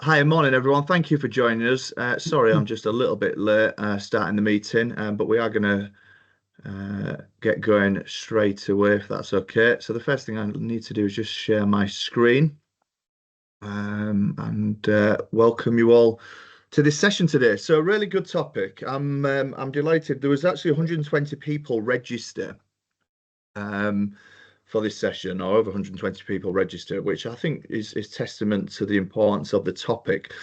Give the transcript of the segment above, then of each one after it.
Hi, morning everyone. Thank you for joining us. Sorry, I'm just a little bit late starting the meeting, but we are going to get going straight away if that's okay. So the first thing I need to do is just share my screen and welcome you all to this session today. So a really good topic. I'm delighted. There was actually 120 people register um, for this session, or over 120 people register, which I think is testament to the importance of the topic.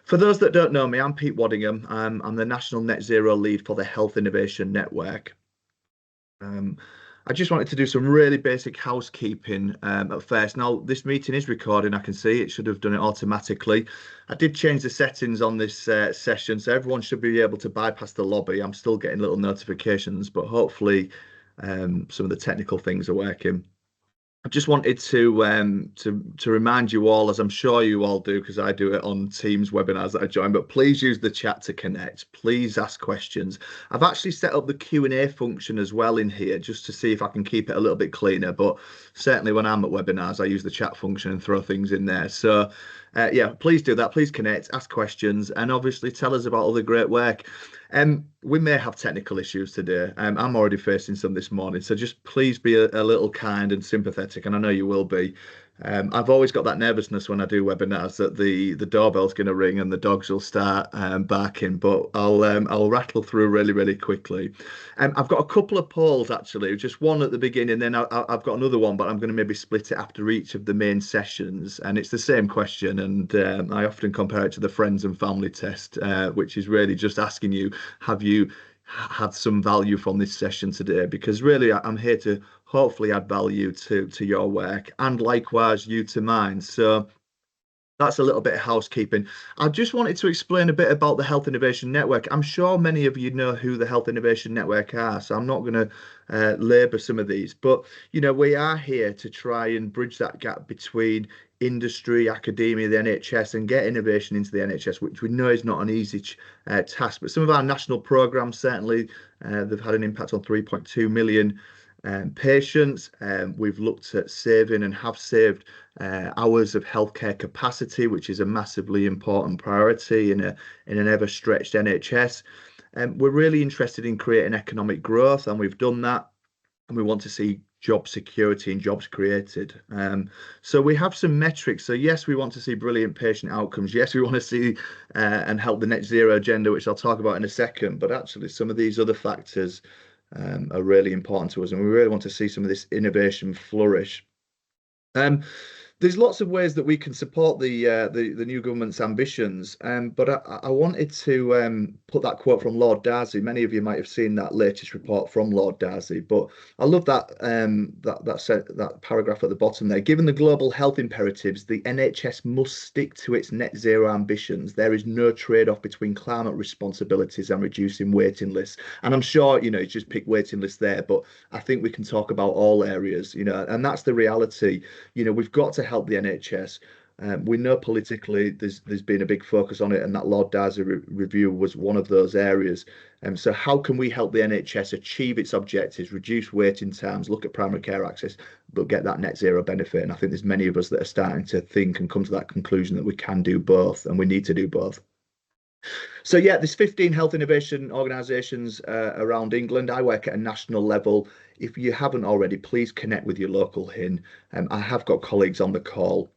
For those that don't know me, I'm Pete Waddingham. I'm the National Net Zero Lead for the Health Innovation Network. Um, I just wanted to do some really basic housekeeping at first. Now, this meeting is recording, I can see. It should have done it automatically. I did change the settings on this session, so everyone should be able to bypass the lobby. I'm still getting little notifications, but hopefully some of the technical things are working. I just wanted to remind you all, as I'm sure you all do, because I do it on Teams webinars that I join, but please use the chat to connect. Please ask questions. I've actually set up the Q&A function as well in here, just to see if I can keep it a little bit cleaner. But certainly when I'm at webinars, I use the chat function and throw things in there. So yeah, please do that. Please connect, ask questions, and obviously tell us about all the great work. We may have technical issues today. I'm already facing some this morning, so just please be a little kind and sympathetic, and I know you will be. I've always got that nervousness when I do webinars that the doorbell's going to ring and the dogs will start barking, but I'll rattle through really quickly. I've got a couple of polls actually, just one at the beginning, then I've got another one, but I'm going to maybe split it after each of the main sessions, and it's the same question, and I often compare it to the friends and family test, which is really just asking you, have you had some value from this session today? Because really I'm here to hopefully add value to your work, and likewise you to mine. So that's a little bit of housekeeping. I just wanted to explain a bit about the Health Innovation Network. I'm sure many of you know who the Health Innovation Network are, so I'm not going to labour some of these. But, you know, we are here to try and bridge that gap between industry, academia, the NHS, and get innovation into the NHS, which we know is not an easy task. But some of our national programmes, certainly, they've had an impact on 3.2 million patients. We've looked at saving and have saved hours of healthcare capacity, which is a massively important priority in an ever stretched NHS. We're really interested in creating economic growth, and we've done that. And we want to see job security and jobs created. So we have some metrics. So yes, we want to see brilliant patient outcomes. Yes, we want to see and help the net zero agenda, which I'll talk about in a second. But actually, some of these other factors are really important to us, and we really want to see some of this innovation flourish. There's lots of ways that we can support the new government's ambitions, but I wanted to put that quote from Lord Darcy. Many of you might have seen that latest report from Lord Darcy, but I love that that paragraph at the bottom there. Given the global health imperatives, the NHS must stick to its net zero ambitions. There is no trade-off between climate responsibilities and reducing waiting lists. And I'm sure, you know, it's just pick waiting lists there, but I think we can talk about all areas, you know, and that's the reality. You know, we've got to help the NHS. We know politically there's been a big focus on it, and that Lord Darcy review was one of those areas. So how can we help the NHS achieve its objectives, reduce waiting times, look at primary care access, but get that net zero benefit? And I think there's many of us that are starting to think and come to that conclusion that we can do both, and we need to do both. So yeah, there's 15 health innovation organisations around England. I work at a national level. If you haven't already, please connect with your local HIN. I have got colleagues on the call.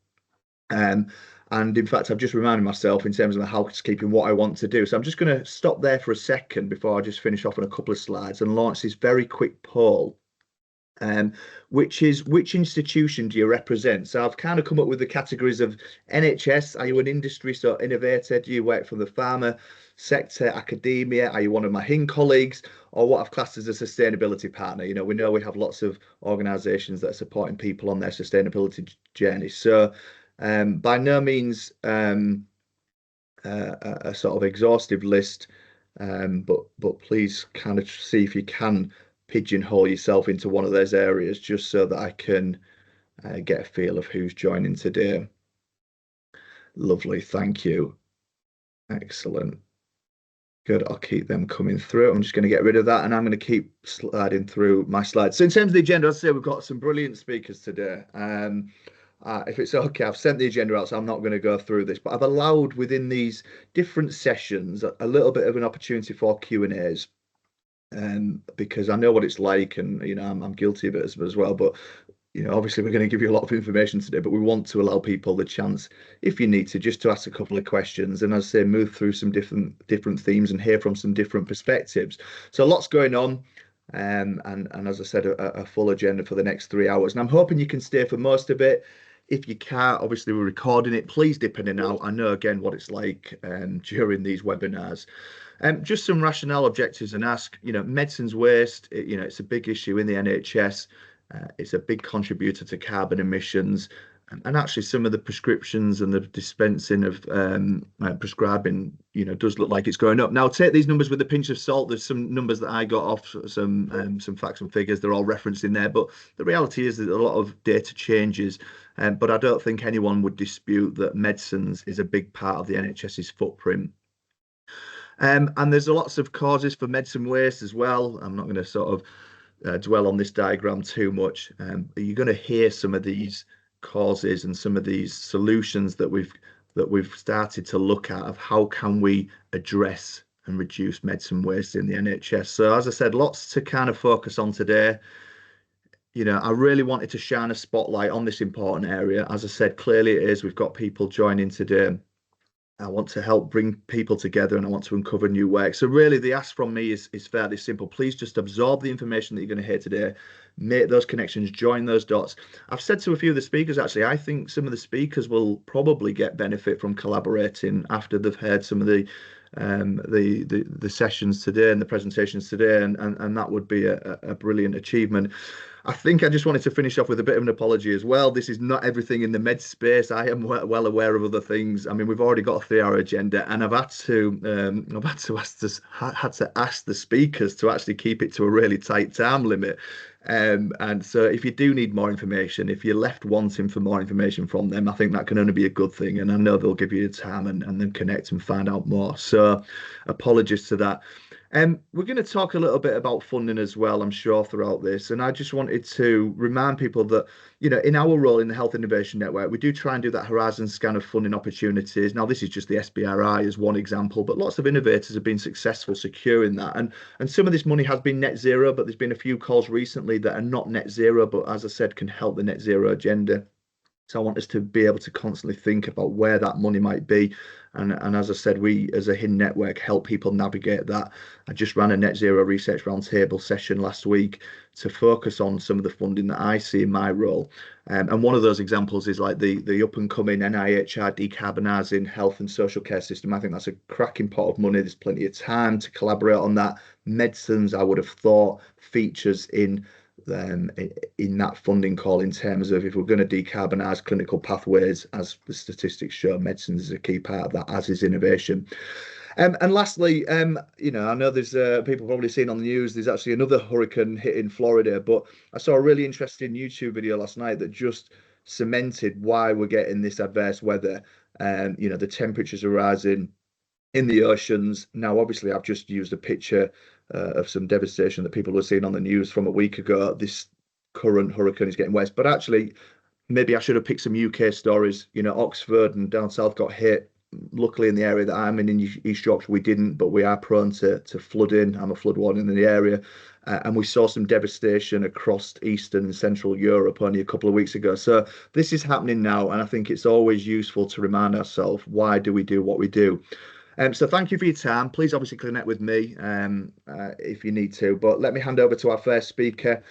And in fact, I've just reminded myself in terms of the housekeeping what I want to do. So I'm just going to stop there for a second before I just finish off on a couple of slides and launch this very quick poll. Which is, which institution do you represent? So I've kind of come up with the categories of NHS. Are you an industry sort of innovator? Do you work for the pharma sector, academia? Are you one of my HIN colleagues? Or what I've classed as a sustainability partner? You know, we know we have lots of organisations that are supporting people on their sustainability journey. So by no means a sort of exhaustive list, but please kind of see if you can pigeonhole yourself into one of those areas, just so that I can get a feel of who's joining today. Lovely, thank you. Excellent. Good, I'll keep them coming through. I'm just going to get rid of that, and I'm going to keep sliding through my slides. So in terms of the agenda, I'd say we've got some brilliant speakers today. if it's okay, I've sent the agenda out, so I'm not going to go through this, but I've allowed within these different sessions a little bit of an opportunity for Q&As. Because I know what it's like, and I'm guilty of it as well. But obviously we're going to give you a lot of information today, but we want to allow people the chance, if you need to, just to ask a couple of questions, and as I say, move through some different themes and hear from some different perspectives. So lots going on, and as I said, a full agenda for the next 3 hours, and I'm hoping you can stay for most of it. If you can't, obviously we're recording it. Please dip in and out. I know again what it's like during these webinars. Just some rationale, objectives, and ask. Medicines waste. It's a big issue in the NHS. It's a big contributor to carbon emissions, and actually some of the prescriptions and the dispensing of prescribing, does look like it's going up. Now, take these numbers with a pinch of salt. There's some numbers that I got off some facts and figures. They're all referenced in there, but the reality is that a lot of data changes. But I don't think anyone would dispute that medicines is a big part of the NHS's footprint. And there's lots of causes for medicine waste as well. I'm not going to sort of dwell on this diagram too much. You're going to hear some of these causes and some of these solutions that we've started to look at of how can we address and reduce medicine waste in the NHS. So as I said, lots to kind of focus on today. I really wanted to shine a spotlight on this important area. As I said, clearly it is. We've got people joining today. I want to help bring people together, and I want to uncover new work. So really the ask from me is fairly simple. Please just absorb the information that you're going to hear today, make those connections, join those dots. I've said to a few of the speakers, actually, I think some of the speakers will probably get benefit from collaborating after they've heard some of the sessions today and the presentations today, and that would be a brilliant achievement. I think I just wanted to finish off with a bit of an apology as well. This is not everything in the med space. I am well aware of other things. I mean, we've already got a 3-hour agenda, and I've had to ask the speakers to actually keep it to a really tight time limit. And so if you do need more information, if you're left wanting for more information from them, I think that can only be a good thing. And I know they'll give you time and then connect and find out more. So apologies to that. We're going to talk a little bit about funding as well, I'm sure, throughout this. And I just wanted to remind people that, in our role in the Health Innovation Network, we do try and do that horizon scan of funding opportunities. Now, this is just the SBRI as one example, but lots of innovators have been successful securing that. And some of this money has been net zero, but there's been a few calls recently that are not net zero, but as I said, can help the net zero agenda. So I want us to be able to constantly think about where that money might be. And as I said, we as a HIN network help people navigate that. I just ran a net zero research roundtable session last week to focus on some of the funding that I see in my role. And one of those examples is like the up and coming NIHR decarbonising health and social care system. I think that's a cracking pot of money. There's plenty of time to collaborate on that. Medicines, I would have thought, features in that funding call in terms of if we're going to decarbonise clinical pathways, as the statistics show, medicines is a key part of that, as is innovation. And lastly, I know there's people probably seen on the news, there's actually another hurricane hitting Florida, but I saw a really interesting YouTube video last night that just cemented why we're getting this adverse weather. The temperatures are rising in the oceans. Now, obviously, I've just used a picture of some devastation that people were seeing on the news from a week ago. This current hurricane is getting worse, but actually, maybe I should have picked some UK stories. Oxford and down south got hit. Luckily, in the area that I'm in East Yorkshire, we didn't, but we are prone to flooding. I'm a flood warning in the area. And we saw some devastation across Eastern and Central Europe only a couple of weeks ago. So this is happening now, and I think it's always useful to remind ourselves, why do we do what we do? So thank you for your time. Please obviously connect with me if you need to. But let me hand over to our first speaker,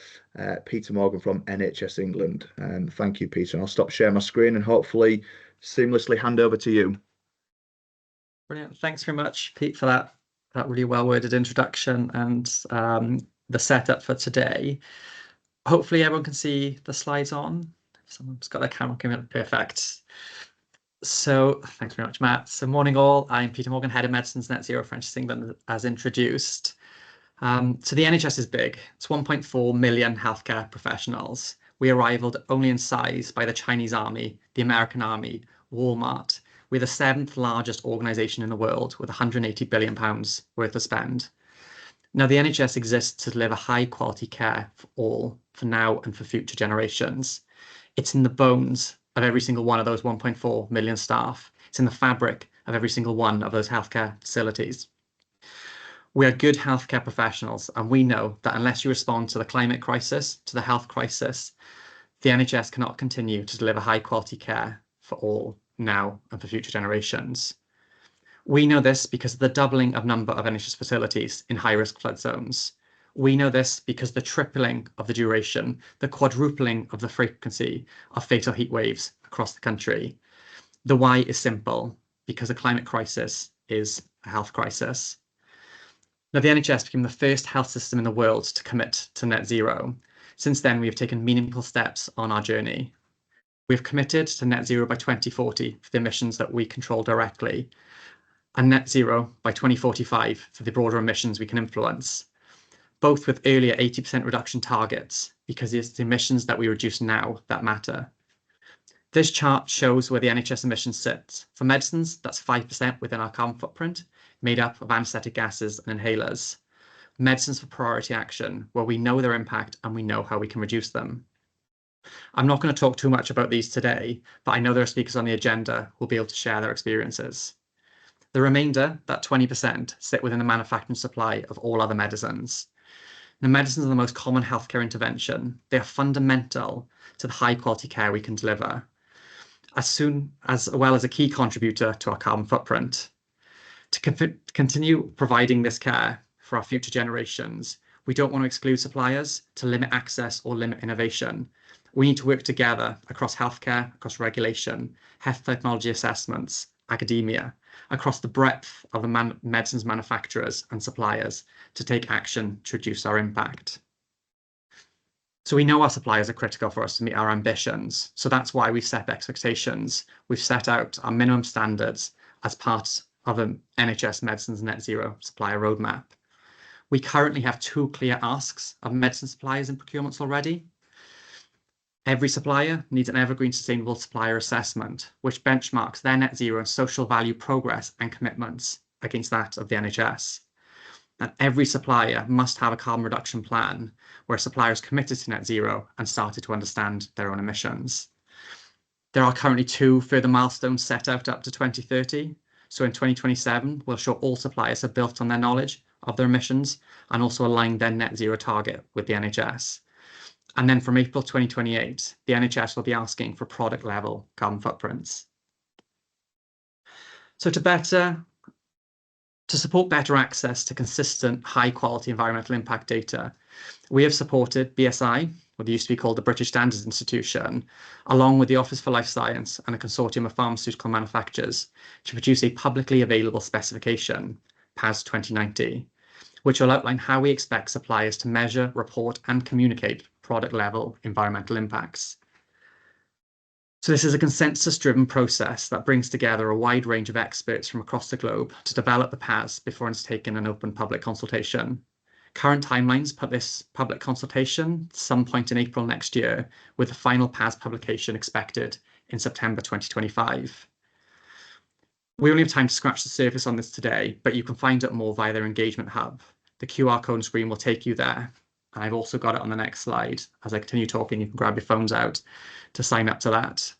Peter Morgan from NHS England. Thank you, Peter. And I'll stop sharing my screen and hopefully seamlessly hand over to you. Brilliant. Thanks very much, Pete, for that really well-worded introduction and the setup for today. Hopefully everyone can see the slides on. If someone's got their camera coming up, perfect. So thanks very much, Matt. So morning all, I'm Peter Morgan, Head of Medicines Net Zero for NHS England, as introduced. So the NHS is big. It's 1.4 million healthcare professionals. We are rivaled only in size by the Chinese army, the American army, Walmart. We're the 7th largest organisation in the world with £180 billion worth of spend. Now, the NHS exists to deliver high quality care for all, for now and for future generations. It's in the bones of every single one of those 1.4 million staff. It's in the fabric of every single one of those healthcare facilities. We are good healthcare professionals, and we know that unless you respond to the climate crisis, to the health crisis, the NHS cannot continue to deliver high quality care for all now and for future generations. We know this because of the doubling of number of NHS facilities in high-risk flood zones. We know this because the tripling of the duration, the quadrupling of the frequency of fatal heat waves across the country. The why is simple, because the climate crisis is a health crisis. Now, the NHS became the first health system in the world to commit to net zero. Since then, we have taken meaningful steps on our journey. We've committed to net zero by 2040 for the emissions that we control directly, and net zero by 2045 for the broader emissions we can influence, both with earlier 80% reduction targets, because it's the emissions that we reduce now that matter. This chart shows where the NHS emissions sit. For medicines, that's 5% within our carbon footprint, made up of anaesthetic gases and inhalers. Medicines for priority action, where we know their impact and we know how we can reduce them. I'm not going to talk too much about these today, but I know there are speakers on the agenda who will be able to share their experiences. The remainder, that 20%, sit within the manufacturing supply of all other medicines. Now, medicines are the most common healthcare intervention. They are fundamental to the high quality care we can deliver, as well as a key contributor to our carbon footprint. To continue providing this care for our future generations, we don't want to exclude suppliers, to limit access or limit innovation. We need to work together across healthcare, across regulation, health technology assessments, academia, across the breadth of the medicines manufacturers and suppliers to take action to reduce our impact. So we know our suppliers are critical for us to meet our ambitions. So that's why we've set expectations. We've set out our minimum standards as part of an NHS Medicines Net Zero supplier roadmap. We currently have 2 clear asks of medicine suppliers in procurements already. Every supplier needs an evergreen sustainable supplier assessment, which benchmarks their net zero and social value progress and commitments against that of the NHS. And every supplier must have a carbon reduction plan where suppliers committed to net zero and started to understand their own emissions. There are currently 2 further milestones set out up to 2030. So in 2027, we'll show all suppliers have built on their knowledge of their emissions and also aligned their net zero target with the NHS. And then from April 2028, the NHS will be asking for product level carbon footprints. So to support better access to consistent high quality environmental impact data, we have supported BSI, what used to be called the British Standards Institution, along with the Office for Life Science and a consortium of pharmaceutical manufacturers to produce a publicly available specification, PAS 2090, which will outline how we expect suppliers to measure, report, and communicate product-level environmental impacts. So this is a consensus-driven process that brings together a wide range of experts from across the globe to develop the PAS before undertaking an open public consultation. Current timelines put this public consultation some point in April next year, with the final PAS publication expected in September 2025. We only have time to scratch the surface on this today, but you can find out more via their engagement hub. The QR code screen will take you there. And I've also got it on the next slide. As I continue talking, you can grab your phones out to sign up to that.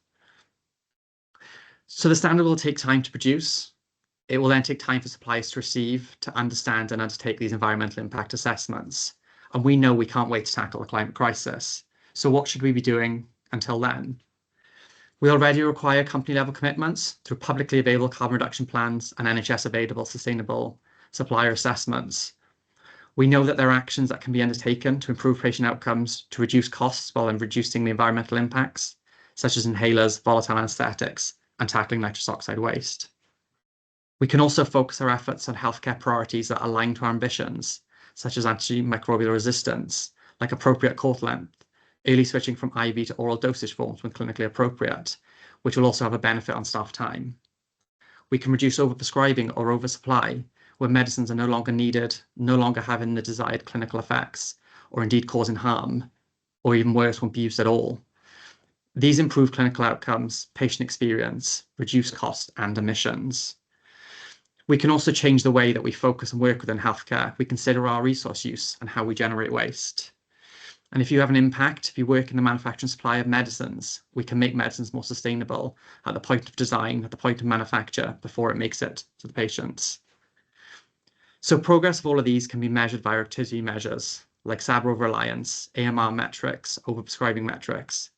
So the standard will take time to produce. It will then take time for suppliers to receive, to understand and undertake these environmental impact assessments. And we know we can't wait to tackle the climate crisis. So what should we be doing until then? We already require company level commitments through publicly available carbon reduction plans and NHS available sustainable supplier assessments. We know that there are actions that can be undertaken to improve patient outcomes, to reduce costs while reducing the environmental impacts, such as inhalers, volatile anaesthetics, and tackling nitrous oxide waste. We can also focus our efforts on healthcare priorities that align to our ambitions, such as antimicrobial resistance, like appropriate course length, early switching from IV to oral dosage forms when clinically appropriate, which will also have a benefit on staff time. We can reduce overprescribing or oversupply, where medicines are no longer needed, no longer having the desired clinical effects, or indeed causing harm, or even worse, won't be used at all. These improve clinical outcomes, patient experience, reduce cost and emissions. We can also change the way that we focus and work within healthcare. We consider our resource use and how we generate waste. And if you have an impact, if you work in the manufacture and supply of medicines, we can make medicines more sustainable at the point of design, at the point of manufacture, before it makes it to the patients. So progress of all of these can be measured via activity measures like SABA over-reliance, AMR metrics, overprescribing metrics.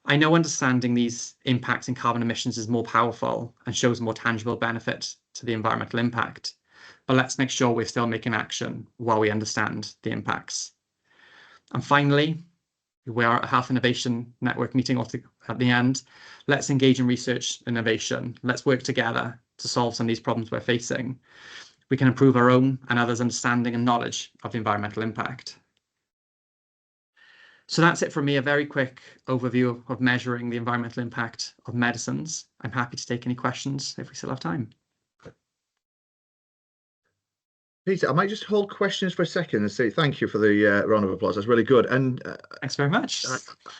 I know understanding these impacts in carbon emissions is more powerful and shows more tangible benefit to the environmental impact, but let's make sure we're still making action while we understand the impacts. And finally, we are at a Health Innovation Network meeting at the end. Let's engage in research innovation. Let's work together to solve some of these problems we're facing. We can improve our own and others' understanding and knowledge of the environmental impact. So that's it from me, a very quick overview of measuring the environmental impact of medicines. I'm happy to take any questions if we still have time. Peter, I might just hold questions for a second and say thank you for the round of applause. That's really good. And thanks very much.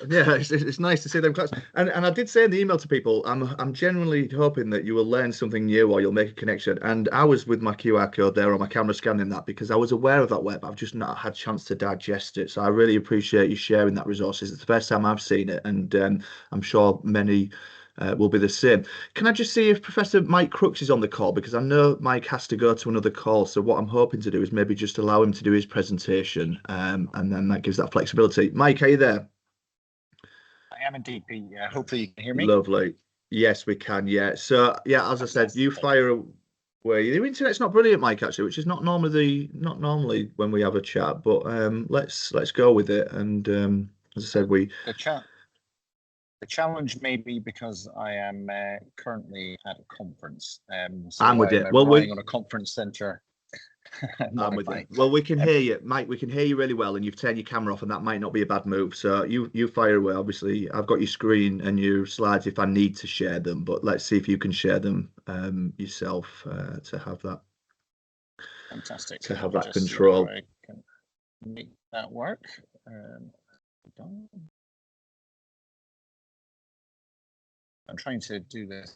Yeah, it's nice to see them claps. And I did say in the email to people, I'm genuinely hoping that you will learn something new or you'll make a connection. And I was with my QR code there on my camera scanning that because I was aware of that web. I've just not had a chance to digest it. So I really appreciate you sharing that resources. It's the first time I've seen it, and I'm sure many will be the same. Can I just see if Professor Mike Crooks is on the call, because I know Mike has to go to another call. So what I'm hoping to do is maybe just allow him to do his presentation, and then that gives that flexibility. Mike, are you there? I am indeed, Pete. Hopefully you can hear me. Lovely. Yes, we can. Yeah. So yeah, as I said, you fire away. The internet's not brilliant, Mike, actually, which is not normally when we have a chat. But let's go with it. And as I said, the challenge may be because I am currently at a conference. So I'm with you. Well, we're on a conference centre. I'm with you. Well, we can hear you, Mike. We can hear you really well, and you've turned your camera off, and that might not be a bad move. So you fire away. Obviously, I've got your screen and your slides if I need to share them. But let's see if you can share them yourself to have that. Fantastic. To have that control. I can make that work. I'm trying to do this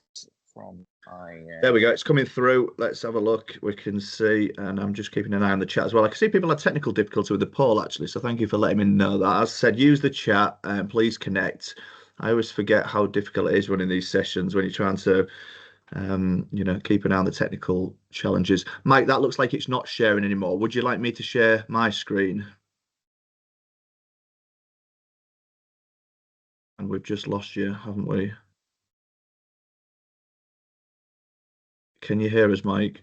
from my... There we go. It's coming through. Let's have a look. We can see, and I'm just keeping an eye on the chat as well. I can see people have technical difficulty with the poll, actually, so thank you for letting me know that. As I said, use the chat and please connect. I always forget how difficult it is running these sessions when you're trying to, keep an eye on the technical challenges. Mike, that looks like it's not sharing anymore. Would you like me to share my screen? And we've just lost you, haven't we? Can you hear us, Mike?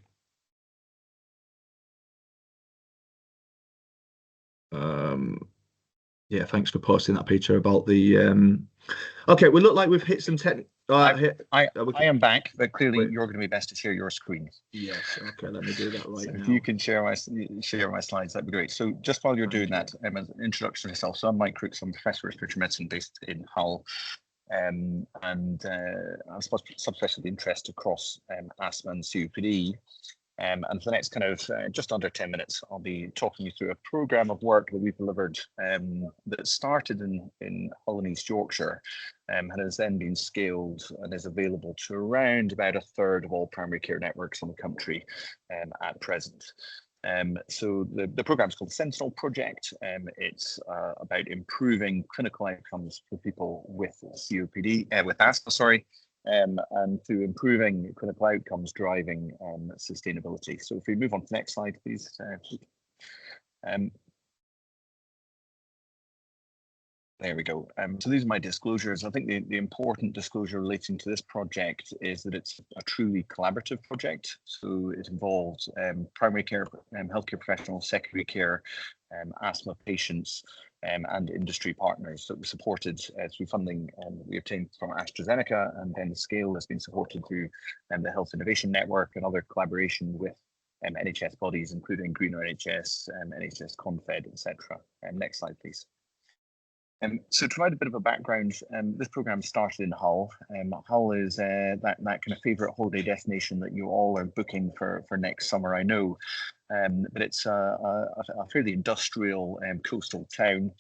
Yeah, thanks for posting that, Peter, about the okay, we look like we've hit some technical. I am back, but clearly you're going to be best to share your screen. Yes, okay, let me do that right now. If you can share my slides, that'd be great. So just while you're doing that, as an introduction to myself, so I'm Mike Crooks. I'm a professor of respiratory medicine based in Hull. And I'm subspecialty interest across asthma and COPD. And for the next kind of just under 10 minutes, I'll be talking you through a programme of work that we've delivered that started in Hull and East Yorkshire and has then been scaled and is available to around about a third of all primary care networks in the country at present. So the program is called the SENTINEL Project. It's about improving clinical outcomes for people with COPD, with asthma, and through improving clinical outcomes, driving sustainability. So if we move on to the next slide, please. There we go. So these are my disclosures. I think the important disclosure relating to this project is that it's a truly collaborative project. So it involves primary care, healthcare professionals, secondary care, asthma patients, and industry partners that were supported through funding we obtained from AstraZeneca, and then the scale has been supported through the Health Innovation Network and other collaboration with NHS bodies, including Greener NHS, NHS Confed, etc. Next slide, please. So to provide a bit of a background, this program started in Hull. Hull is that kind of favourite holiday destination that you all are booking for next summer, I know. But it's a fairly industrial coastal town.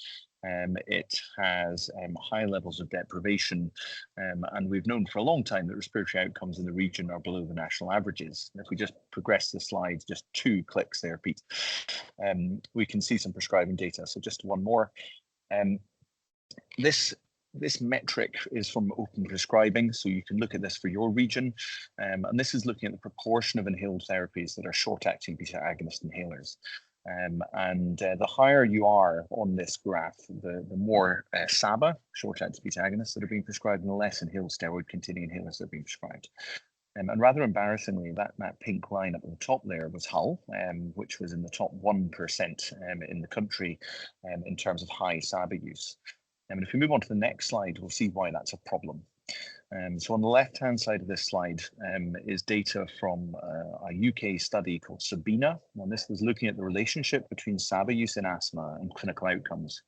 It has high levels of deprivation, and we've known for a long time that respiratory outcomes in the region are below the national averages. And if we just progress the slide, just 2 clicks there, Pete, we can see some prescribing data. So just one more. This metric is from open prescribing, so you can look at this for your region, and this is looking at the proportion of inhaled therapies that are short-acting beta agonist inhalers. The higher you are on this graph, the more SABA, short-acting beta agonists, that are being prescribed, and the less inhaled steroid-containing inhalers that are being prescribed. And rather embarrassingly, that pink line up at the top there was Hull, which was in the top 1% in the country in terms of high SABA use. And if we move on to the next slide, we'll see why that's a problem. So on the left-hand side of this slide is data from a UK study called SABINA, and this was looking at the relationship between SABA use in asthma and clinical outcomes.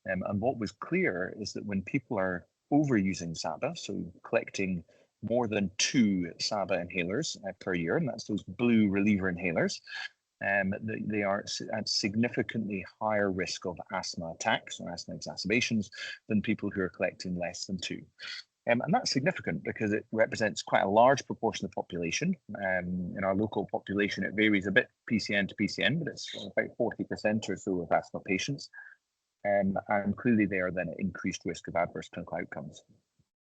And what was clear is that when people are overusing SABA, so collecting more than 2 SABA inhalers per year, and that's those blue reliever inhalers, they are at significantly higher risk of asthma attacks or asthma exacerbations than people who are collecting less than 2. And that's significant because it represents quite a large proportion of the population. In our local population, it varies a bit PCN to PCN, but it's about 40% or so of asthma patients. And clearly they are then at increased risk of adverse clinical outcomes.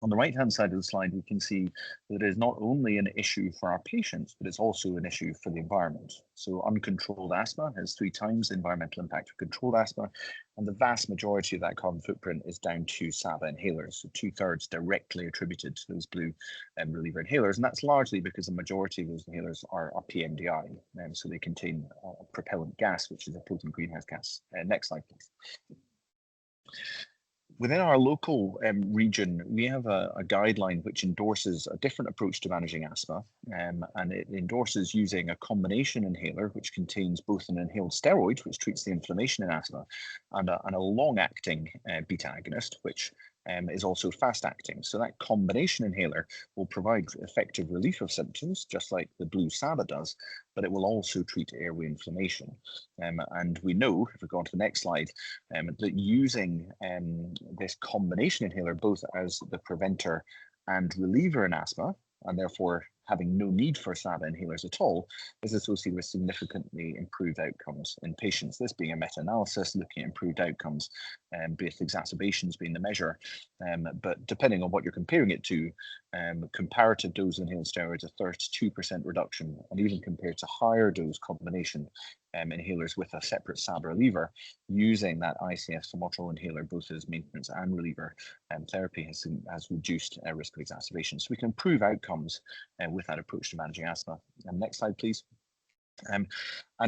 On the right-hand side of the slide, we can see that it is not only an issue for our patients, but it's also an issue for the environment. So uncontrolled asthma has 3 times the environmental impact of controlled asthma, and the vast majority of that carbon footprint is down to SABA inhalers, so 2/3 directly attributed to those blue reliever inhalers, and that's largely because the majority of those inhalers are PMDI, so they contain propellant gas, which is a potent greenhouse gas. Next slide, please. Within our local region, we have a guideline which endorses a different approach to managing asthma, and it endorses using a combination inhaler which contains both an inhaled steroid, which treats the inflammation in asthma, and a long-acting beta agonist, which is also fast-acting. So that combination inhaler will provide effective relief of symptoms, just like the blue SABA does, but it will also treat airway inflammation. And we know, if we go on to the next slide, that using this combination inhaler both as the preventer and reliever in asthma, and therefore having no need for SABA inhalers at all, is associated with significantly improved outcomes in patients. This being a meta-analysis looking at improved outcomes, both exacerbations being the measure, but depending on what you're comparing it to, comparative dose inhaled steroids, a 32% reduction, and even compared to higher dose combination inhalers with a separate SABA reliever, using that ICS formoterol inhaler both as maintenance and reliever therapy has reduced risk of exacerbation. So we can improve outcomes with that approach to managing asthma. Next slide, please. And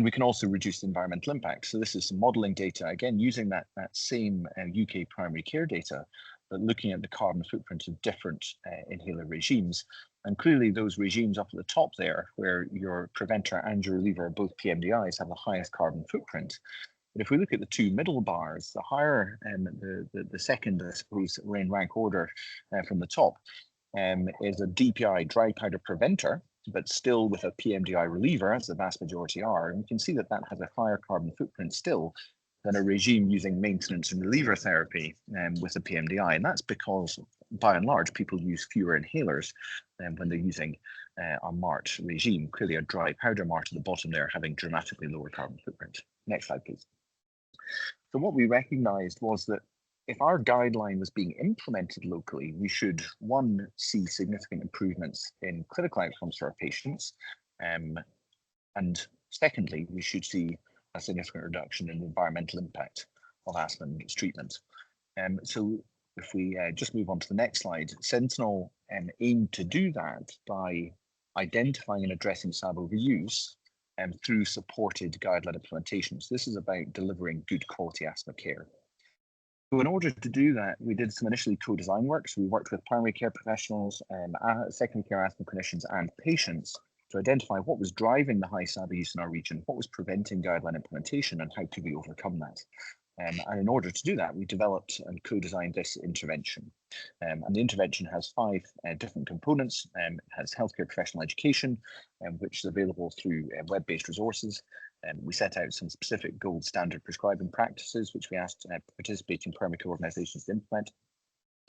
we can also reduce the environmental impact. So this is some modelling data, again, using that same UK primary care data, but looking at the carbon footprint of different inhaler regimes. And clearly those regimes up at the top there, where your preventer and your reliever are both PMDIs, have the highest carbon footprint. But if we look at the 2 middle bars, the higher, the second, I suppose, in rank order from the top, is a DPI, dry powder preventer, but still with a PMDI reliever, as the vast majority are. And you can see that that has a higher carbon footprint still than a regime using maintenance and reliever therapy with a PMDI. And that's because, by and large, people use fewer inhalers when they're using a MART regime. Clearly a dry powder MART at the bottom there having dramatically lower carbon footprint. Next slide, please. So what we recognized was that if our guideline was being implemented locally, we should, 1, see significant improvements in clinical outcomes for our patients, and secondly, we should see a significant reduction in the environmental impact of asthma and its treatment. So if we just move on to the next slide, SENTINEL aimed to do that by identifying and addressing SABA overuse through supported guideline implementations. This is about delivering good quality asthma care. So in order to do that, we did some initially co-design work. So we worked with primary care professionals, secondary care asthma clinicians and patients to identify what was driving the high SABA use in our region, what was preventing guideline implementation, and how could we overcome that. And in order to do that, we developed and co-designed this intervention. And the intervention has 5 different components. It has healthcare professional education, which is available through web-based resources. We set out some specific gold standard prescribing practices, which we asked participating primary care organisations to implement.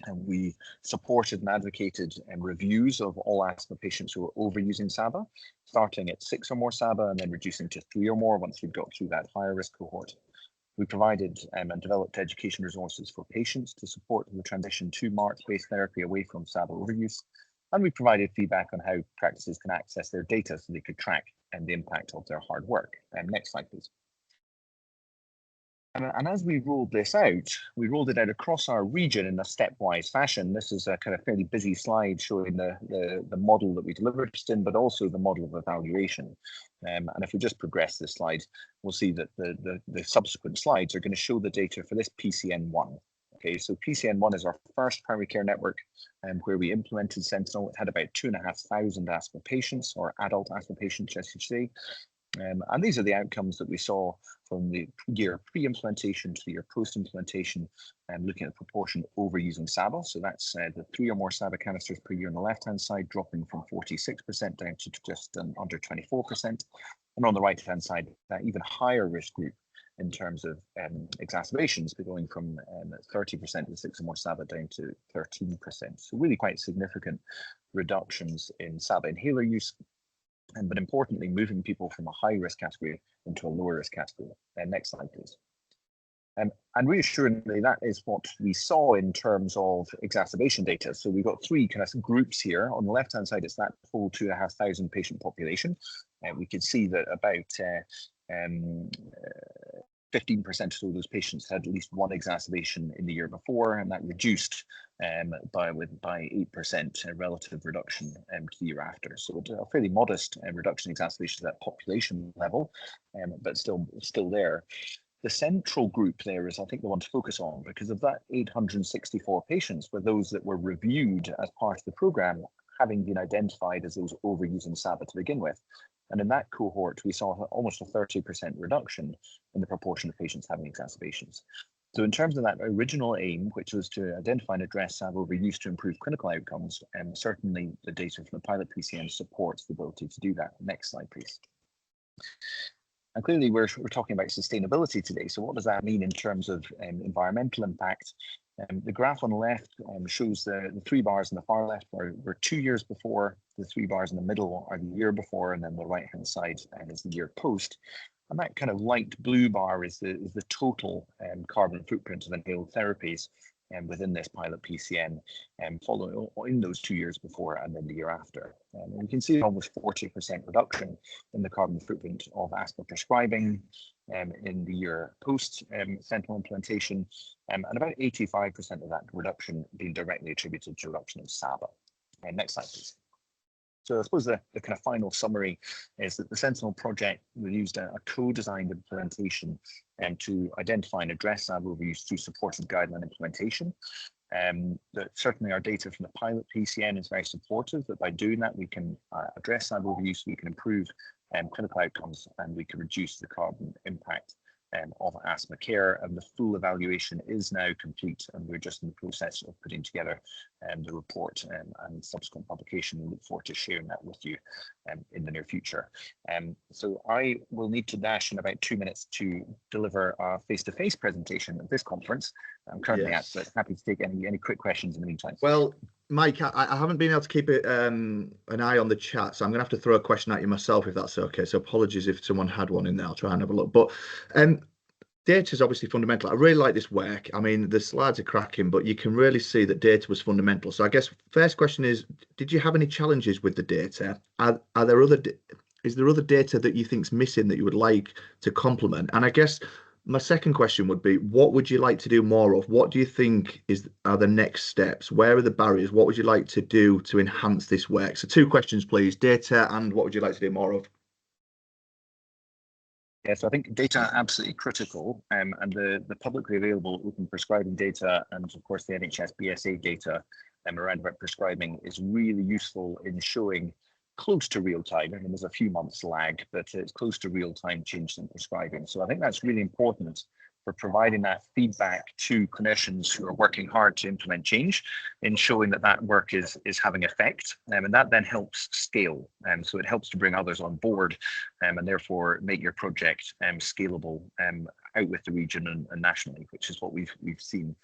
And we supported and advocated reviews of all asthma patients who were overusing SABA, starting at 6 or more SABA and then reducing to 3 or more once we'd got through that higher risk cohort. We provided and developed education resources for patients to support the transition to MARC-based therapy away from SABA overuse. And we provided feedback on how practices can access their data so they could track the impact of their hard work. Next slide, please. And as we rolled this out, we rolled it out across our region in a stepwise fashion. This is a kind of fairly busy slide showing the model that we delivered in, but also the model of evaluation. And if we just progress this slide, we'll see that the subsequent slides are going to show the data for this PCN1. Okay, so PCN1 is our first primary care network where we implemented Sentinel. It had about 2,500 asthma patients, or adult asthma patients, I should say. And these are the outcomes that we saw from the year pre-implementation to the year post-implementation, looking at the proportion overusing SABA. So that's the 3 or more SABA canisters per year on the left-hand side, dropping from 46% down to just under 24%. And on the right-hand side, that even higher risk group in terms of exacerbations, going from 30% with 6 or more SABA down to 13%. So really quite significant reductions in SABA inhaler use. But importantly, moving people from a high risk category into a lower risk category. Next slide, please. And reassuringly, that is what we saw in terms of exacerbation data. So we've got 3 kind of groups here. On the left-hand side, it's that full 2,500 patient population. And we can see that about 15% of those patients had at least 1 exacerbation in the year before, and that reduced by 8% relative reduction to the year after. So a fairly modest reduction in exacerbations at that population level, but still there. The central group there is, I think, the one to focus on, because of that 864 patients were those that were reviewed as part of the programme, having been identified as those overusing SABA to begin with. And in that cohort, we saw almost a 30% reduction in the proportion of patients having exacerbations. So in terms of that original aim, which was to identify and address SABA overuse to improve clinical outcomes, certainly the data from the pilot PCN supports the ability to do that. Next slide, please. And clearly, we're talking about sustainability today. So what does that mean in terms of environmental impact? The graph on the left shows the 3 bars on the far left are 2 years before, the 3 bars in the middle are the year before, and then the right-hand side is the year post. And that kind of light blue bar is the total carbon footprint of inhaled therapies within this pilot PCN, following in those 2 years before and then the year after. And we can see almost 40% reduction in the carbon footprint of asthma prescribing in the year post Sentinel implementation, and about 85% of that reduction being directly attributed to reduction of SABA. Next slide, please. So I suppose the kind of final summary is that the Sentinel project, we used a co-designed implementation to identify and address SABA overuse through supported guideline implementation. That certainly our data from the pilot PCN is very supportive, that by doing that we can address SABA overuse, we can improve clinical outcomes, and we can reduce the carbon impact of asthma care. And the full evaluation is now complete, and we're just in the process of putting together the report and subsequent publication. We look forward to sharing that with you in the near future. So I will need to dash in about 2 minutes to deliver a face-to-face presentation at this conference. I'm currently at, but happy to take any quick questions in the meantime. Well, Mike, I haven't been able to keep it an eye on the chat, so I'm going to have to throw a question at you myself, if that's okay. So apologies if someone had one in there. I'll try and have a look. But data is obviously fundamental. I really like this work. I mean, the slides are cracking, but you can really see that data was fundamental. So I guess first question is, did you have any challenges with the data? Is there other data that you think's missing that you would like to complement? And I guess my second question would be, what would you like to do more of? What do you think are the next steps? Where are the barriers? What would you like to do to enhance this work? So 2 questions, please. Data, and what would you like to do more of? Yes, I think data absolutely critical, and the publicly available open prescribing data, and of course the NHS BSA data around about prescribing, is really useful in showing close to real time. I mean, there's a few months lag, but it's close to real time changes in prescribing. So I think that's really important for providing that feedback to clinicians who are working hard to implement change, in showing that that work is having effect, and that then helps scale. So it helps to bring others on board, and therefore make your project scalable out with the region and nationally, which is what we've seen.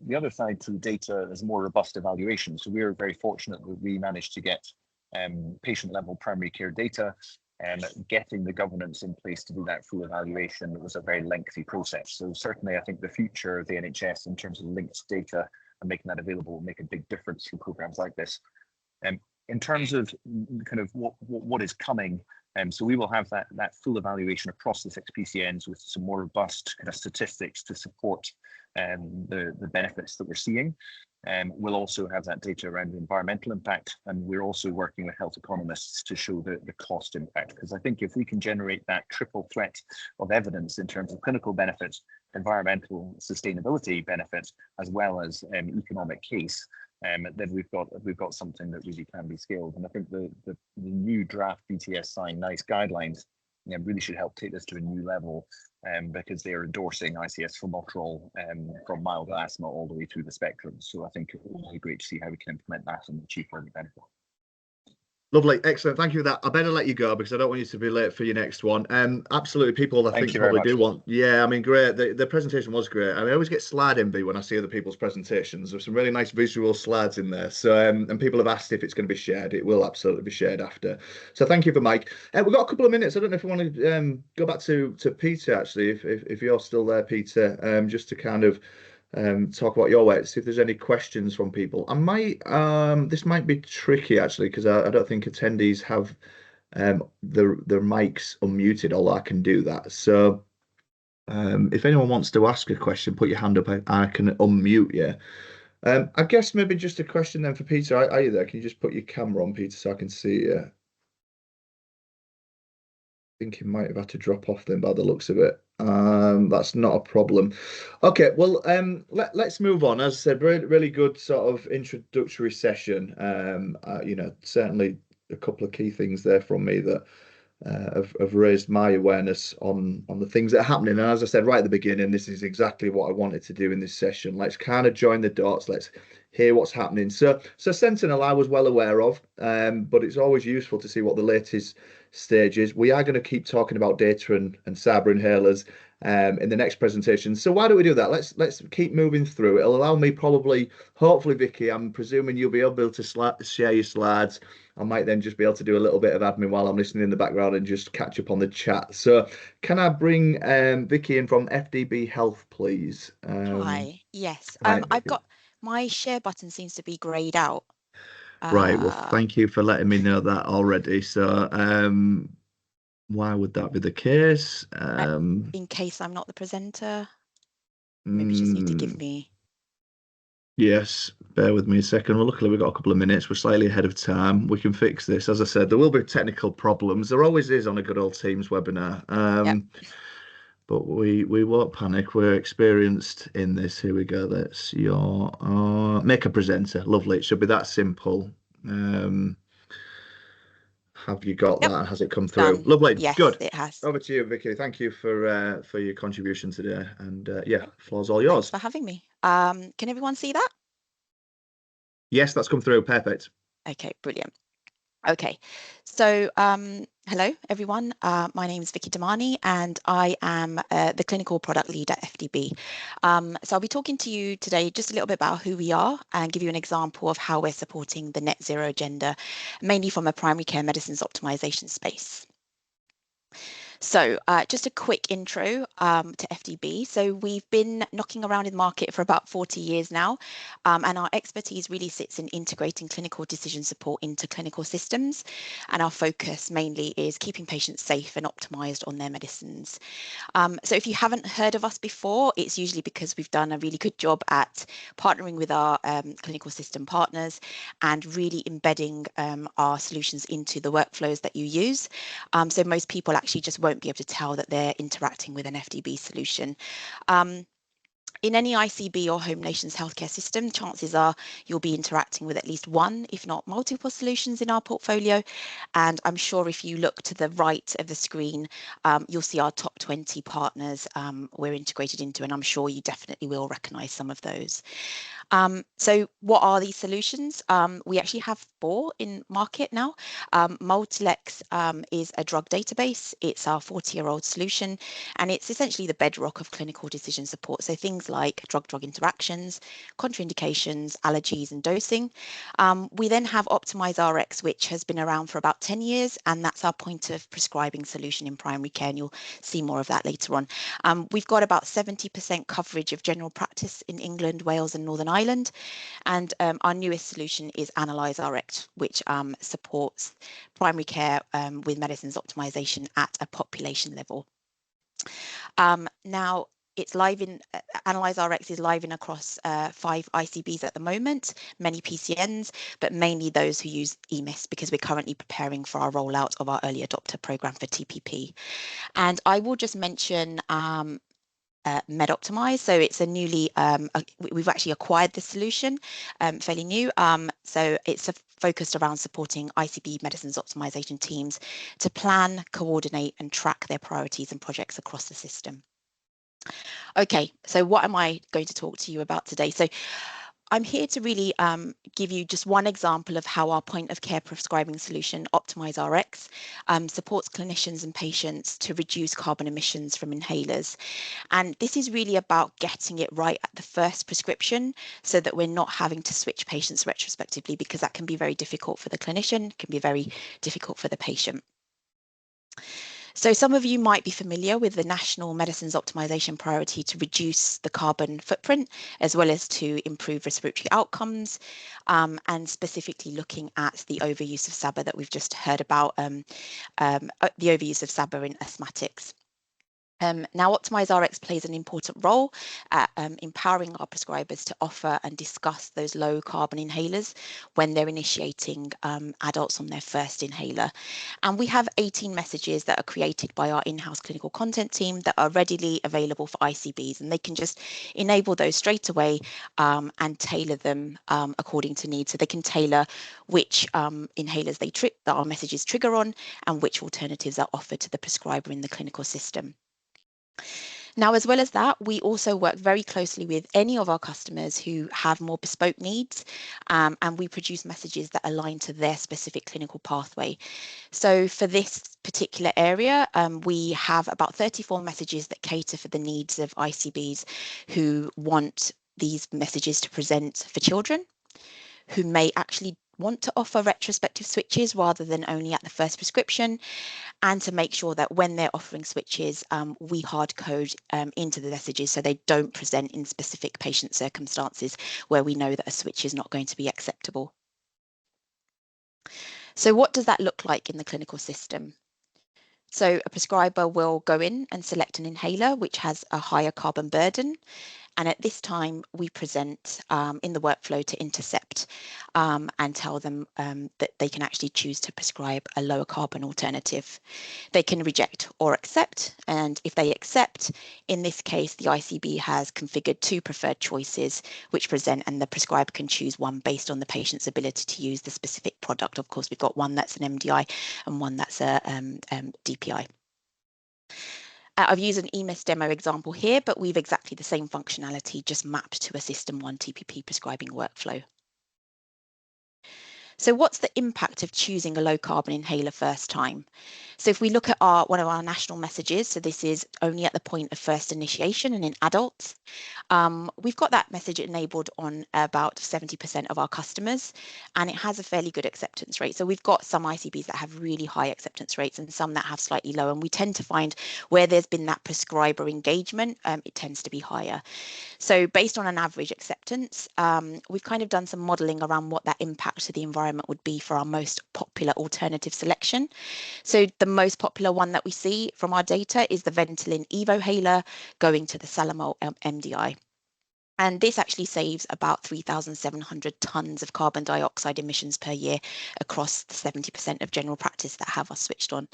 The other side to the data is more robust evaluation. So we are very fortunate that we managed to get patient level primary care data, and getting the governance in place to do that full evaluation was a very lengthy process. So certainly I think the future of the NHS in terms of linked data and making that available will make a big difference for programs like this. In terms of kind of what is coming, so we will have that full evaluation across the 6 PCNs with some more robust kind of statistics to support the benefits that we're seeing. We'll also have that data around the environmental impact, and we're also working with health economists to show the cost impact, because I think if we can generate that triple threat of evidence in terms of clinical benefits, environmental sustainability benefits, as well as economic case, then we've got something that really can be scaled. And I think the new draft BTS Sign NICE guidelines really should help take this to a new level, because they are endorsing ICS formoterol from mild asthma all the way through the spectrum. So I think it will be great to see how we can implement that and achieve further benefit. Lovely, excellent. Thank you for that. I better let you go because I don't want you to be late for your next one. Absolutely, people I think probably do want. Yeah, I mean, great. The presentation was great. I mean, I always get slide envy when I see other people's presentations. There's some really nice visual slides in there. So, and people have asked if it's going to be shared. It will absolutely be shared after. So, thank you for Mike. We've got a couple of minutes. I don't know if you want to go back to Peter actually, if you're still there, Peter, just to kind of talk about your way, see if there's any questions from people. I might this might be tricky actually, because I don't think attendees have their mics unmuted, although I can do that. So if anyone wants to ask a question, put your hand up. I can unmute you. I guess maybe just a question then for Peter. Are you there? Can you just put your camera on, Peter, so I can see you? I think he might have had to drop off then by the looks of it. That's not a problem. Okay, well, let's move on. As I said, really good sort of introductory session. You know, certainly a couple of key things there from me that have raised my awareness on the things that are happening. And as I said right at the beginning, this is exactly what I wanted to do in this session. Let's kind of join the dots. Let's hear what's happening. So Sentinel I was well aware of, but it's always useful to see what the latest stage is. We are going to keep talking about data and SABA inhalers in the next presentation. So why don't we do that? Let's keep moving through. It'll allow me hopefully, Vicky, I'm presuming you'll be able to share your slides. I might then just be able to do a little bit of admin while I'm listening in the background and just catch up on the chat. So can I bring Vicky in from FDB Health, please? Hi, yes. Hi, I've got my share button seems to be grayed out. Right, well, thank you for letting me know that already. So why would that be the case? In case I'm not the presenter, maybe you just need to give me. Yes, bear with me a second. Well, luckily we've got a couple of minutes. We're slightly ahead of time. We can fix this. As I said, there will be technical problems. There always is on a good old Teams webinar. But we won't panic. We're experienced in this. Here we go. That's your make a presenter. Lovely. It should be that simple. Have you got that? Has it come through? Done. Lovely. Yes, Good. it has. Over to you, Vicky. Thank you for your contribution today. And yeah, floor's all yours. Thanks for having me. Can everyone see that? Yes, that's come through. Perfect. Okay, brilliant. Okay, so hello everyone. My name is Vicky Damani and I am the clinical product lead at FDB. So I'll be talking to you today just a little bit about who we are and give you an example of how we're supporting the net zero agenda, mainly from a primary care medicines optimization space. So just a quick intro to FDB. So we've been knocking around in the market for about 40 years now, and our expertise really sits in integrating clinical decision support into clinical systems. And our focus mainly is keeping patients safe and optimized on their medicines. So if you haven't heard of us before, it's usually because we've done a really good job at partnering with our clinical system partners and really embedding our solutions into the workflows that you use. So most people actually just won't be able to tell that they're interacting with an FDB solution. In any ICB or home nations healthcare system, chances are you'll be interacting with at least one, if not multiple solutions in our portfolio. And I'm sure if you look to the right of the screen, you'll see our top 20 partners we're integrated into, and I'm sure you definitely will recognise some of those. So what are these solutions? We actually have 4 in market now. Multilex is a drug database. It's our 40-year-old solution, and it's essentially the bedrock of clinical decision support. So things like drug-drug interactions, contraindications, allergies, and dosing. We then have optimise RX, which has been around for about 10 years, and that's our point of prescribing solution in primary care, and you'll see more of that later on. We've got about 70% coverage of general practice in England, Wales, and Northern Ireland. And our newest solution is Analyze RX, which supports primary care with medicines optimization at a population level. Now, it's live in Analyze RX is live in across 5 ICBs at the moment, many PCNs, but mainly those who use EMIS, because we're currently preparing for our rollout of our early adopter program for TPP. And I will just mention Optimise. So it's a newly, we've actually acquired the solution, fairly new. So it's focused around supporting ICB medicines optimization teams to plan, coordinate, and track their priorities and projects across the system. Okay, so what am I going to talk to you about today? So I'm here to really give you just one example of how our point of care prescribing solution, Optimise RX, supports clinicians and patients to reduce carbon emissions from inhalers. And this is really about getting it right at the first prescription so that we're not having to switch patients retrospectively, because that can be very difficult for the clinician, can be very difficult for the patient. So some of you might be familiar with the National Medicines Optimisation priority to reduce the carbon footprint, as well as to improve respiratory outcomes, and specifically looking at the overuse of SABA that we've just heard about, the overuse of SABA in asthmatics. Now, Optimise RX plays an important role at empowering our prescribers to offer and discuss those low carbon inhalers when they're initiating adults on their first inhaler. And we have 18 messages that are created by our in-house clinical content team that are readily available for ICBs, and they can just enable those straight away and tailor them according to need. So they can tailor which inhalers that our messages trigger on, and which alternatives are offered to the prescriber in the clinical system. Now, as well as that, we also work very closely with any of our customers who have more bespoke needs, and we produce messages that align to their specific clinical pathway. So for this particular area, we have about 34 messages that cater for the needs of ICBs who want these messages to present for children, who may actually want to offer retrospective switches rather than only at the first prescription, and to make sure that when they're offering switches, we hard code into the messages so they don't present in specific patient circumstances where we know that a switch is not going to be acceptable. So what does that look like in the clinical system? So a prescriber will go in and select an inhaler which has a higher carbon burden. And at this time, we present in the workflow to intercept and tell them that they can actually choose to prescribe a lower carbon alternative. They can reject or accept. And if they accept, in this case, the ICB has configured 2 preferred choices which present, and the prescriber can choose one based on the patient's ability to use the specific product. Of course, we've got one that's an MDI and one that's a DPI. I've used an EMIS demo example here, but we've exactly the same functionality, just mapped to a System 1 TPP prescribing workflow. So what's the impact of choosing a low carbon inhaler first time? So if we look at one of our national messages, so this is only at the point of first initiation and in adults, we've got that message enabled on about 70% of our customers, and it has a fairly good acceptance rate. So we've got some ICBs that have really high acceptance rates and some that have slightly lower, and we tend to find where there's been that prescriber engagement, it tends to be higher. So based on an average acceptance, we've kind of done some modelling around what that impact to the environment would be for our most popular alternative selection. So the most popular one that we see from our data is the Ventolin Evohaler going to the Salamol MDI. And this actually saves about 3,700 tonnes of carbon dioxide emissions per year across the 70% of general practice that have us switched on.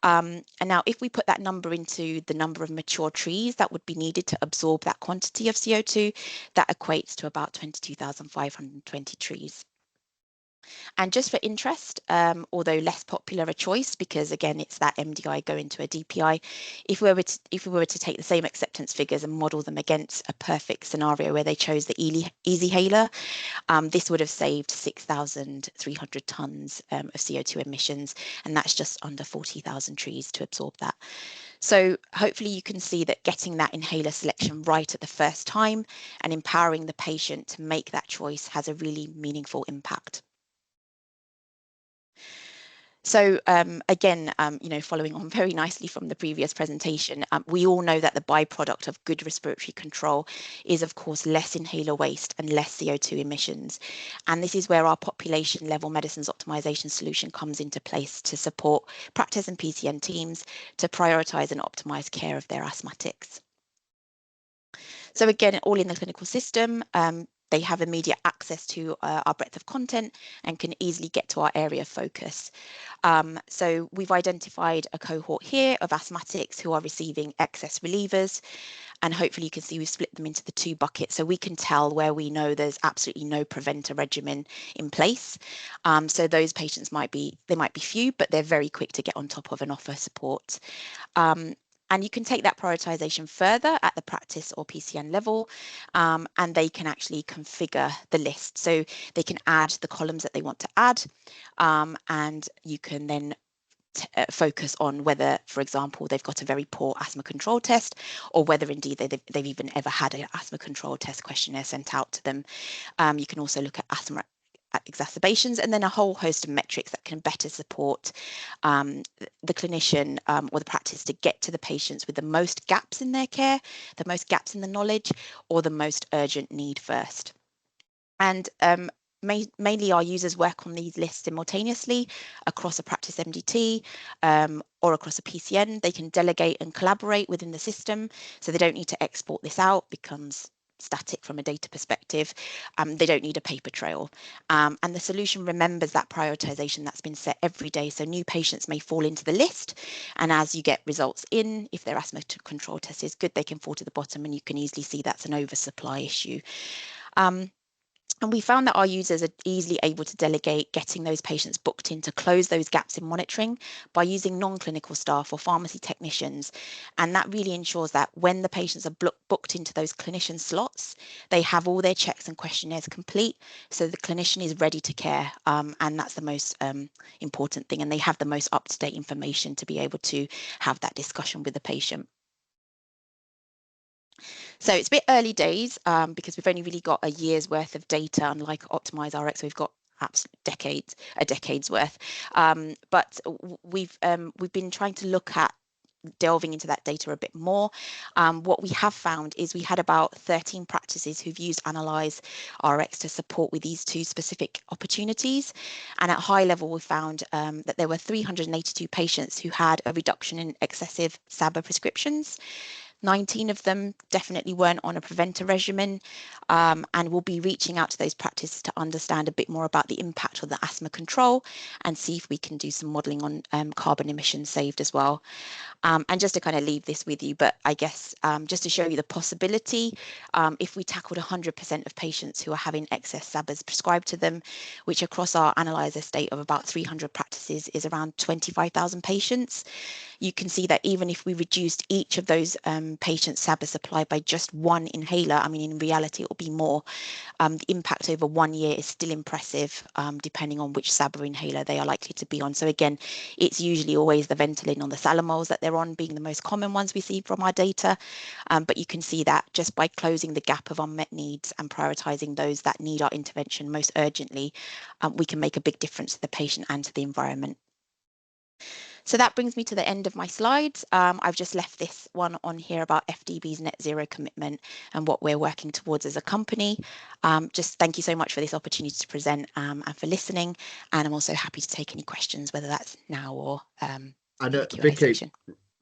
And now if we put that number into the number of mature trees that would be needed to absorb that quantity of CO2, that equates to about 22,520 trees. And just for interest, although less popular a choice, because again, it's that MDI going to a DPI, if we were to take the same acceptance figures and model them against a perfect scenario where they chose the Easyhaler, this would have saved 6,300 tonnes of CO2 emissions, and that's just under 40,000 trees to absorb that. So hopefully you can see that getting that inhaler selection right at the first time and empowering the patient to make that choice has a really meaningful impact. So again, following on very nicely from the previous presentation, we all know that the byproduct of good respiratory control is, of course, less inhaler waste and less CO2 emissions. And this is where our population level medicines optimization solution comes into place to support practice and PCN teams to prioritize and optimize care of their asthmatics. So again, all in the clinical system, they have immediate access to our breadth of content and can easily get to our area of focus. So we've identified a cohort here of asthmatics who are receiving excess relievers, and hopefully you can see we've split them into the two buckets so we can tell where we know there's absolutely no preventer regimen in place. So those patients might be few, but they're very quick to get on top of and offer support. And you can take that prioritization further at the practice or PCN level, and they can actually configure the list. So they can add the columns that they want to add, and you can then focus on whether, for example, they've got a very poor asthma control test, or whether indeed they've even ever had an asthma control test questionnaire sent out to them. You can also look at asthma exacerbations, and then a whole host of metrics that can better support the clinician or the practice to get to the patients with the most gaps in their care, the most gaps in the knowledge, or the most urgent need first. And mainly our users work on these lists simultaneously across a practice MDT or across a PCN. They can delegate and collaborate within the system, so they don't need to export this out, becomes static from a data perspective. They don't need a paper trail. And the solution remembers that prioritization that's been set every day. So new patients may fall into the list. And as you get results in, if their asthma control test is good, they can fall to the bottom, and you can easily see that's an oversupply issue. And we found that our users are easily able to delegate getting those patients booked in to close those gaps in monitoring by using non-clinical staff or pharmacy technicians. And that really ensures that when the patients are booked into those clinician slots, they have all their checks and questionnaires complete, so the clinician is ready to care. And that's the most important thing. And they have the most up-to-date information to be able to have that discussion with the patient. So it's a bit early days because we've only really got a year's worth of data, unlike Optimise RX, we've got absolute a decade's worth. But we've been trying to look at delving into that data a bit more. What we have found is we had about 13 practices who've used Analyze RX to support with these two specific opportunities. And at high level, we found that there were 382 patients who had a reduction in excessive SABA prescriptions. 19 of them definitely weren't on a preventer regimen, and we'll be reaching out to those practices to understand a bit more about the impact of the asthma control and see if we can do some modelling on carbon emissions saved as well. And just to kind of leave this with you, but I guess just to show you the possibility, if we tackled 100% of patients who are having excess SABAs prescribed to them, which across our analyzer estate of about 300 practices is around 25,000 patients, you can see that even if we reduced each of those patients' SABA supply by just one inhaler, I mean, in reality, it will be more. The impact over 1 year is still impressive, depending on which SABA inhaler they are likely to be on. So again, it's usually always the Ventolin on the Salamols that they're on being the most common ones we see from our data. But you can see that just by closing the gap of unmet needs and prioritising those that need our intervention most urgently, we can make a big difference to the patient and to the environment. So that brings me to the end of my slides. I've just left this one on here about FDB's net zero commitment and what we're working towards as a company. Just thank you so much for this opportunity to present and for listening. And I'm also happy to take any questions, whether that's now or Vicky, session.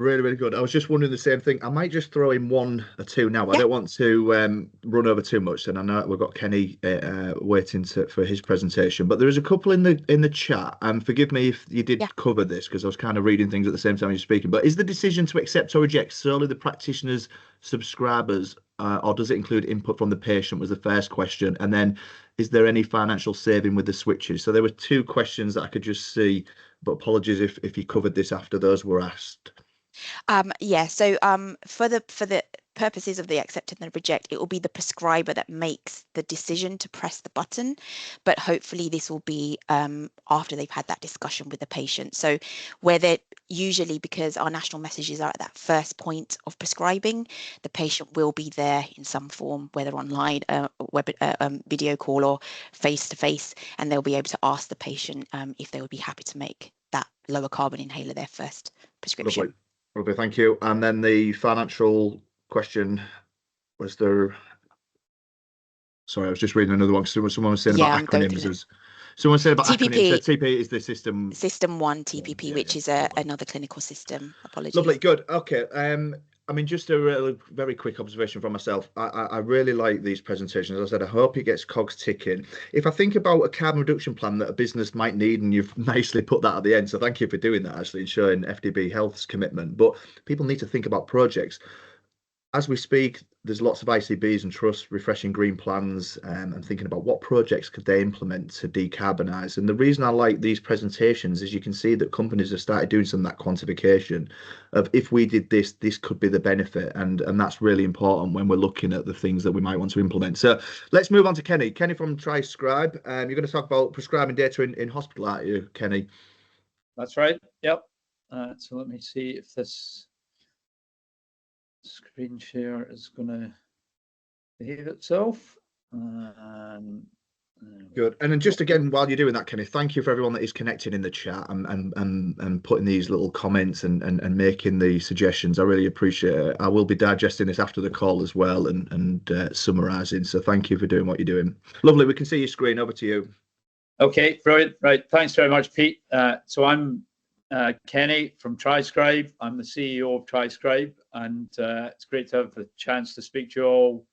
Really, really good. I was just wondering the same thing. I might just throw in one or two now. I Yeah. don't want to run over too much, and I know we've got Kenny waiting for his presentation. But there is a couple in the chat, and forgive me if you did cover this because I was kind of reading things at the same time you're speaking. But is the decision to accept or reject solely the practitioner's subscribers, or does it include input from the patient? Was the first question, and then is there any financial saving with the switches? So there were two questions that I could just see. But apologies if you covered this after those were asked. Yeah, so for the purposes of the accept and the reject, it will be the prescriber that makes the decision to press the button, but hopefully this will be after they've had that discussion with the patient. So where they're usually, because our national messages are at that first point of prescribing, the patient will be there in some form, whether online, video call or face-to-face, and they'll be able to ask the patient if they would be happy to make that lower carbon inhaler their first prescription. Lovely, thank you. And then the financial question, was there... Sorry, I was just reading another one. Someone was saying about acronyms. Someone said about acronyms. So TP is the system... System 1 TPP, which is another clinical system. Apologies. Lovely, good. Okay. I mean, just a very quick observation from myself. I really like these presentations. As I said, I hope it gets cogs ticking. If I think about a carbon reduction plan that a business might need, and you've nicely put that at the end, so thank you for doing that, actually, and showing FDB Health's commitment. But people need to think about projects. As we speak, there's lots of ICBs and trusts refreshing green plans and thinking about what projects could they implement to decarbonise. And the reason I like these presentations is you can see that companies have started doing some of that quantification of if we did this, this could be the benefit. And that's really important when we're looking at the things that we might want to implement. So let's move on to Kenny. Kenny from Triscribe. You're going to talk about prescribing data in hospital, aren't you, Kenny? That's right. Yep. So let me see if this screen share is going to behave itself. Good. And then just again, while you're doing that, Kenny, thank you for everyone that is connected in the chat and putting these little comments and making the suggestions. I really appreciate it. I will be digesting this after the call as well and summarising. So thank you for doing what you're doing. Lovely. We can see your screen. Over to you. Okay, brilliant. Right. Thanks very much, Pete. So I'm Kenny from Triscribe. I'm the CEO of Triscribe, and it's great to have the chance to speak to you all.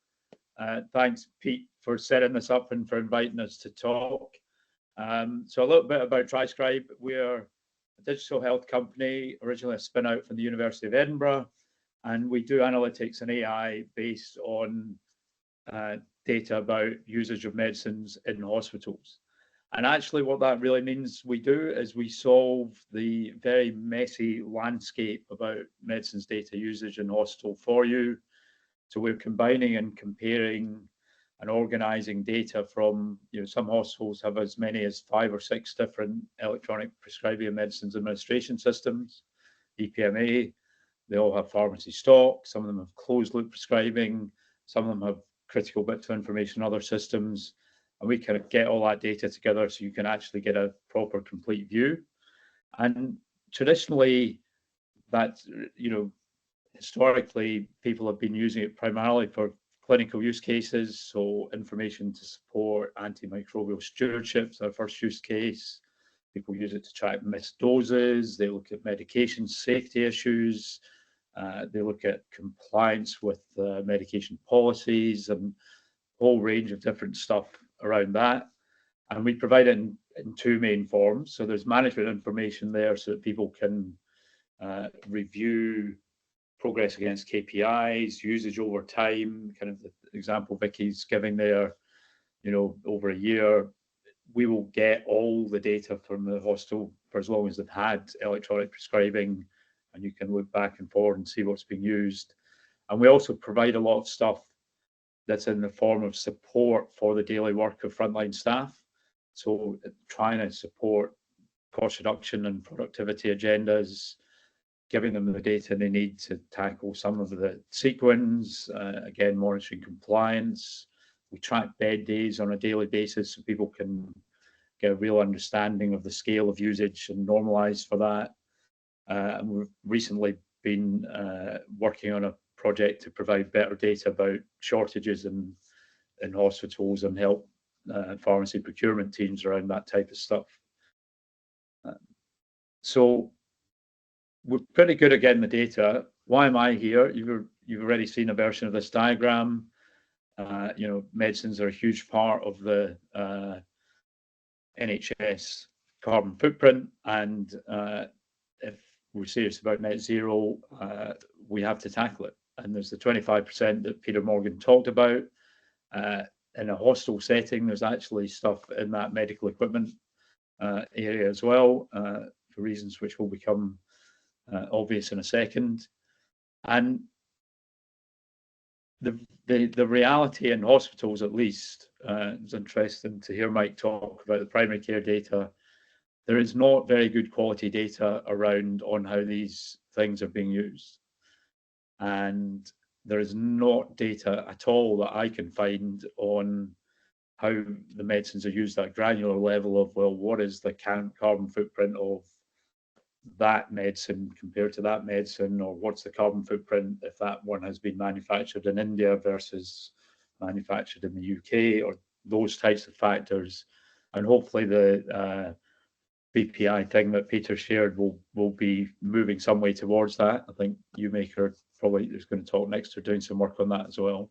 Thanks, Pete, for setting this up and for inviting us to talk. So a little bit about Triscribe. We're a digital health company, originally a spin out from the University of Edinburgh, and we do analytics and AI based on data about usage of medicines in hospitals. And actually what that really means we do is we solve the very messy landscape about medicines data usage in hospital for you. So we're combining and comparing and organizing data from, some hospitals have as many as 5 or 6 different electronic prescribing of medicines administration systems, EPMA. They all have pharmacy stock. Some of them have closed loop prescribing. Some of them have critical bits of information in other systems. And we kind of get all that data together so you can actually get a proper complete view. And traditionally, that, historically, people have been using it primarily for clinical use cases. So information to support antimicrobial stewardship is our first use case. People use it to track missed doses. They look at medication safety issues. They look at compliance with medication policies and a whole range of different stuff around that. And we provide it in 2 main forms. So there's management information there so that people can review progress against KPIs, usage over time, kind of the example Vicky's giving there, over a year. We will get all the data from the hospital for as long as they've had electronic prescribing, and you can look back and forward and see what's being used. And we also provide a lot of stuff that's in the form of support for the daily work of frontline staff. So trying to support cost reduction and productivity agendas, giving them the data they need to tackle some of the sequence, again, monitoring compliance. We track bed days on a daily basis so people can get a real understanding of the scale of usage and normalize for that. And we've recently been working on a project to provide better data about shortages in hospitals and help pharmacy procurement teams around that type of stuff. So we're pretty good at getting the data. Why am I here? You've already seen a version of this diagram. You know, medicines are a huge part of the NHS carbon footprint, and if we're serious about net zero, we have to tackle it. And there's the 25% that Peter Morgan talked about. In a hospital setting, there's actually stuff in that medical equipment area as well, for reasons which will become obvious in a second. And the reality in hospitals, at least, it's interesting to hear Mike talk about the primary care data. There is not very good quality data around on how these things are being used. And there is not data at all that I can find on how the medicines are used at a granular level of, well, what is the carbon footprint of that medicine compared to that medicine, or what's the carbon footprint if that one has been manufactured in India versus manufactured in the UK, or those types of factors. And hopefully the BPI thing that Peter shared will be moving some way towards that. I think UMaker probably is going to talk next, or doing some work on that as well.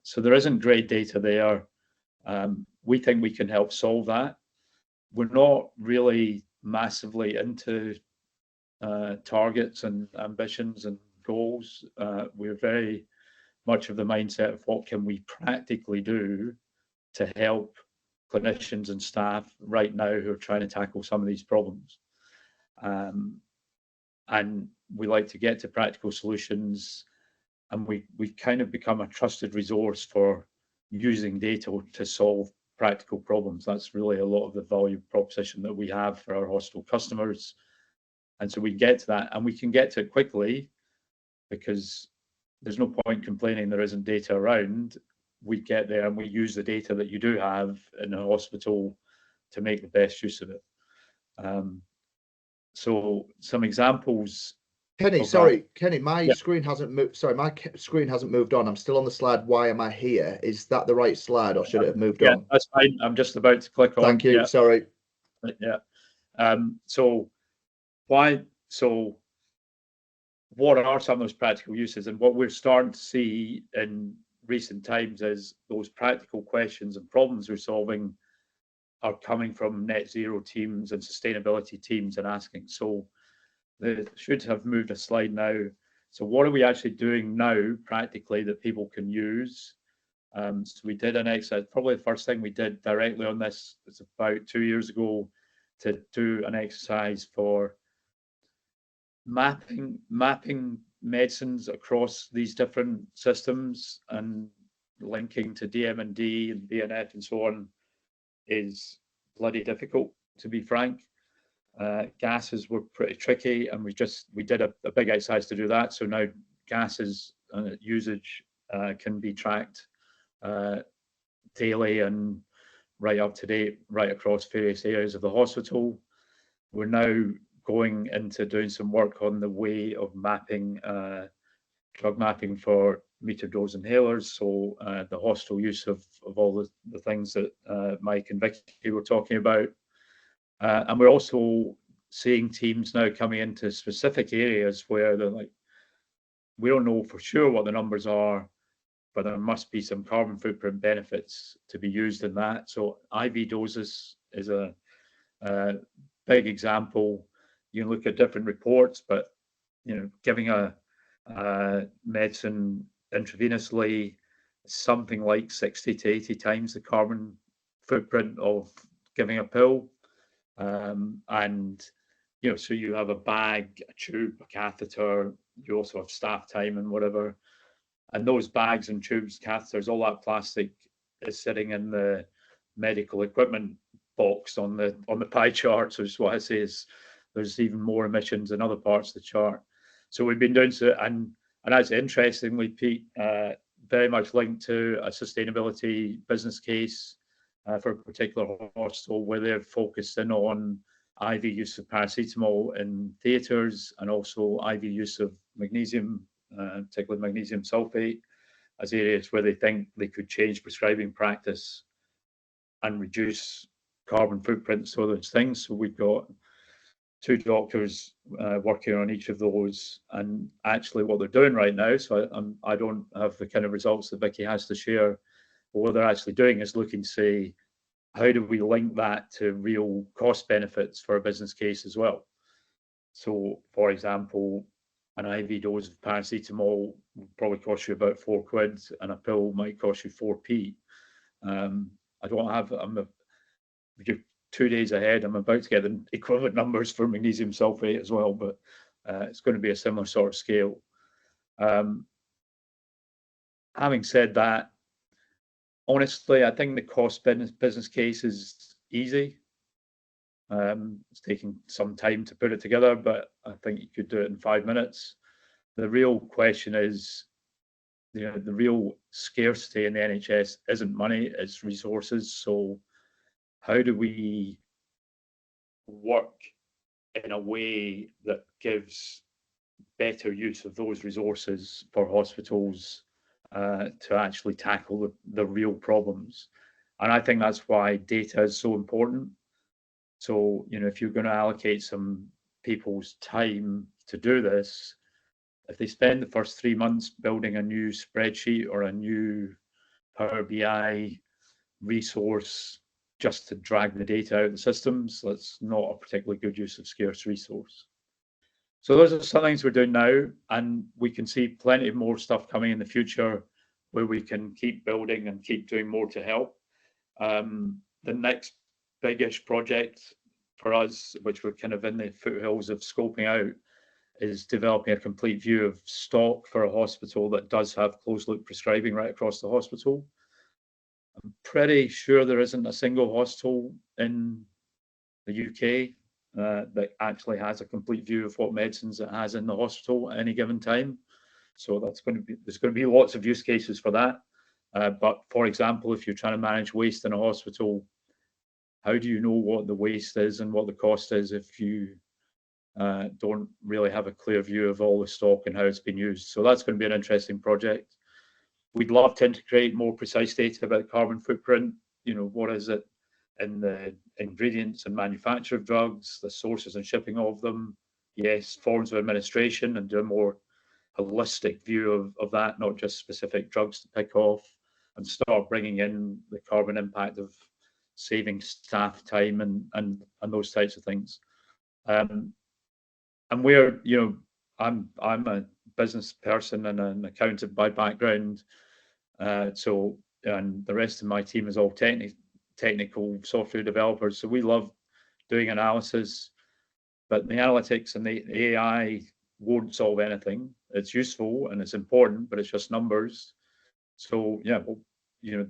So there isn't great data there. We think we can help solve that. We're not really massively into targets and ambitions and goals. We're very much of the mindset of what can we practically do to help clinicians and staff right now who are trying to tackle some of these problems. And we like to get to practical solutions, and we've kind of become a trusted resource for using data to solve practical problems. That's really a lot of the value proposition that we have for our hospital customers. And so we get to that, and we can get to it quickly, because there's no point complaining there isn't data around. We get there and we use the data that you do have in a hospital to make the best use of it. So some examples. Kenny, sorry, Kenny, my screen hasn't moved. Sorry, my screen hasn't moved on. I'm still on the slide. Why am I here? Is that the right slide, or should it have moved on? That's fine. I'm just about to click on. Thank you. Sorry. Yeah. So what are some of those practical uses? And what we're starting to see in recent times is those practical questions and problems we're solving are coming from net zero teams and sustainability teams and asking. So they should have moved a slide now. So what are we actually doing now practically that people can use? So we did an exercise, probably the first thing we did directly on this was about 2 years ago, to do an exercise for mapping medicines across these different systems, and linking to DM&D and BNF and so on is bloody difficult, to be frank. Gases were pretty tricky, and we did a big exercise to do that. So now gases usage can be tracked daily and right up to date, right across various areas of the hospital. We're now going into doing some work on the way of mapping, drug mapping for meter dose inhalers. So the hospital use of all the things that Mike and Vicky were talking about. And we're also seeing teams now coming into specific areas where they're like, we don't know for sure what the numbers are, but there must be some carbon footprint benefits to be used in that. So IV doses is a big example. You can look at different reports, but giving a medicine intravenously, something like 60 to 80 times the carbon footprint of giving a pill. And so you have a bag, a tube, a catheter. You also have staff time and whatever. And those bags and tubes, catheters, all that plastic is sitting in the medical equipment box on the pie chart. So what I say is there's even more emissions in other parts of the chart. So we've been doing so, and that's interestingly, Pete, very much linked to a sustainability business case for a particular hospital, where they're focused in on IV use of paracetamol in theatres, and also IV use of magnesium, particularly magnesium sulfate, as areas where they think they could change prescribing practice and reduce carbon footprints, so those things. So we've got 2 doctors working on each of those, and actually what they're doing right now, so I don't have the kind of results that Vicky has to share, but what they're actually doing is looking to say, how do we link that to real cost benefits for a business case as well? So, for example, an IV dose of paracetamol will probably cost you about £4, and a pill might cost you 4p. I don't have, you're 2 days ahead. I'm about to get the equivalent numbers for magnesium sulfate as well, but it's going to be a similar sort of scale. Having said that, honestly, I think the cost business case is easy. It's taking some time to put it together, but I think you could do it in 5 minutes. The real question is, you know, the real scarcity in the NHS isn't money, it's resources. So how do we work in a way that gives better use of those resources for hospitals to actually tackle the real problems? And I think that's why data is so important. So, you know, if you're going to allocate some people's time to do this, if they spend the first 3 months building a new spreadsheet or a new Power BI resource just to drag the data out of the systems, that's not a particularly good use of scarce resource. So those are some things we're doing now, and we can see plenty more stuff coming in the future where we can keep building and keep doing more to help. The next biggish project for us, which we're kind of in the foothills of scoping out, is developing a complete view of stock for a hospital that does have closed loop prescribing right across the hospital. I'm pretty sure there isn't a single hospital in the UK that actually has a complete view of what medicines it has in the hospital at any given time. So there's going to be lots of use cases for that. But for example, if you're trying to manage waste in a hospital, how do you know what the waste is and what the cost is if you don't really have a clear view of all the stock and how it's been used? So that's going to be an interesting project. We'd love to integrate more precise data about carbon footprint. You know, what is it in the ingredients and manufacture of drugs, the sources and shipping of them? Yes, forms of administration, and do a more holistic view of that, not just specific drugs to pick off, and start bringing in the carbon impact of saving staff time and those types of things. And we're, you know, I'm a business person and an accountant by background, so, and the rest of my team is all technical software developers, so we love doing analysis, but the analytics and the AI won't solve anything. It's useful and it's important, but it's just numbers. So yeah, well, you know,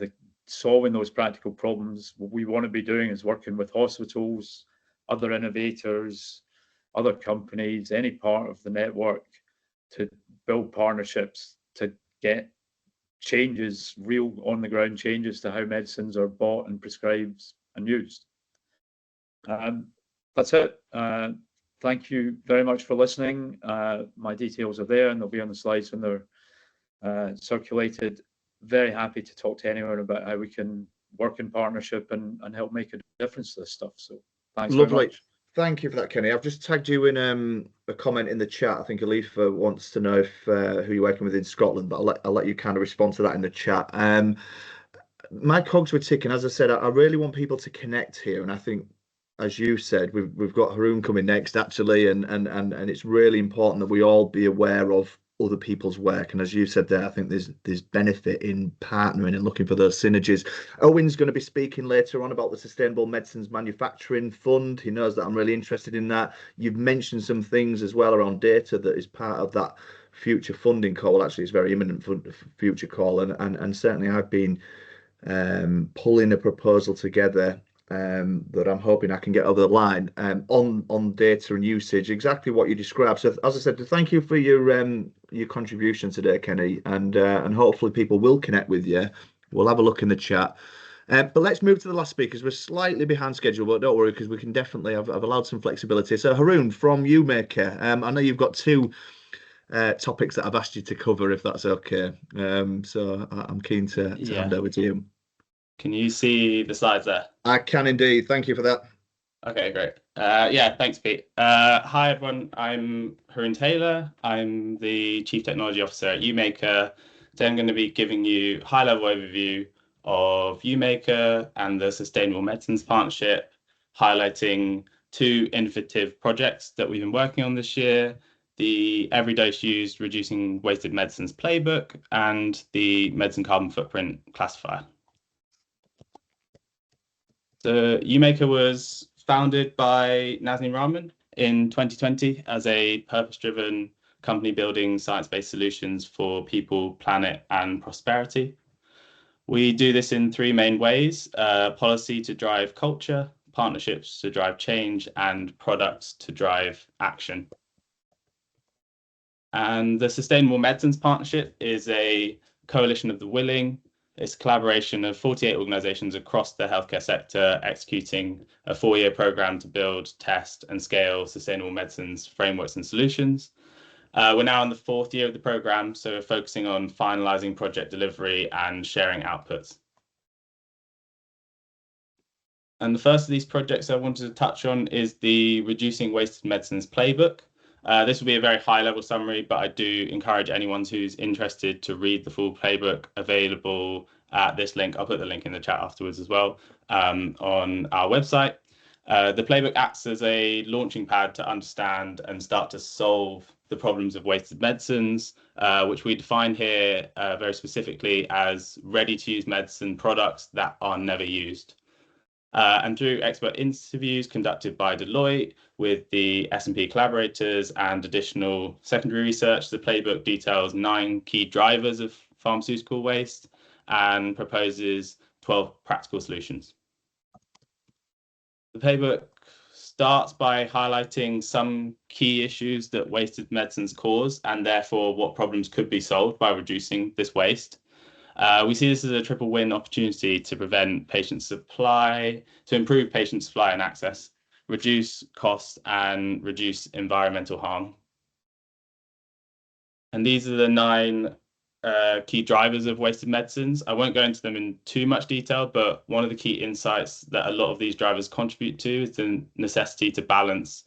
solving those practical problems, what we want to be doing is working with hospitals, other innovators, other companies, any part of the network, to build partnerships to get changes, real on the ground changes to how medicines are bought and prescribed and used. That's it. Thank you very much for listening. My details are there and they'll be on the slides when they're circulated. Very happy to talk to anyone about how we can work in partnership and help make a difference to this stuff. So thanks very much. Thank you for that, Kenny. I've just tagged you in a comment in the chat. I think Alifa wants to know if who you're working with in Scotland, but I'll let you kind of respond to that in the chat. My cogs were ticking. As I said, I really want people to connect here, and I think, as you said, we've got Haroon coming next actually, and it's really important that we all be aware of other people's work. And as you said there, I think there's benefit in partnering and looking for those synergies. Owen's going to be speaking later on about the Sustainable Medicines Manufacturing Fund. He knows that I'm really interested in that. You've mentioned some things as well around data that is part of that future funding call. Actually, it's very imminent future call, and certainly I've been pulling a proposal together that I'm hoping I can get over the line on data and usage, exactly what you described. So as I said, thank you for your contribution today, Kenny, and hopefully people will connect with you. We'll have a look in the chat. But let's move to the last speakers. We're slightly behind schedule, but don't worry, because we can definitely, I've allowed some flexibility. So Haroon from UMaker, I know you've got two topics that I've asked you to cover, if that's okay. So I'm keen to hand over to you. Can you see the slides there? I can indeed. Thank you for that. Okay, great. Yeah, thanks, Pete. Hi, everyone. I'm Haroon Taylor. I'm the Chief Technology Officer at UMaker. Today I'm going to be giving you a high-level overview of UMaker and the Sustainable Medicines Partnership, highlighting two innovative projects that we've been working on this year, the Every Dose Used Reducing Wasted Medicines Playbook and the Medicine Carbon Footprint Classifier. So UMaker was founded by Nazneen Rahman in 2020 as a purpose-driven company building science-based solutions for people, planet, and prosperity. We do this in three main ways: policy to drive culture, partnerships to drive change, and products to drive action. And the Sustainable Medicines Partnership is a coalition of the willing. It's a collaboration of 48 organizations across the healthcare sector executing a 4-year program to build, test, and scale sustainable medicines frameworks and solutions. We're now in the 4th year of the program, so we're focusing on finalizing project delivery and sharing outputs. And the first of these projects I wanted to touch on is the Reducing Wasted Medicines Playbook. This will be a very high-level summary, but I do encourage anyone who's interested to read the full playbook available at this link. I'll put the link in the chat afterwards as well on our website. The playbook acts as a launching pad to understand and start to solve the problems of wasted medicines, which we define here very specifically as ready-to-use medicine products that are never used. And through expert interviews conducted by Deloitte with the S&P collaborators and additional secondary research, the playbook details 9 key drivers of pharmaceutical waste and proposes 12 practical solutions. The playbook starts by highlighting some key issues that wasted medicines cause and therefore what problems could be solved by reducing this waste. We see this as a triple win opportunity to prevent patient supply, to improve patient supply and access, reduce costs, and reduce environmental harm. And these are the 9 key drivers of wasted medicines. I won't go into them in too much detail, but one of the key insights that a lot of these drivers contribute to is the necessity to balance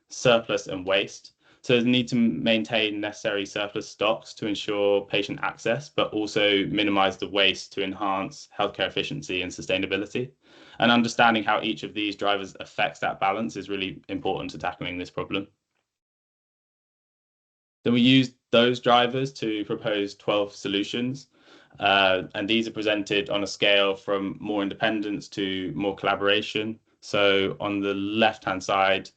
surplus and waste. So the need to maintain necessary surplus stocks to ensure patient access, but also minimize the waste to enhance healthcare efficiency and sustainability. And understanding how each of these drivers affects that balance is really important to tackling this problem. Then we use those drivers to propose 12 solutions. And these are presented on a scale from more independence to more collaboration. So on the left-hand side,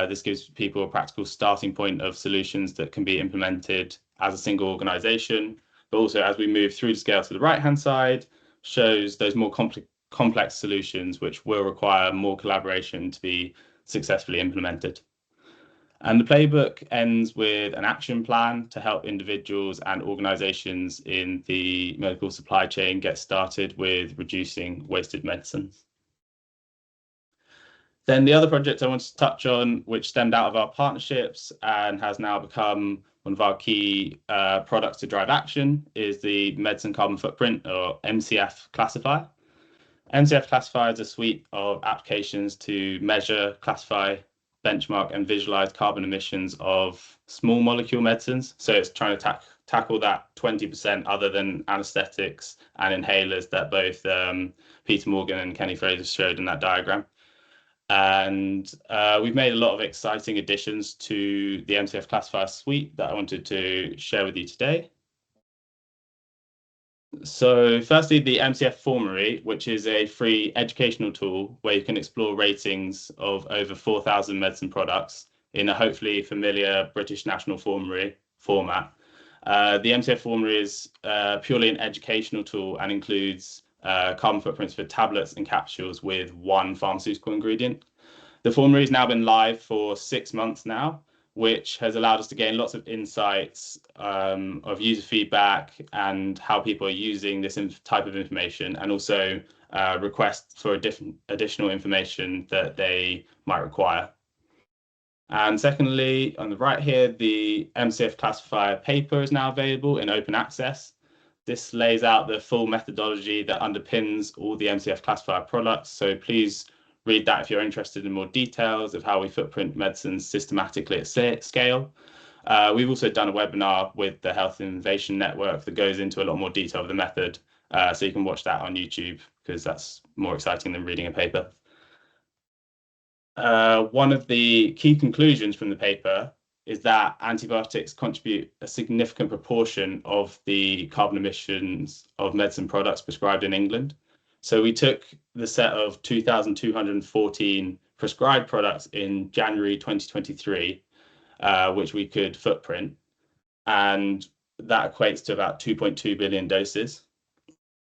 this gives people a practical starting point of solutions that can be implemented as a single organization. But also as we move through the scale to the right-hand side, shows those more complex solutions which will require more collaboration to be successfully implemented. And the playbook ends with an action plan to help individuals and organizations in the medical supply chain get started with reducing wasted medicines. Then the other project I wanted to touch on, which stemmed out of our partnerships and has now become one of our key products to drive action, is the Medicine Carbon Footprint, or MCF classifier. MCF classifier is a suite of applications to measure, classify, benchmark and visualize carbon emissions of small molecule medicines. So it's trying to tackle that 20% other than anesthetics and inhalers that both Peter Morgan and Kenny Fraser showed in that diagram. And we've made a lot of exciting additions to the MCF classifier suite that I wanted to share with you today. So firstly, the MCF formulary, which is a free educational tool where you can explore ratings of over 4,000 medicine products in a hopefully familiar British National Formulary format. The MCF formulary is purely an educational tool and includes carbon footprints for tablets and capsules with 1 pharmaceutical ingredient. The formulary has now been live for 6 months now, which has allowed us to gain lots of insights of user feedback and how people are using this type of information, and also requests for additional information that they might require. And secondly, on the right here, the MCF classifier paper is now available in open access. This lays out the full methodology that underpins all the MCF classifier products. So please read that if you're interested in more details of how we footprint medicines systematically at scale. We've also done a webinar with the Health Innovation Network that goes into a lot more detail of the method. So you can watch that on YouTube because that's more exciting than reading a paper. One of the key conclusions from the paper is that antibiotics contribute a significant proportion of the carbon emissions of medicine products prescribed in England. So we took the set of 2,214 prescribed products in January 2023, which we could footprint, and that equates to about 2.2 billion doses.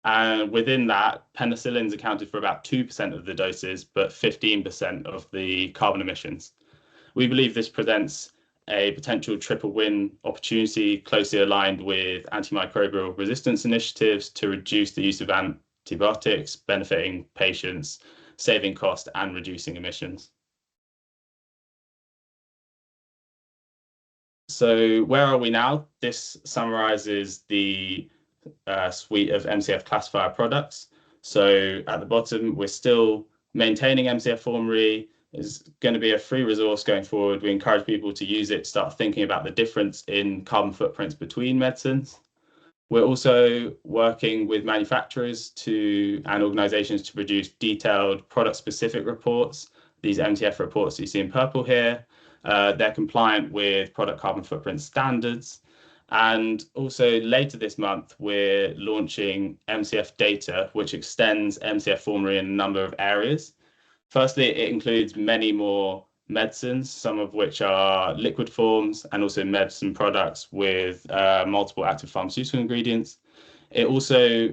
And within that, penicillins accounted for about 2% of the doses, but 15% of the carbon emissions. We believe this presents a potential triple win opportunity closely aligned with antimicrobial resistance initiatives to reduce the use of antibiotics, benefiting patients, saving cost and reducing emissions. So where are we now? This summarizes the suite of MCF classifier products. So at the bottom, we're still maintaining MCF formulary. It's going to be a free resource going forward. We encourage people to use it, start thinking about the difference in carbon footprints between medicines. We're also working with manufacturers and organizations to produce detailed product-specific reports. These MCF reports you see in purple here, they're compliant with product carbon footprint standards. And also later this month, we're launching MCF data, which extends MCF formulary in a number of areas. Firstly, it includes many more medicines, some of which are liquid forms, and also medicine products with multiple active pharmaceutical ingredients. It also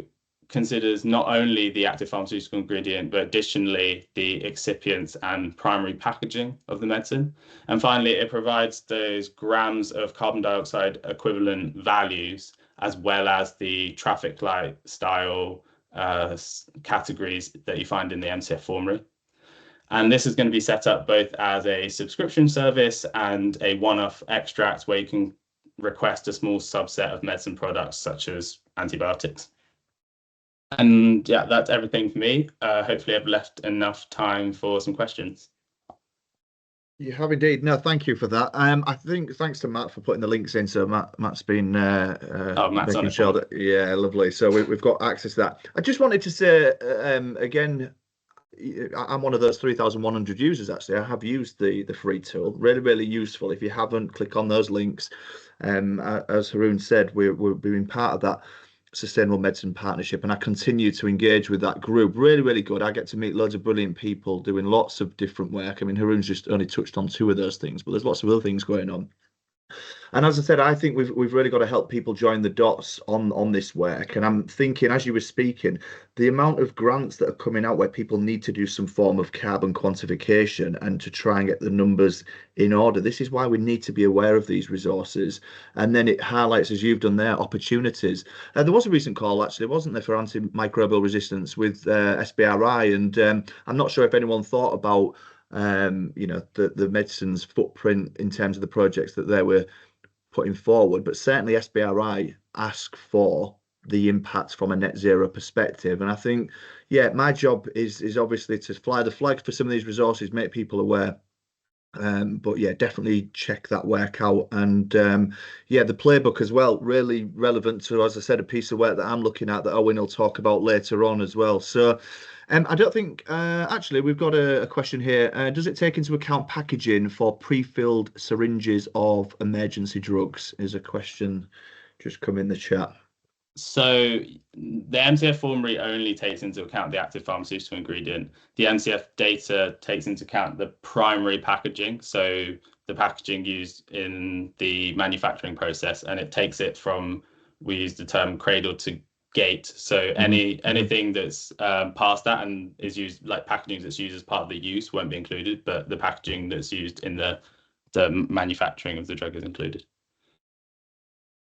considers not only the active pharmaceutical ingredient, but additionally the excipients and primary packaging of the medicine. And finally, it provides those grams of carbon dioxide equivalent values, as well as the traffic light style categories that you find in the MCF formulary. And this is going to be set up both as a subscription service and a one-off extract where you can request a small subset of medicine products such as antibiotics. And yeah, that's everything for me. Hopefully I've left enough time for some questions. You have indeed. No, thank you for that. I think thanks to Matt for putting the links in. So Matt's been Matt's making sure that, yeah, lovely. So we've got access to that. I just wanted to say again, I'm one of those 3,100 users. Actually, I have used the free tool. Really, really useful. If you haven't, click on those links. As Haroon said, we've been part of that Sustainable Medicine Partnership, and I continue to engage with that group. Really, really good. I get to meet loads of brilliant people doing lots of different work. I mean, Haroon's just only touched on 2 of those things, but there's lots of other things going on. And as I said, I think we've really got to help people join the dots on this work. And I'm thinking, as you were speaking, the amount of grants that are coming out where people need to do some form of carbon quantification and to try and get the numbers in order. This is why we need to be aware of these resources. And then it highlights, as you've done there, opportunities. There was a recent call, actually, wasn't there, for antimicrobial resistance with SBRI. And I'm not sure if anyone thought about the medicine's footprint in terms of the projects that they were putting forward, but certainly SBRI ask for the impact from a net zero perspective. And I think, yeah, my job is obviously to fly the flag for some of these resources, make people aware. But yeah, definitely check that work out. And yeah, the playbook as well, really relevant to, as I said, a piece of work that I'm looking at that Owen will talk about later on as well. So I don't think, actually, we've got a question here. Does it take into account packaging for pre-filled syringes of emergency drugs? Is a question just come in the chat. So the MCF formulary only takes into account the active pharmaceutical ingredient. The MCF data takes into account the primary packaging, so the packaging used in the manufacturing process, and it takes it from, we use the term cradle to gate. So anything that's past that and is used, like packaging that's used as part of the use, won't be included, but the packaging that's used in the manufacturing of the drug is included.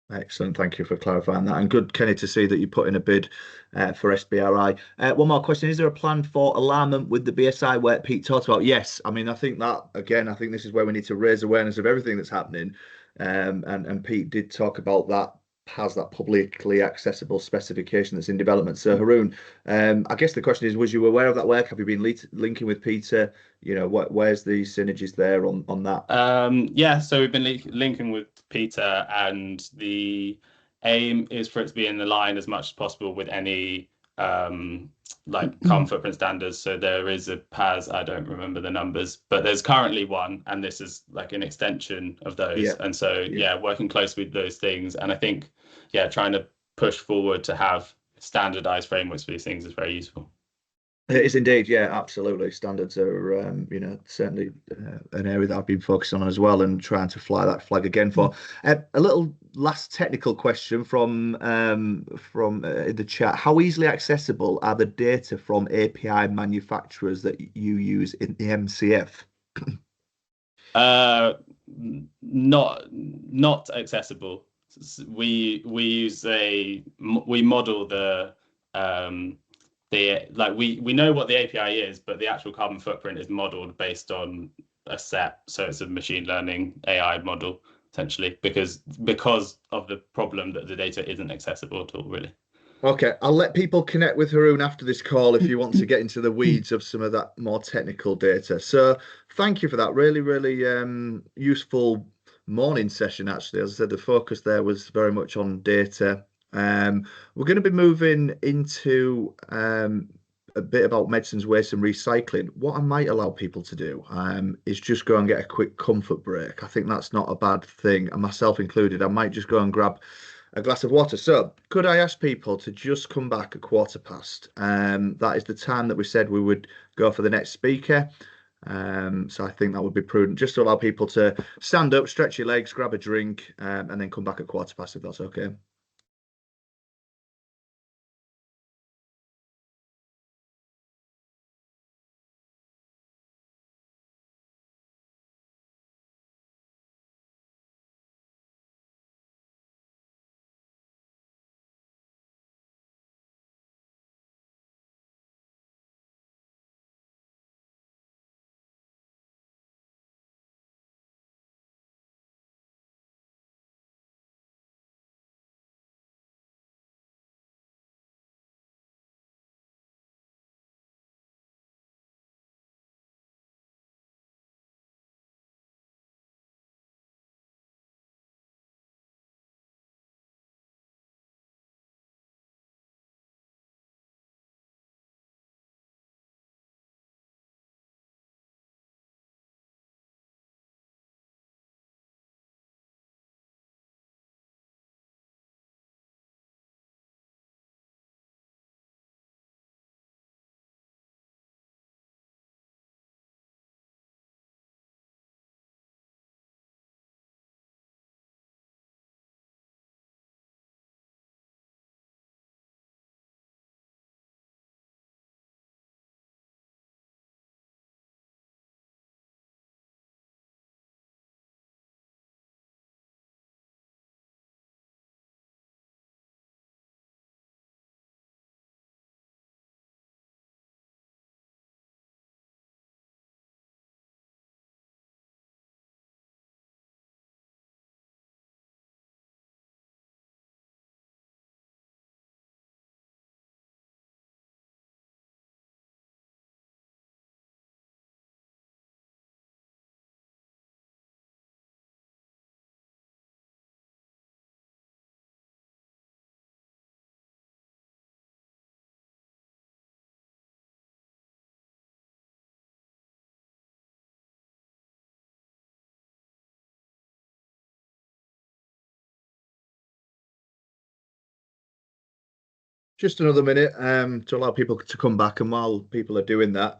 Excellent. Thank you for clarifying that. And good, Kenny, to see that you put in a bid for SBRI. One more question. Is there a plan for alignment with the BSI where Pete talked about? Yes. I mean, I think that, again, I think this is where we need to raise awareness of everything that's happening. And Pete did talk about that has that publicly accessible specification that's in development. So Haroon, I guess the question is, was you aware of that work? Have you been linking with Peter? You know, where's the synergies there on that? Yeah, so we've been linking with Peter, and the aim is for it to be in line as much as possible with any like carbon footprint standards. So there is a PAS, I don't remember the numbers, but there's currently one, and this is like an extension of those. Yeah. And so yeah, working closely with those things, and I think trying to push forward to have standardized frameworks for these things is very useful. It is indeed, yeah, absolutely. Standards are, you know, certainly an area that I've been focusing on as well, and trying to fly that flag again for. A little last technical question from the chat: how easily accessible are the data from API manufacturers that you use in the MCF? Not accessible. We model we know what the API is, but the actual carbon footprint is modeled based on a set. So it's a machine learning AI model, essentially, because of the problem that the data isn't accessible at all, really. Okay, I'll let people connect with Haroon after this call if you want to get into the weeds of some of that more technical data. So thank you for that. Really, really useful morning session, actually. As I said, the focus there was very much on data. We're going to be moving into a bit about medicines waste and recycling. What I might allow people to do is just go and get a quick comfort break. I think that's not a bad thing, and myself included. I might just go and grab a glass of water. So could I ask people to just come back at past? That is the time that we said we would go for the next speaker. So I think that would be prudent, just to allow people to stand up, stretch your legs, grab a drink, and then come back at past, if that's okay. Just another minute to allow people to come back, and while people are doing that,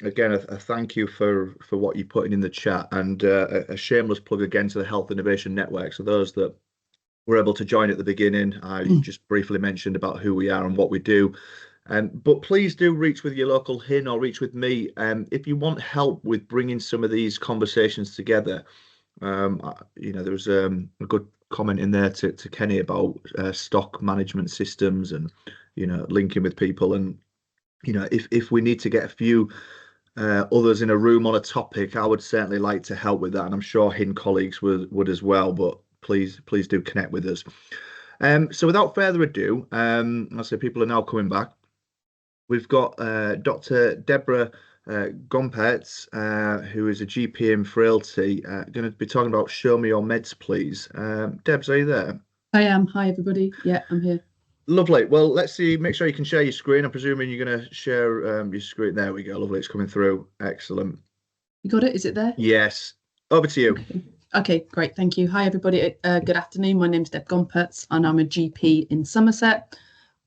again, a thank you for what you're putting in the chat, and a shameless plug again to the Health Innovation Network. So those that were able to join at the beginning, I just briefly mentioned about who we are and what we do. But please do reach with your local HIN or reach with me if you want help with bringing some of these conversations together. You know, there was a good comment in there to Kenny about stock management systems and, you know, linking with people. And, you know, if we need to get a few others in a room on a topic, I would certainly like to help with that. And I'm sure HIN colleagues would as well, but please do connect with us. So without further ado, I say people are now coming back. We've got Dr. Deborah Gompertz, who is a GP in Frailty, going to be talking about Show Me Your Meds, please. Debs, are you there? I am. Hi, everybody. Yeah, I'm here. Lovely. Well, let's see. Make sure you can share your screen. I'm presuming you're going to share your screen. There we go. Lovely. It's coming through. Excellent. You got it? Is it there? Yes. Over to you. Okay, great. Thank you. Hi, everybody. Good afternoon. My name's Deb Gompertz, and I'm a GP in Somerset.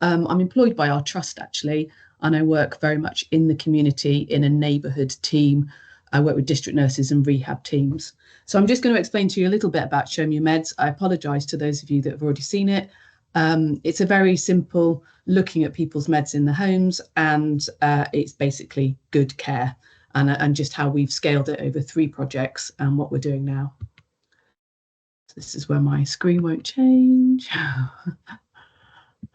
I'm employed by our trust, actually, and I work very much in the community in a neighbourhood team. I work with district nurses and rehab teams. So I'm just going to explain to you a little bit about Show Me Your Meds. I apologise to those of you that have already seen it. It's a very simple looking at people's meds in the homes, and it's basically good care and just how we've scaled it over 3 projects and what we're doing now. So this is where my screen won't change.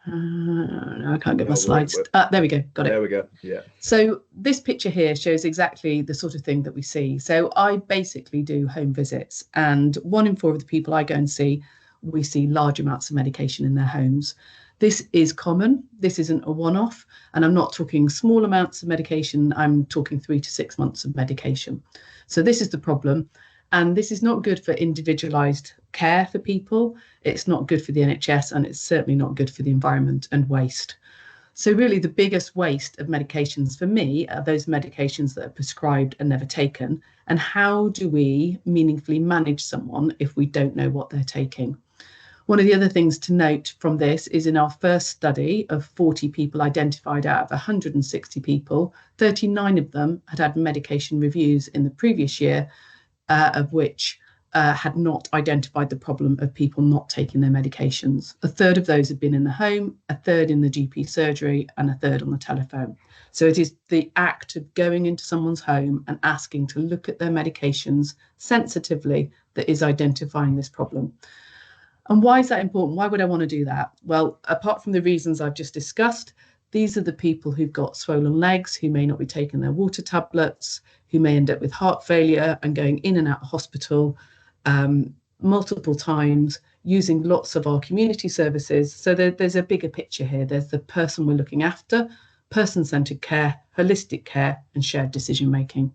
No, I can't get my slides. There we go. Got it. There we go. Yeah. So this picture here shows exactly the sort of thing that we see. So I basically do home visits, and 1 in 4 of the people I go and see, we see large amounts of medication in their homes. This is common. This isn't a one-off, and I'm not talking small amounts of medication. I'm talking 3 to 6 months of medication. So this is the problem, and this is not good for individualised care for people. It's not good for the NHS, and it's certainly not good for the environment and waste. So really the biggest waste of medications for me are those medications that are prescribed and never taken. And how do we meaningfully manage someone if we don't know what they're taking? One of the other things to note from this is in our first study of 40 people identified out of 160 people, 39 of them had had medication reviews in the previous year, of which had not identified the problem of people not taking their medications. A third of those had been in the home, a third in the GP surgery, and a third on the telephone. So it is the act of going into someone's home and asking to look at their medications sensitively that is identifying this problem. And why is that important? Why would I want to do that? Well, apart from the reasons I've just discussed, these are the people who've got swollen legs, who may not be taking their water tablets, who may end up with heart failure and going in and out of hospital multiple times, using lots of our community services. So there's a bigger picture here. There's the person we're looking after, person-centred care, holistic care, and shared decision-making.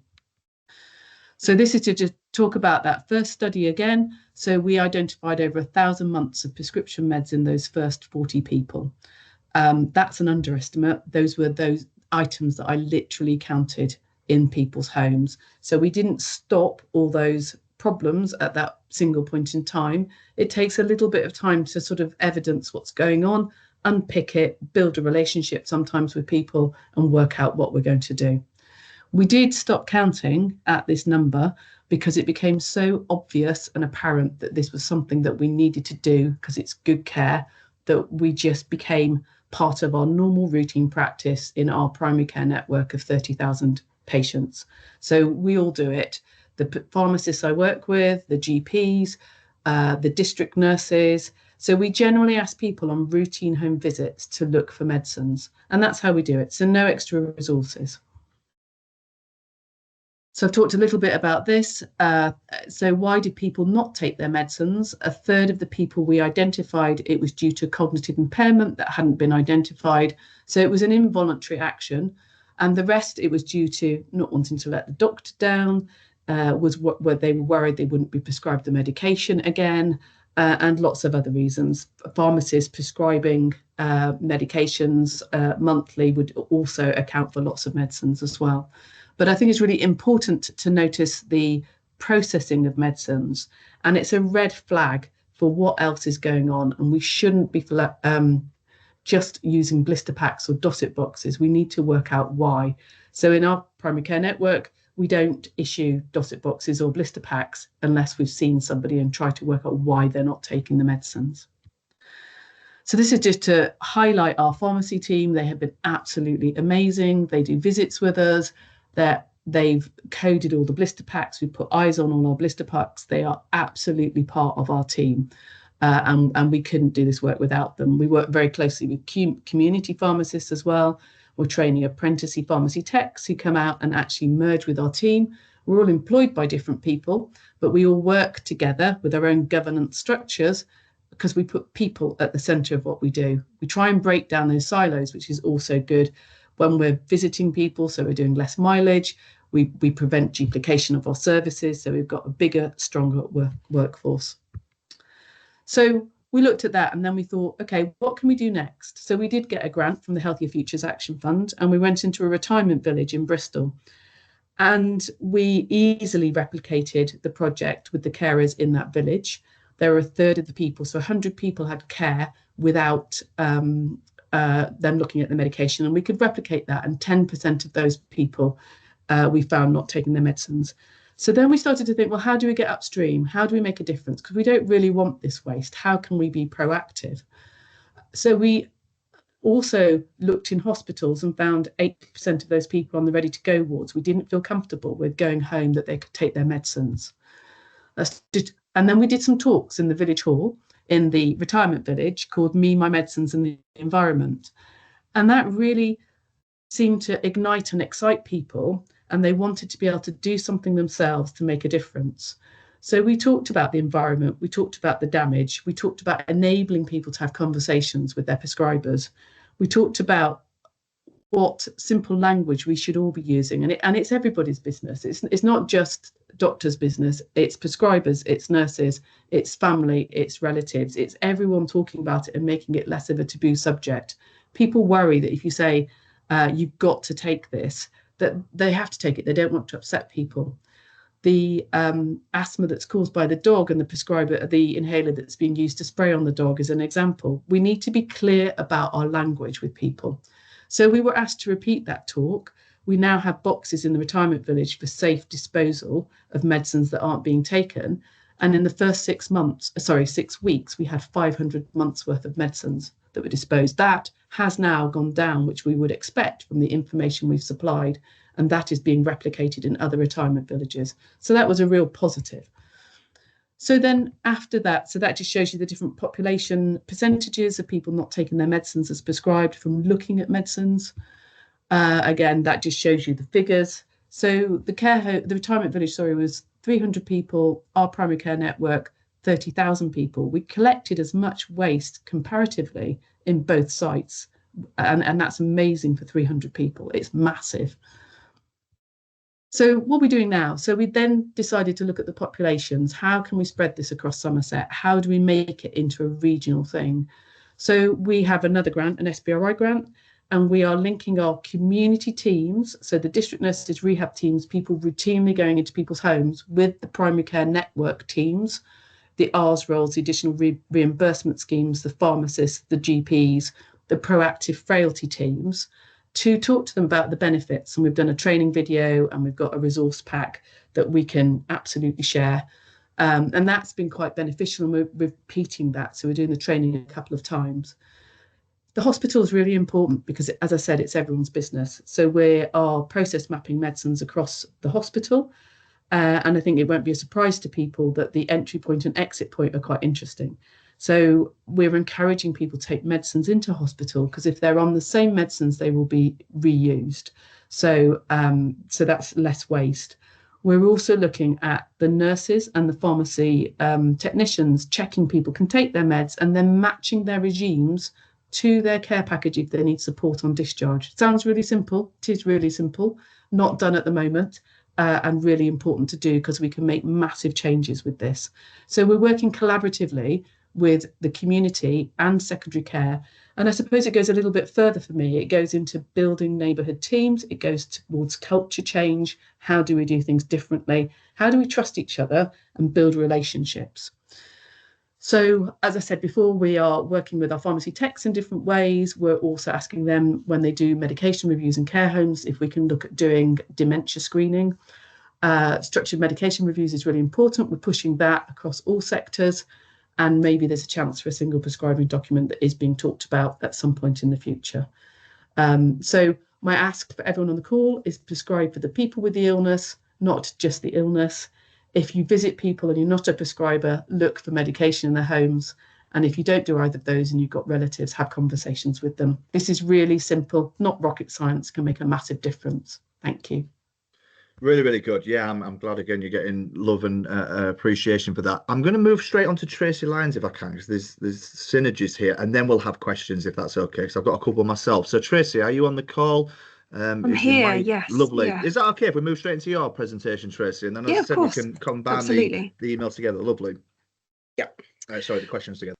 So this is to just talk about that first study again. So we identified over 1,000 months of prescription meds in those first 40 people. That's an underestimate. Those were those items that I literally counted in people's homes. So we didn't stop all those problems at that single point in time. It takes a little bit of time to sort of evidence what's going on, unpick it, build a relationship sometimes with people, and work out what we're going to do. We did stop counting at this number because it became so obvious and apparent that this was something that we needed to do because it's good care, that we just became part of our normal routine practice in our primary care network of 30,000 patients. So we all do it. The pharmacists I work with, the GPs, the district nurses. So we generally ask people on routine home visits to look for medicines, and that's how we do it. So no extra resources. So I've talked a little bit about this. So why did people not take their medicines? A third of the people we identified, it was due to cognitive impairment that hadn't been identified. So it was an involuntary action. And the rest, it was due to not wanting to let the doctor down, was where they were worried they wouldn't be prescribed the medication again, and lots of other reasons. Pharmacists prescribing medications monthly would also account for lots of medicines as well. But I think it's really important to notice the processing of medicines, and it's a red flag for what else is going on, and we shouldn't be just using blister packs or dosset boxes. We need to work out why. So in our primary care network, we don't issue dosset boxes or blister packs unless we've seen somebody and try to work out why they're not taking the medicines. So this is just to highlight our pharmacy team. They have been absolutely amazing. They do visits with us. They've coded all the blister packs. We put eyes on all our blister packs. They are absolutely part of our team. And we couldn't do this work without them. We work very closely with community pharmacists as well. We're training apprentice pharmacy techs who come out and actually merge with our team. We're all employed by different people, but we all work together with our own governance structures because we put people at the centre of what we do. We try and break down those silos, which is also good when we're visiting people, so we're doing less mileage. We prevent duplication of our services, so we've got a bigger, stronger workforce. So we looked at that and then we thought, okay, what can we do next? So we did get a grant from the Healthier Futures Action Fund, and we went into a retirement village in Bristol. And we easily replicated the project with the carers in that village. There were a third of the people, so 100 people had care without them looking at the medication, and we could replicate that, and 10% of those people we found not taking their medicines. So then we started to think, well, how do we get upstream? How do we make a difference? Because we don't really want this waste. How can we be proactive? So we also looked in hospitals and found 80% of those people on the ready to go wards, we didn't feel comfortable with going home that they could take their medicines. And then we did some talks in the village hall in the retirement village called Me, My Medicines and the Environment. And that really seemed to ignite and excite people, and they wanted to be able to do something themselves to make a difference. So we talked about the environment, we talked about the damage, we talked about enabling people to have conversations with their prescribers. We talked about what simple language we should all be using, and it's everybody's business. It's not just doctors' business, it's prescribers, it's nurses, it's family, it's relatives, it's everyone talking about it and making it less of a taboo subject. People worry that if you say, you've got to take this, that they have to take it, they don't want to upset people. The asthma that's caused by the dog and the prescriber, the inhaler that's being used to spray on the dog is an example. We need to be clear about our language with people. So we were asked to repeat that talk. We now have boxes in the retirement village for safe disposal of medicines that aren't being taken. And in the first 6 weeks, we had 500 months worth of medicines that were disposed. That has now gone down, which we would expect from the information we've supplied. And that is being replicated in other retirement villages. So that was a real positive. So then after that, so that just shows you the different population percentages of people not taking their medicines as prescribed from looking at medicines. Again, that just shows you the figures. So the retirement village, was 300 people, our primary care network, 30,000 people. We collected as much waste comparatively in both sites. And that's amazing for 300 people. It's massive. So what are we doing now? So we then decided to look at the populations. How can we spread this across Somerset? How do we make it into a regional thing? So we have another grant, an SBRI grant, and we are linking our community teams, so the district nurses, rehab teams, people routinely going into people's homes, with the primary care network teams, the ARS roles, the additional reimbursement schemes, the pharmacists, the GPs, the proactive frailty teams, to talk to them about the benefits. And we've done a training video and we've got a resource pack that we can absolutely share. And that's been quite beneficial, and we're repeating that. So we're doing the training a couple of times. The hospital is really important because, as I said, it's everyone's business. So we are process mapping medicines across the hospital. And I think it won't be a surprise to people that the entry point and exit point are quite interesting. So we're encouraging people to take medicines into hospital, because if they're on the same medicines, they will be reused. So that's less waste. We're also looking at the nurses and the pharmacy technicians, checking people can take their meds and then matching their regimes to their care package if they need support on discharge. Sounds really simple. It is really simple, not done at the moment. And really important to do, because we can make massive changes with this. So we're working collaboratively with the community and secondary care. And I suppose it goes a little bit further for me. It goes into building neighbourhood teams. It goes towards culture change. How do we do things differently? How do we trust each other and build relationships? So, as I said before, we are working with our pharmacy techs in different ways. We're also asking them, when they do medication reviews in care homes, if we can look at doing dementia screening. Structured medication reviews is really important. We're pushing that across all sectors. And maybe there's a chance for a single prescribing document that is being talked about at some point in the future. So my ask for everyone on the call is prescribe for the people with the illness, not just the illness. If you visit people and you're not a prescriber, look for medication in their homes. And if you don't do either of those and you've got relatives, have conversations with them. This is really simple, not rocket science, can make a massive difference. Thank you. Really, really good. Yeah, I'm glad again you're getting love and appreciation for that. I'm going to move straight on to Tracy Lyons if I can, because there's synergies here, and then we'll have questions if that's okay, because I've got a couple myself. So Tracy, are you on the call? I'm here, yes. Lovely. Yeah. Is that okay if we move straight into your presentation, Tracy? And then, as Yeah, I of said, course. we can combine Absolutely. the emails together. Lovely. Yeah. Sorry, the questions together.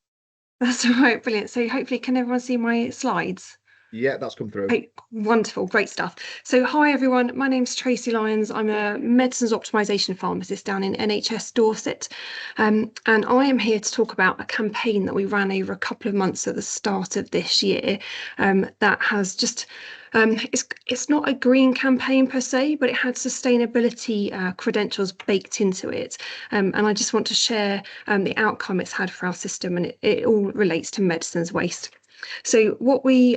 That's all right, brilliant. So hopefully, can everyone see my slides? Yeah, that's come through. Hey, wonderful, great stuff. So hi everyone, my name's Tracy Lyons. I'm a medicines optimisation pharmacist down in NHS Dorset, and I am here to talk about a campaign that we ran over a couple of months at the start of this year that has just it's not a green campaign per se, but it had sustainability credentials baked into it, and I just want to share the outcome it's had for our system, and it all relates to medicines waste. So what we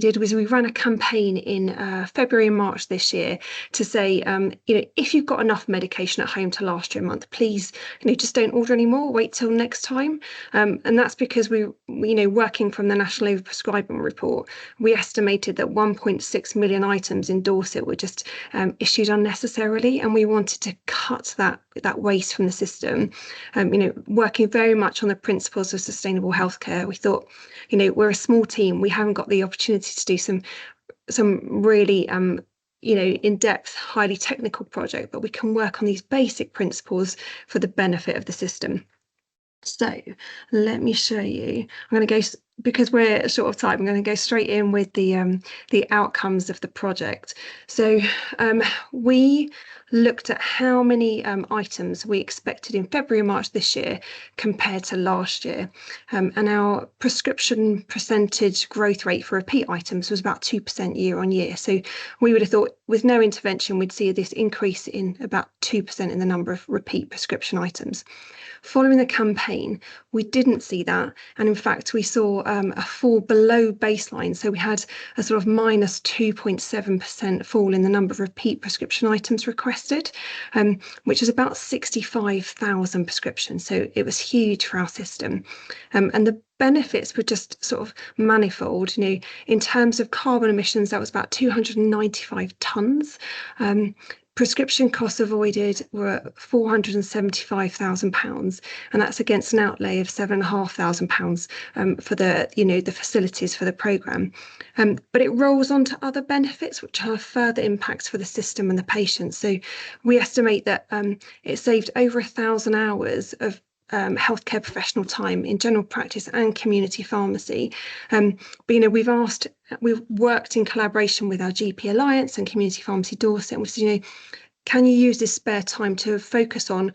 did was we ran a campaign in February and March this year to say, if you've got enough medication at home to last you a month, please, just don't order any more. Wait till next time. And that's because we working from the National Over-prescribing report, we estimated that 1.6 million items in Dorset were just issued unnecessarily, and we wanted to cut that waste from the system. Working very much on the principles of sustainable healthcare, we thought, we're a small team. We haven't got the opportunity to do some really in-depth, highly technical project, but we can work on these basic principles for the benefit of the system. So let me show you. I'm going to go, because we're short of time, I'm going to go straight in with the outcomes of the project. So we looked at how many items we expected in February and March this year compared to last year. And our prescription percentage growth rate for repeat items was about 2% year on year. So we would have thought with no intervention, we'd see this increase in about 2% in the number of repeat prescription items. Following the campaign, we didn't see that. And in fact, we saw a fall below baseline. So we had a sort of minus 2.7% fall in the number of repeat prescription items requested, which is about 65,000 prescriptions. So it was huge for our system. And the benefits were just sort of manifold. In terms of carbon emissions, that was about 295 tonnes. Prescription costs avoided were £475,000, and that's against an outlay of £7,500 for the facilities for the programme. But it rolls on to other benefits which have further impacts for the system and the patients. So we estimate that it saved over 1,000 hours of healthcare professional time in general practice and community pharmacy. But we've worked in collaboration with our GP Alliance and Community Pharmacy Dorset, and we said, can you use this spare time to focus on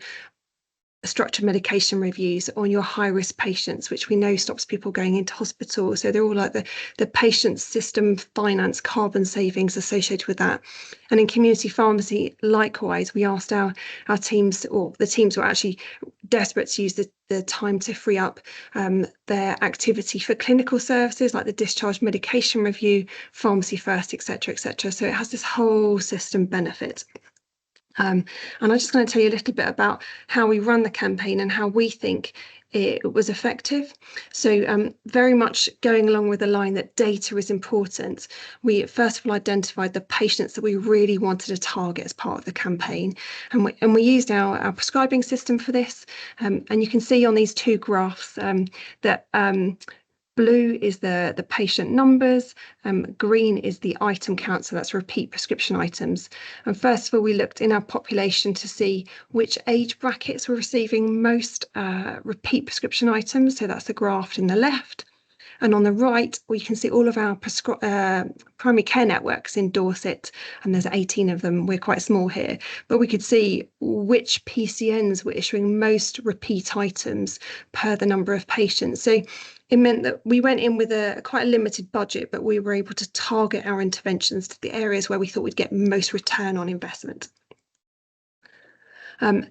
structured medication reviews on your high-risk patients, which we know stops people going into hospital. So they're all like the patient system finance carbon savings associated with that. And in community pharmacy, likewise, we asked our teams, or the teams were actually desperate to use the time to free up their activity for clinical services like the discharge medication review, pharmacy first, etc., etc. So it has this whole system benefit. And I'm just going to tell you a little bit about how we run the campaign and how we think it was effective. So very much going along with the line that data is important, we first of all identified the patients that we really wanted to target as part of the campaign. And we used our prescribing system for this. And you can see on these two graphs that blue is the patient numbers, green is the item count, so that's repeat prescription items. And first of all, we looked in our population to see which age brackets were receiving most repeat prescription items, so that's the graph in the left. And on the right, we can see all of our primary care networks in Dorset, and there's 18 of them. We're quite small here, but we could see which PCNs were issuing most repeat items per the number of patients. So it meant that we went in with quite a limited budget, but we were able to target our interventions to the areas where we thought we'd get most return on investment. And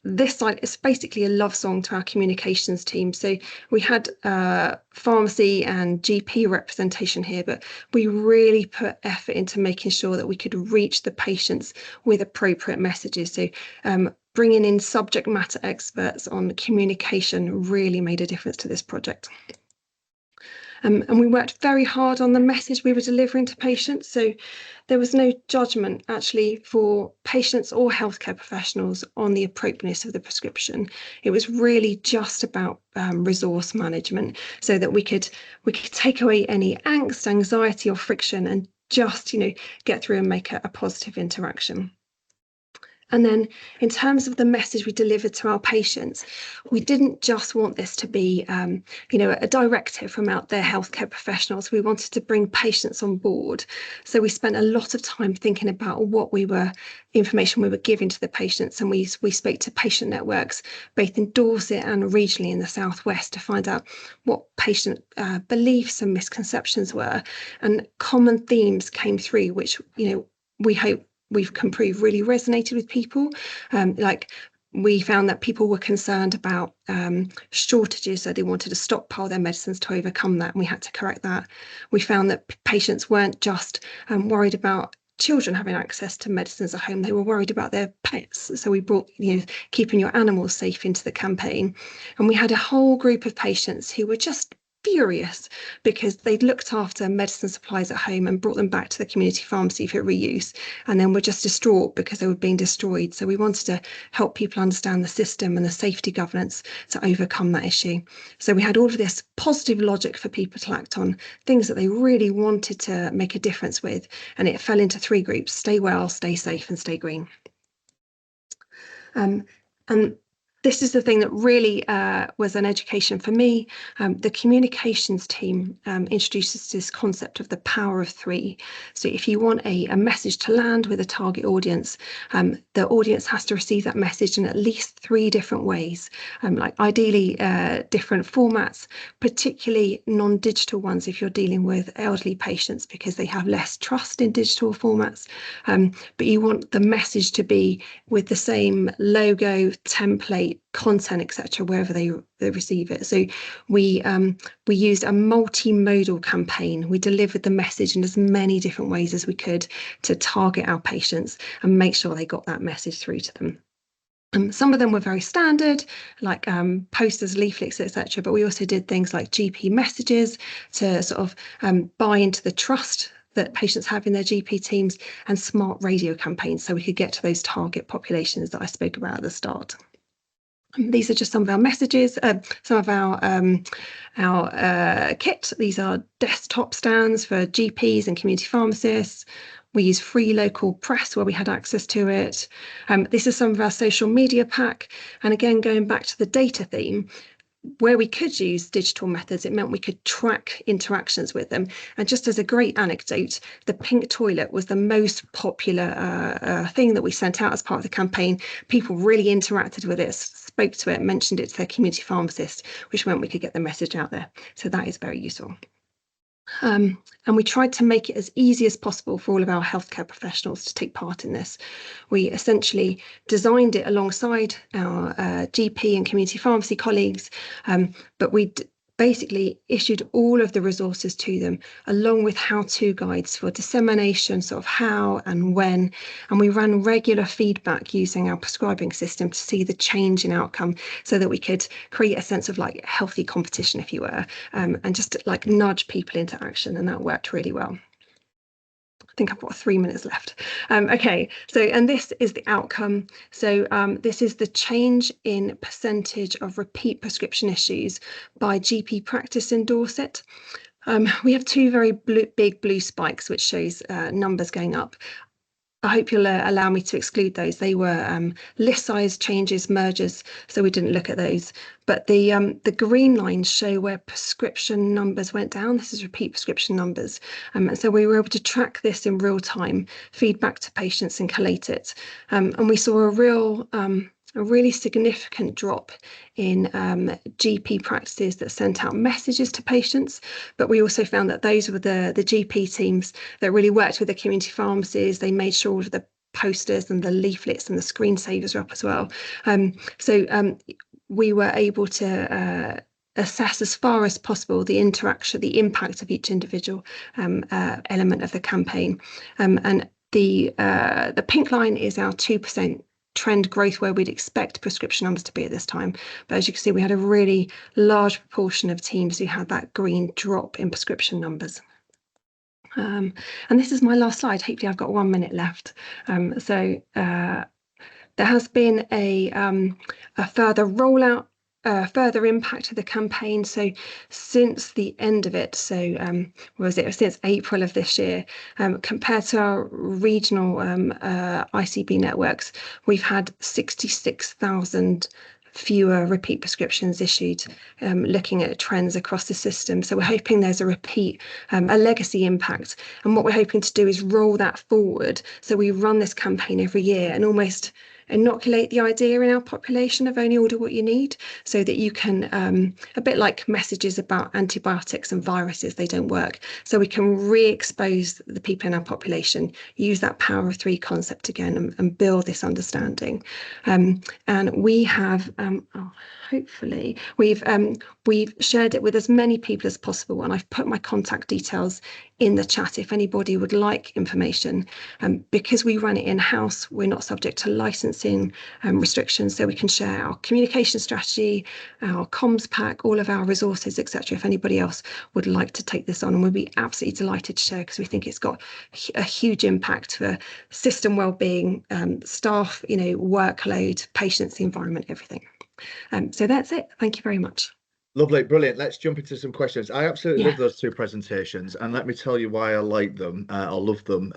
this slide is basically a love song to our communications team. So we had pharmacy and GP representation here, but we really put effort into making sure that we could reach the patients with appropriate messages. So bringing in subject matter experts on communication really made a difference to this project. And we worked very hard on the message we were delivering to patients. So there was no judgment actually for patients or healthcare professionals on the appropriateness of the prescription. It was really just about resource management, so that we could take away any angst, anxiety or friction and just, get through and make a positive interaction. And then in terms of the message we delivered to our patients, we didn't just want this to be, a directive from out there healthcare professionals. We wanted to bring patients on board. So we spent a lot of time thinking about information we were giving to the patients. And we spoke to patient networks, both in Dorset and regionally in the Southwest, to find out what patient beliefs and misconceptions were. And common themes came through, which, we hope we can prove really resonated with people. Like we found that people were concerned about shortages, so they wanted to stockpile their medicines to overcome that, and we had to correct that. We found that patients weren't just worried about children having access to medicines at home, they were worried about their pets. So we brought, keeping your animals safe into the campaign. And we had a whole group of patients who were just furious because they'd looked after medicine supplies at home and brought them back to the community pharmacy for reuse, and then were just distraught because they were being destroyed. So we wanted to help people understand the system and the safety governance to overcome that issue. So we had all of this positive logic for people to act on, things that they really wanted to make a difference with, and it fell into 3 groups: stay well, stay safe and stay green. And this is the thing that really was an education for me. The communications team introduces this concept of the power of 3. So if you want a message to land with a target audience, the audience has to receive that message in at least 3 different ways, like ideally different formats, particularly non-digital ones if you're dealing with elderly patients, because they have less trust in digital formats. But you want the message to be with the same logo, template, content, etc., wherever they receive it. So we used a multimodal campaign. We delivered the message in as many different ways as we could to target our patients and make sure they got that message through to them. Some of them were very standard, like posters, leaflets, etc., but we also did things like GP messages to sort of buy into the trust that patients have in their GP teams, and smart radio campaigns so we could get to those target populations that I spoke about at the start. These are just some of our messages, some of our kit. These are desktop stands for GPs and community pharmacists. We use free local press where we had access to it. This is some of our social media pack. And again, going back to the data theme, where we could use digital methods, it meant we could track interactions with them. And just as a great anecdote, the pink toilet was the most popular thing that we sent out as part of the campaign. People really interacted with it, spoke to it, mentioned it to their community pharmacist, which meant we could get the message out there. So that is very useful. And we tried to make it as easy as possible for all of our healthcare professionals to take part in this. We essentially designed it alongside our GP and community pharmacy colleagues, but we basically issued all of the resources to them, along with how-to guides for dissemination, sort of how and when. And we ran regular feedback using our prescribing system to see the change in outcome, so that we could create a sense of like healthy competition, if you were, and just like nudge people into action. And that worked really well. I think I've got 3 minutes left. Okay, so, and this is the outcome. So this is the change in percentage of repeat prescription issues by GP practice in Dorset. We have 2 very big blue spikes, which shows numbers going up. I hope you'll allow me to exclude those. They were list size changes, mergers, so we didn't look at those. But the green lines show where prescription numbers went down. This is repeat prescription numbers. And so we were able to track this in real time, feedback to patients and collate it. And we saw a really significant drop in GP practices that sent out messages to patients, but we also found that those were the GP teams that really worked with the community pharmacies. They made sure the posters and the leaflets and the screensavers were up as well. So we were able to assess as far as possible the interaction, the impact of each individual element of the campaign. And the pink line is our 2% trend growth where we'd expect prescription numbers to be at this time. But as you can see, we had a really large proportion of teams who had that green drop in prescription numbers. And this is my last slide. Hopefully I've got 1 minute left. There has been a further rollout, further impact of the campaign. So since the end of it, since April of this year, compared to our regional ICB networks, we've had 66,000 fewer repeat prescriptions issued, looking at trends across the system. So we're hoping there's a legacy impact. And what we're hoping to do is roll that forward. So we run this campaign every year and almost inoculate the idea in our population of only order what you need, so that you can, a bit like messages about antibiotics and viruses, they don't work. So we can re-expose the people in our population, use that power of 3 concept again, and build this understanding. And we have, hopefully, we've shared it with as many people as possible, and I've put my contact details in the chat if anybody would like information. Because we run it in-house, we're not subject to licensing restrictions, so we can share our communication strategy, our comms pack, all of our resources, etc. if anybody else would like to take this on, and we'd be absolutely delighted to share, because we think it's got a huge impact for system well-being, staff, workload, patients, the environment, everything. So that's it. Thank you very much. Lovely, brilliant. Let's jump into some questions. I absolutely love those 2 presentations, and let me tell you why I like them. I love them.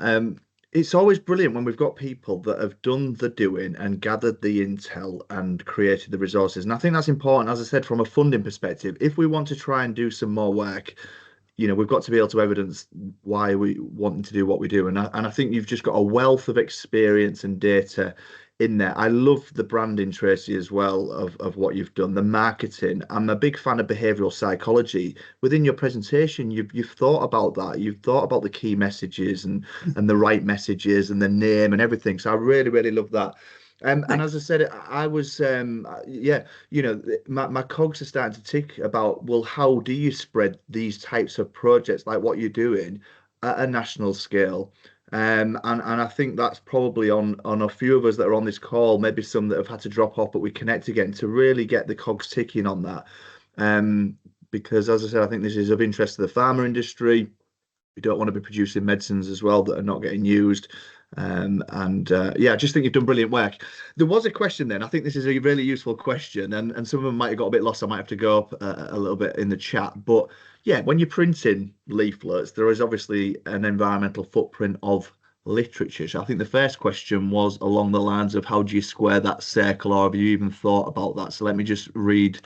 It's always brilliant when we've got people that have done the doing and gathered the intel and created the resources. And I think that's important, as I said, from a funding perspective. If we want to try and do some more work, we've got to be able to evidence why we want to do what we do. And I think you've just got a wealth of experience and data in there. I love the branding, Tracy, as well, of what you've done, the marketing. I'm a big fan of behavioural psychology. Within your presentation, you've thought about that. You've thought about the key messages and the right messages and the name and everything. So I really, really love that. And as I said, I was, my cogs are starting to tick about, well, how do you spread these types of projects like what you're doing at a national scale? And I think that's probably on a few of us that are on this call, maybe some that have had to drop off, but we connect again to really get the cogs ticking on that. Because as I said, I think this is of interest to the pharma industry. We don't want to be producing medicines as well that are not getting used. I just think you've done brilliant work. There was a question then. I think this is a really useful question, and some of them might have got a bit lost. I might have to go up a little bit in the chat. But yeah, when you're printing leaflets, there is obviously an environmental footprint of literature. So I think the first question was along the lines of, how do you square that circle, or have you even thought about that? So let me just read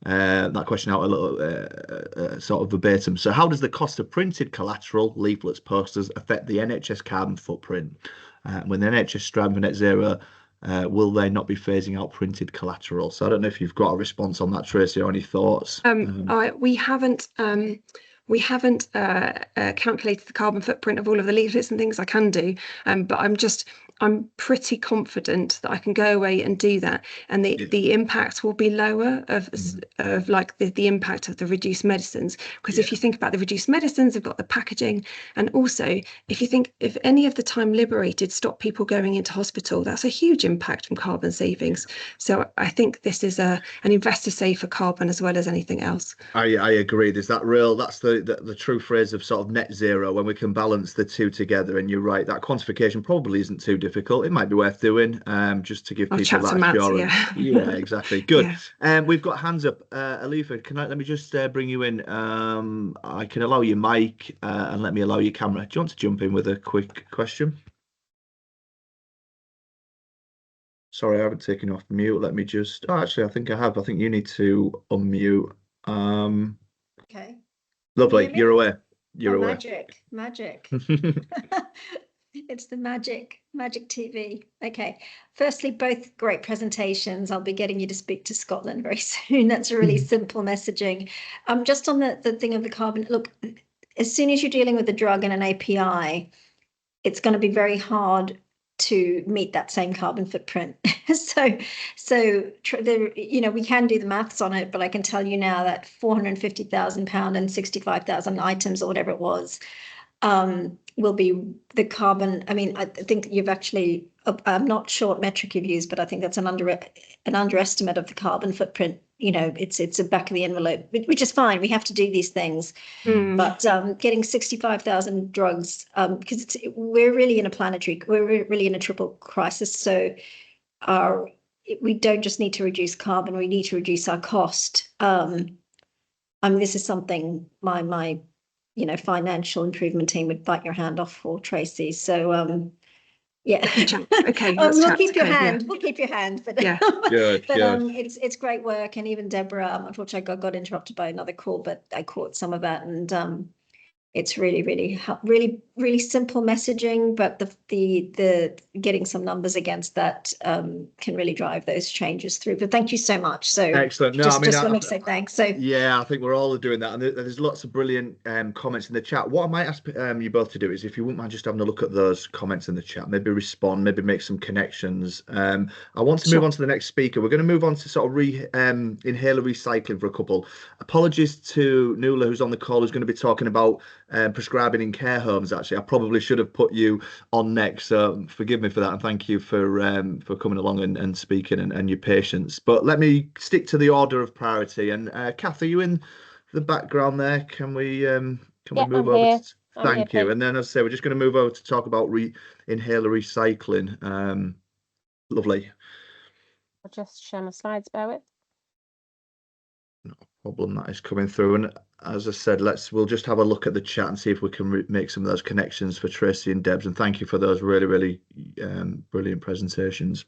that question out a little sort of verbatim. So how does the cost of printed collateral, leaflets, posters affect the NHS carbon footprint? When the NHS strive for net zero, will they not be phasing out printed collateral? So I don't know if you've got a response on that, Tracy, or any thoughts. We haven't calculated the carbon footprint of all of the leaflets and things. I can do, but I'm pretty confident that I can go away and do that, and the impact will be lower of like the impact of the reduced medicines. Because if you think about the reduced medicines, they've got the packaging, and also if you think if any of the time liberated stop people going into hospital, that's a huge impact from carbon savings. So I think this is an investor save for carbon as well as anything else. I agree. There's that's the true phrase of sort of net zero, when we can balance the two together. And you're right, that quantification probably isn't too difficult. It might be worth doing, just to give people that assurance. Yeah, exactly. Good. We've got hands up. Alifa, let me just bring you in. I can allow your mic and let me allow your camera. Do you want to jump in with a quick question? Sorry, I haven't taken off mute. Let me just. Oh, actually, I think I have. I think you need to unmute. Okay. Lovely. You're away. You're away. Magic. It's the magic TV. Okay. Firstly, both great presentations. I'll be getting you to speak to Scotland very soon. That's really simple messaging. Just on the thing of the carbon, look, as soon as you're dealing with a drug and an API, it's going to be very hard to meet that same carbon footprint. So we can do the maths on it, but I can tell you now that £450,000 and 65,000 items or whatever it was will be the carbon. I mean, I think you've actually I'm not sure what metric you've used, but I think that's an underestimate of the carbon footprint. You know, it's a back of the envelope, which is fine. We have to do these things, but getting 65,000 drugs, because we're really in a triple crisis. So we don't just need to reduce carbon; we need to reduce our cost. I mean, this is something my financial improvement team would bite your hand off for, Tracy. So yeah. Okay. We'll keep your hand. Yeah. We'll keep your hand. But yeah. Good, but good. It's great work, and even Deborah. Unfortunately, I got interrupted by another call, but I caught some of that, and it's really simple messaging, but the getting some numbers against that can really drive those changes through. But thank you so much. So excellent. No, just I mean, want to say thanks. So yeah, I think we're all doing that, and there's lots of brilliant comments in the chat. What I might ask you both to do is, if you wouldn't mind just having a look at those comments in the chat, maybe respond, maybe make some connections. I want to move on to the next speaker. We're going to move on to sort of inhaler recycling for a couple. Apologies to Nuala, who's on the call, who's going to be talking about prescribing in care homes. Actually, I probably should have put you on next, so forgive me for that, and thank you for coming along and speaking and your patience. But let me stick to the order of priority. And Kath, are you in the background there? Can we move over? Thank you. And then, as I say, we're just going to move over to talk about inhaler recycling. Lovely. I'll just share my slides, bear with. No problem, that is coming through. And as I said, we'll just have a look at the chat and see if we can make some of those connections for Tracy and Debs. And thank you for those really brilliant presentations.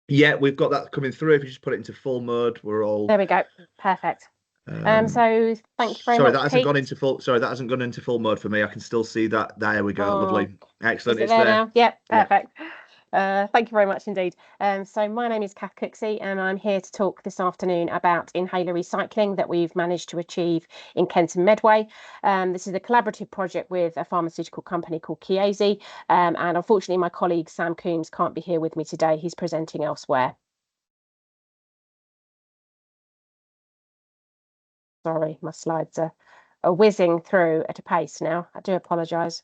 Yeah, we've got that coming through. If you just put it into full mode, we're all there. We go. Perfect. So thank you very much. That hasn't gone into full. Sorry, that hasn't gone into full mode for me. I can still see that. There we go. Lovely. Excellent. It's there now. Yep. Perfect. Yeah. Thank you very much indeed. So my name is Kath Cooksey, and I'm here to talk this afternoon about inhaler recycling that we've managed to achieve in Kent and Medway. This is a collaborative project with a pharmaceutical company called Chiesi, and unfortunately my colleague Sam Coombs can't be here with me today. He's presenting elsewhere. Sorry, my slides are whizzing through at a pace now. I do apologise.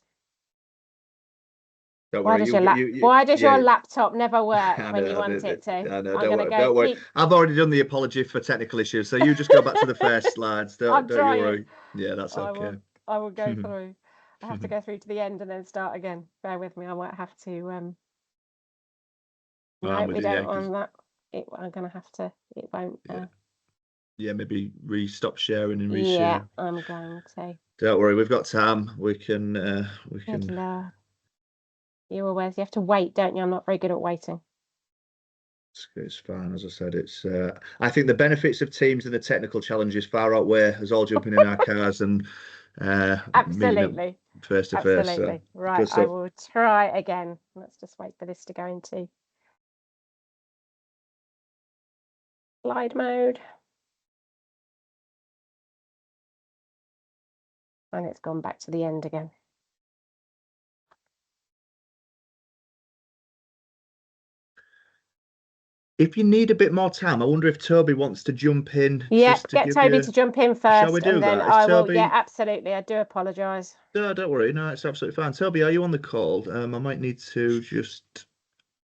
Why does your laptop never work when you want it to? No, don't worry. I've already done the apology for technical issues, so you just go back to the first slides. Don't you worry. Yeah, that's okay. I will go through. I have to go through to the end and then start again. Bear with me. I might have to. No, we don't want that. I'm going to have to. It won't. Yeah, maybe stop sharing and reshare. Yeah, I'm going to. Don't worry, we've got time. We can. You're aware, you have to wait, don't you? I'm not very good at waiting. It's fine, as I said. It's. I think the benefits of Teams and the technical challenges far outweigh us all jumping in our cars and absolutely face to face. Absolutely. Right, I will try again. Let's just wait for this to go into slide mode. And it's gone back to the end again. If you need a bit more time, I wonder if Toby wants to jump in. Yeah, get Toby to jump in first. Shall we do that? I will. Yeah, absolutely. I do apologise. No, don't worry. No, it's absolutely fine. Toby, are you on the call? I might need to just.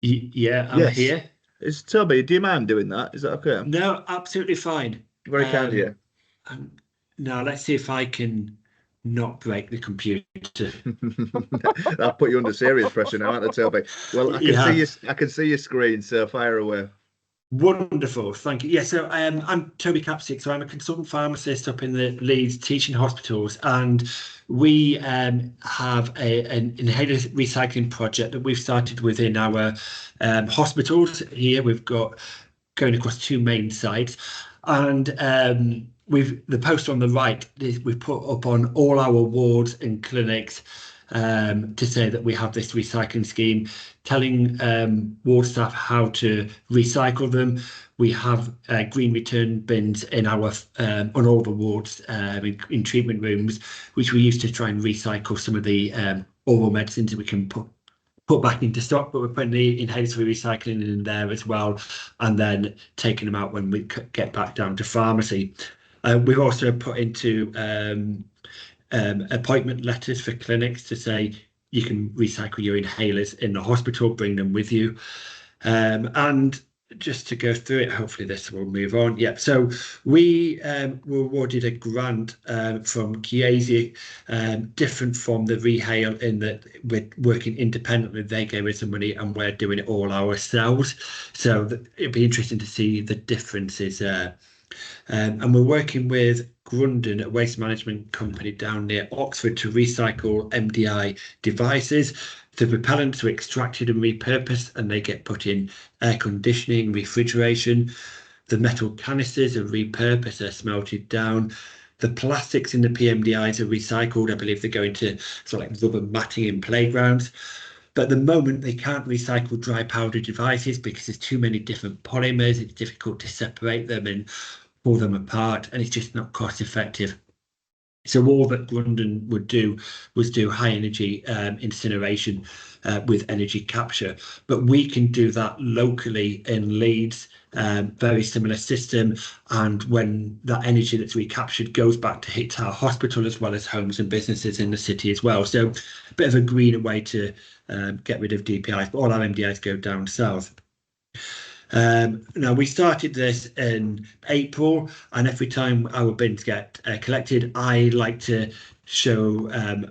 Yeah, I'm here. Is Toby? Do you mind doing that? Is that okay? No, absolutely fine. Very kind of you. Now let's see if I can not break the computer. I'll put you under serious pressure now, aren't I, Toby? Well, I can see your screen, so fire away. Wonderful, thank you. Yeah, so I'm Toby Capsick, so I'm a consultant pharmacist up in the Leeds teaching hospitals, and we have an inhaler recycling project that we've started within our hospitals here. We've got going across two main sites, and the poster on the right, we've put up on all our wards and clinics to say that we have this recycling scheme, telling ward staff how to recycle them. We have green return bins in our on all the wards in treatment rooms, which we use to try and recycle some of the oral medicines that we can put back into stock, but we're putting the inhalers for recycling in there as well, and then taking them out when we get back down to pharmacy. We've also put into appointment letters for clinics to say you can recycle your inhalers in the hospital, bring them with you. And just to go through it, hopefully this will move on. Yeah, so we were awarded a grant from Chiesi, different from the Rehail in that we're working independently. They gave us the money and we're doing it all ourselves. So it'd be interesting to see the differences there. And we're working with Grunden, a waste management company down near Oxford, to recycle MDI devices. The propellants are extracted and repurposed, and they get put in air conditioning, refrigeration. The metal canisters are repurposed, they're smelted down. The plastics in the PMDIs are recycled. I believe they're going to sort of like rubber matting in playgrounds. But at the moment, they can't recycle dry powder devices because there's too many different polymers. It's difficult to separate them and pull them apart, and it's just not cost effective. So all that Grunden would do was do high energy incineration with energy capture, but we can do that locally in Leeds, very similar system. And when that energy that's recaptured goes back to hit our hospital as well as homes and businesses in the city as well. So a bit of a greener way to get rid of DPIs, but all our MDIs go down south. Now we started this in April, and every time our bins get collected, I like to show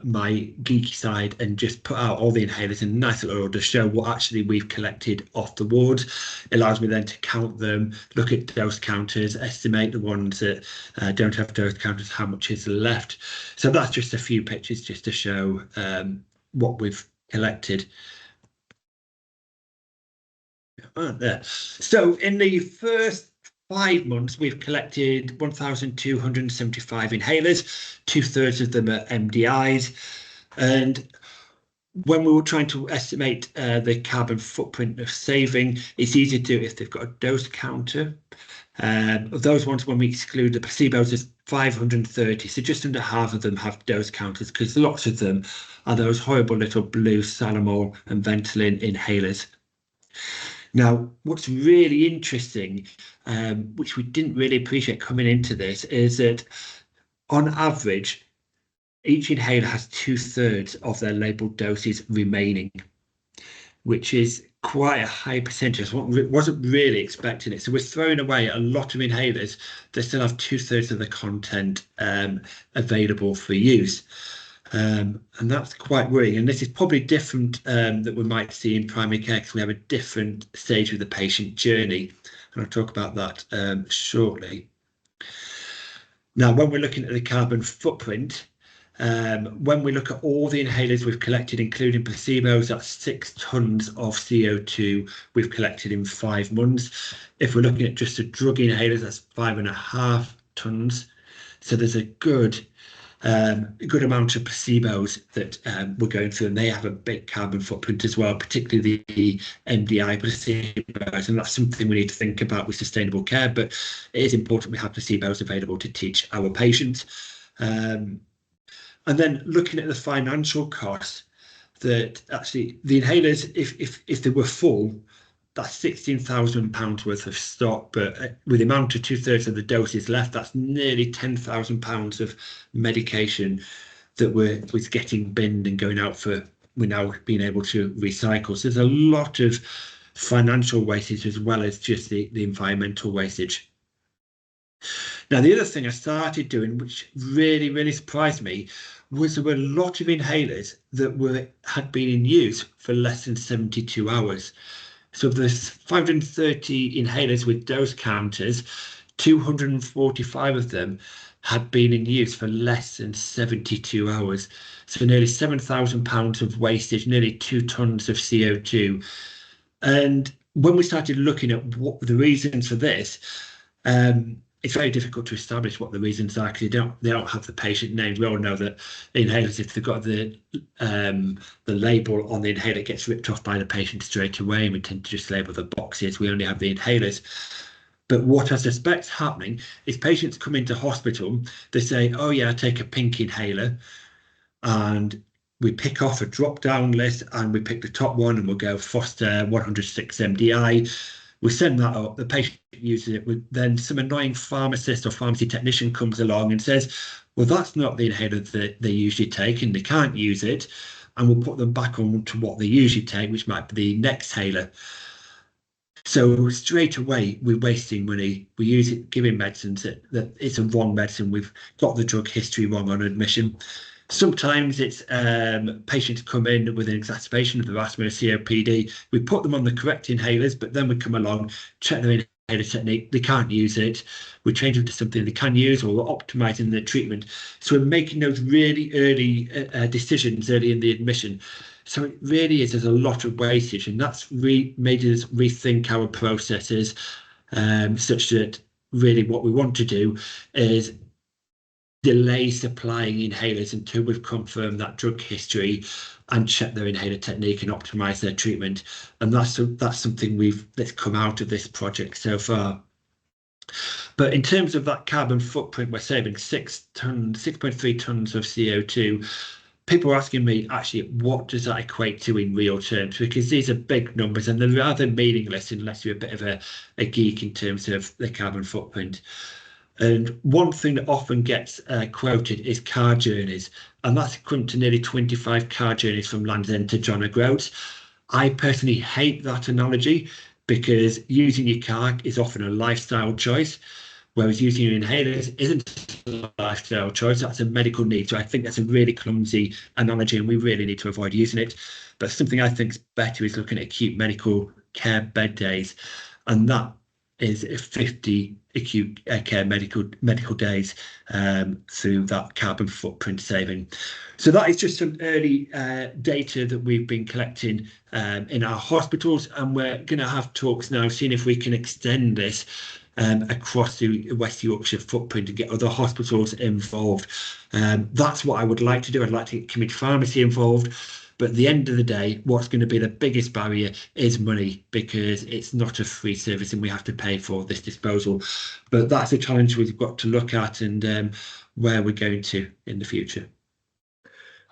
my geeky side and just put out all the inhalers in a nice little order, show what actually we've collected off the wards. It allows me then to count them, look at dose counters, estimate the ones that don't have dose counters, how much is left. So that's just a few pictures just to show what we've collected. There. So in the first 5 months, we've collected 1,275 inhalers, 2/3 of them are MDIs. And when we were trying to estimate the carbon footprint of saving, it's easy to do if they've got a dose counter. Of those ones, when we exclude the placebos, there's 530, so just under half of them have dose counters, because lots of them are those horrible little blue Salamol and Ventolin inhalers. Now, what's really interesting, which we didn't really appreciate coming into this, is that on average, each inhaler has 2/3 of their labelled doses remaining, which is quite a high percentage. I wasn't really expecting it. So we're throwing away a lot of inhalers that still have 2/3 of the content available for use. And that's quite worrying. And this is probably different that we might see in primary care, because we have a different stage of the patient journey. And I'll talk about that shortly. Now, when we're looking at the carbon footprint, when we look at all the inhalers we've collected, including placebos, that's 6 tons of CO2 we've collected in 5 months. If we're looking at just the drug inhalers, that's 5.5 tons. So there's a good amount of placebos that we're going through, and they have a big carbon footprint as well, particularly the MDI placebos, and that's something we need to think about with sustainable care. But it is important we have placebos available to teach our patients. And then looking at the financial costs, that actually the inhalers, if they were full, that's £16,000 worth of stock, but with the amount of 2/3 of the doses left, that's nearly £10,000 of medication that was getting binned and going out for, we're now being able to recycle. So there's a lot of financial wastage as well as just the environmental wastage. Now, the other thing I started doing, which really, really surprised me, was there were a lot of inhalers that had been in use for less than 72 hours. So there's 530 inhalers with dose counters, 245 of them had been in use for less than 72 hours. So nearly £7,000 of wastage, nearly 2 tons of CO2. And when we started looking at what the reasons for this, it's very difficult to establish what the reasons are, because they don't have the patient names. We all know that inhalers, if they've got the label on the inhaler, it gets ripped off by the patient straight away, and we tend to just label the boxes. We only have the inhalers. But what I suspect is happening is patients come into hospital, they say, oh yeah, I take a pink inhaler, and we pick off a drop-down list, and we pick the top one, and we'll go Foster 106 MDI. We send that up, the patient uses it, then some annoying pharmacist or pharmacy technician comes along and says, well, that's not the inhaler that they usually take, and they can't use it. and we'll put them back on to what they usually take, which might be the next inhaler. So straight away, we're wasting money. We use it giving medicines that it's a wrong medicine. We've got the drug history wrong on admission. Sometimes it's patients come in with an exacerbation of their asthma or COPD. We put them on the correct inhalers, but then we come along, check their inhaler technique. They can't use it. We change them to something they can use, or we're optimising the treatment. So we're making those really early decisions early in the admission. So it really is, there's a lot of wastage, and that's made us rethink our processes, such that really what we want to do is delay supplying inhalers until we've confirmed that drug history and check their inhaler technique and optimise their treatment. And that's something that's come out of this project so far. But in terms of that carbon footprint, we're saving 6.3 tons of CO2. People are asking me, actually, what does that equate to in real terms? Because these are big numbers and they're rather meaningless unless you're a bit of a geek in terms of the carbon footprint. And one thing that often gets quoted is car journeys, and that's equivalent to nearly 25 car journeys from Land's End to John O'Groats. I personally hate that analogy because using your car is often a lifestyle choice, whereas using your inhalers isn't a lifestyle choice, that's a medical need. So I think that's a really clumsy analogy and we really need to avoid using it. But something I think is better is looking at acute medical care bed days, and that is 50 acute care medical days through that carbon footprint saving. So that is just some early data that we've been collecting in our hospitals, and we're going to have talks now seeing if we can extend this across the West Yorkshire footprint and get other hospitals involved. That's what I would like to do. I'd like to get community pharmacy involved. But at the end of the day, what's going to be the biggest barrier is money, because it's not a free service and we have to pay for this disposal. But that's a challenge we've got to look at and where we're going to in the future.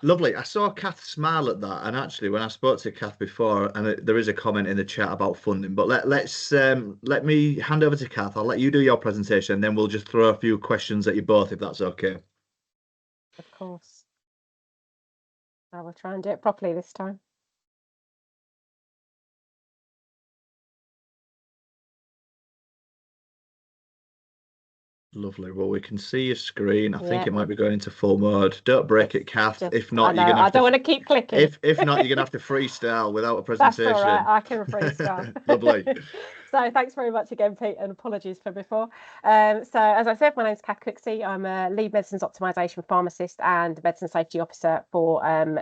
Lovely. I saw Kath smile at that, and actually when I spoke to Kath before, and there is a comment in the chat about funding, but let me hand over to Kath. I'll let you do your presentation, and then we'll just throw a few questions at you both, if that's okay. Of course. I will try and do it properly this time. Lovely. Well, we can see your screen. I think it might be going into full mode. Don't break it, Kath. If not, you're gonna have I don't want to keep clicking. If not, you're gonna have to freestyle without a presentation. That's all right. I can freestyle. Lovely. So thanks very much again, Pete, and apologies for before. So as I said, my name's Kath Cooksey. I'm a lead medicines optimisation pharmacist and medicine safety officer for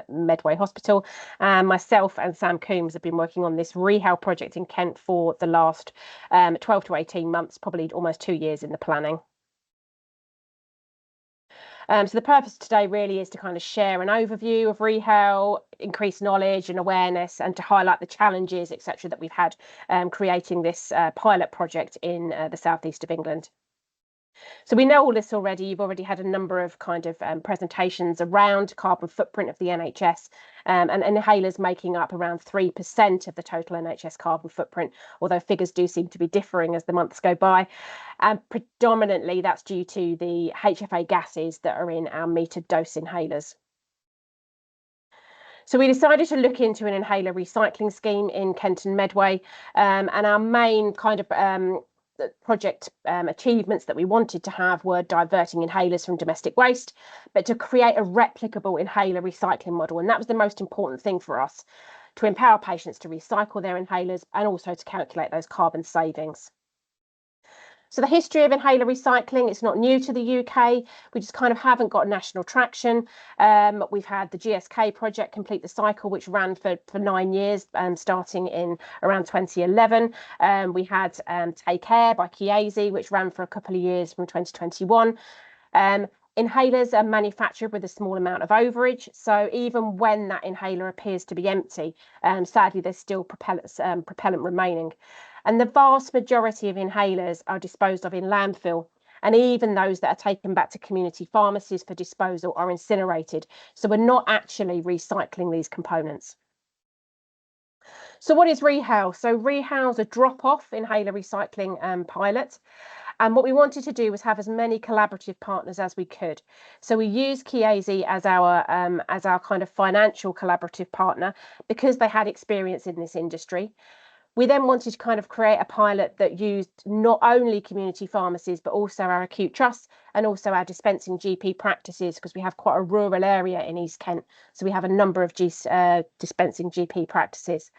Medway Hospital. And myself and Sam Coombs have been working on this rehab project in Kent for the last 12 to 18 months, probably almost 2 years in the planning. So the purpose today really is to kind of share an overview of rehab, increase knowledge and awareness, and to highlight the challenges, etc., that we've had creating this pilot project in the southeast of England. So we know all this already. You've already had a number of kind of presentations around carbon footprint of the NHS, and inhalers making up around 3% of the total NHS carbon footprint, although figures do seem to be differing as the months go by. And predominantly that's due to the HFA gases that are in our metered dose inhalers. So we decided to look into an inhaler recycling scheme in Kent and Medway, and our main kind of project achievements that we wanted to have were diverting inhalers from domestic waste, but to create a replicable inhaler recycling model. And that was the most important thing for us, to empower patients to recycle their inhalers and also to calculate those carbon savings. So the history of inhaler recycling, it's not new to the UK. We just kind of haven't got national traction. We've had the GSK project Complete the Cycle, which ran for 9 years, starting in around 2011. We had Take Care by Chiesi, which ran for a couple of years from 2021. Inhalers are manufactured with a small amount of overage. So even when that inhaler appears to be empty, sadly, there's still propellant remaining. And the vast majority of inhalers are disposed of in landfill. And even those that are taken back to community pharmacies for disposal are incinerated. So we're not actually recycling these components. So what is ReHouse? So ReHouse a drop-off inhaler recycling pilot. And what we wanted to do was have as many collaborative partners as we could. So we used Chiesi as our kind of financial collaborative partner because they had experience in this industry. We then wanted to kind of create a pilot that used not only community pharmacies, but also our acute trusts and also our dispensing GP practices, because we have quite a rural area in East Kent. So we have a number of dispensing GP practices.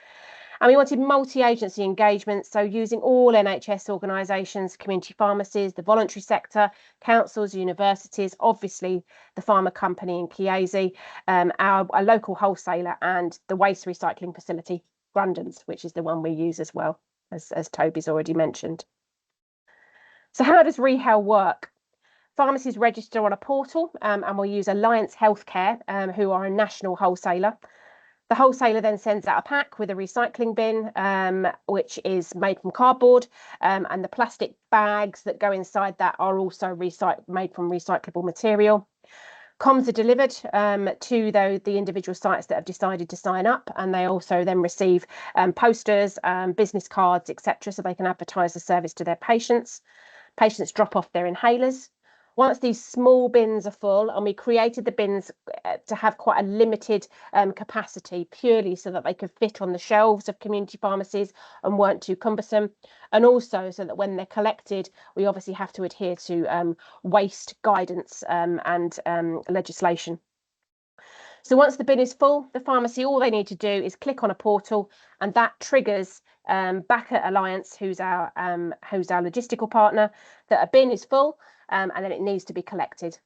And we wanted multi-agency engagement, so using all NHS organisations, community pharmacies, the voluntary sector, councils, universities, obviously the pharma company in Chiesi, our local wholesaler and the waste recycling facility, Grundon's, which is the one we use as well, as Toby's already mentioned. So how does Rehel work? Pharmacies register on a portal and we'll use Alliance Healthcare, who are a national wholesaler. The wholesaler then sends out a pack with a recycling bin, which is made from cardboard, and the plastic bags that go inside that are also made from recyclable material. Comms are delivered to the individual sites that have decided to sign up, and they also then receive posters, business cards, etc., so they can advertise the service to their patients. Patients drop off their inhalers. Once these small bins are full, and we created the bins to have quite a limited capacity, purely so that they could fit on the shelves of community pharmacies and weren't too cumbersome, and also so that when they're collected, we obviously have to adhere to waste guidance and legislation. So once the bin is full, the pharmacy, all they need to do is click on a portal, and that triggers back at Alliance, who's our logistical partner, that a bin is full, and then it needs to be collected.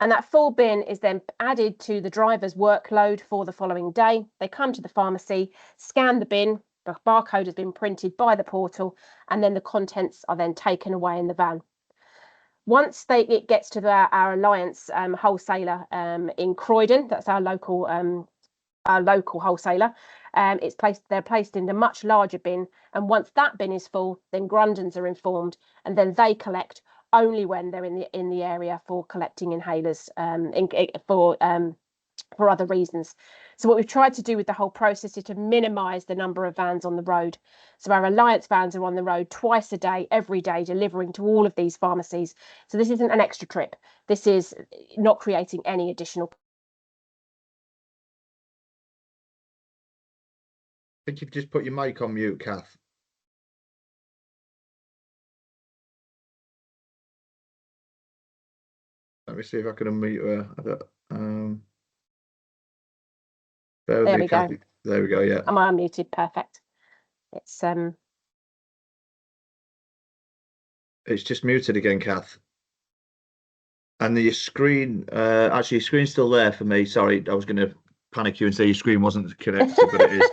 And that full bin is then added to the driver's workload for the following day. They come to the pharmacy, scan the bin, the barcode has been printed by the portal, and then the contents are then taken away in the van. Once it gets to our Alliance wholesaler in Croydon, that's our local wholesaler, they're placed in a much larger bin, and once that bin is full, then Grundon's are informed, and then they collect only when they're in the area for collecting inhalers for other reasons. So what we've tried to do with the whole process is to minimise the number of vans on the road. So our Alliance vans are on the road twice a day, every day, delivering to all of these pharmacies. So this isn't an extra trip. This is not creating any additional. I think you've just put your mic on mute, Kath. Let me see if I can unmute her. There we go. There we go. Yeah. Am I unmuted? Perfect. It's just muted again, Kath. And your screen, actually, your screen's still there for me. Sorry, I was going to panic you and say your screen wasn't connected, but it is.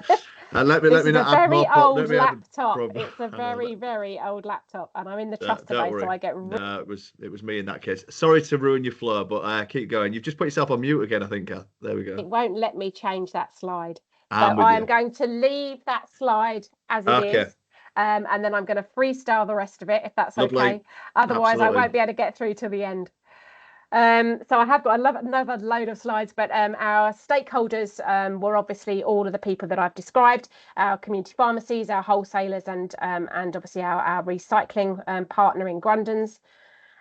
Let me not add more. Old laptop. It's a very, very old laptop, and I'm in the trust today, so I get. No, it was me in that case. Sorry to ruin your flow, but keep going. You've just put yourself on mute again, I think, Kath. There we go. It won't let me change that slide, so I am going to leave that slide as it is. And then I'm going to freestyle the rest of it, if that's okay. Otherwise, I won't be able to get through to the end. So I have got another load of slides, but our stakeholders were obviously all of the people that I've described, our community pharmacies, our wholesalers, and obviously our recycling partner in Grundon's.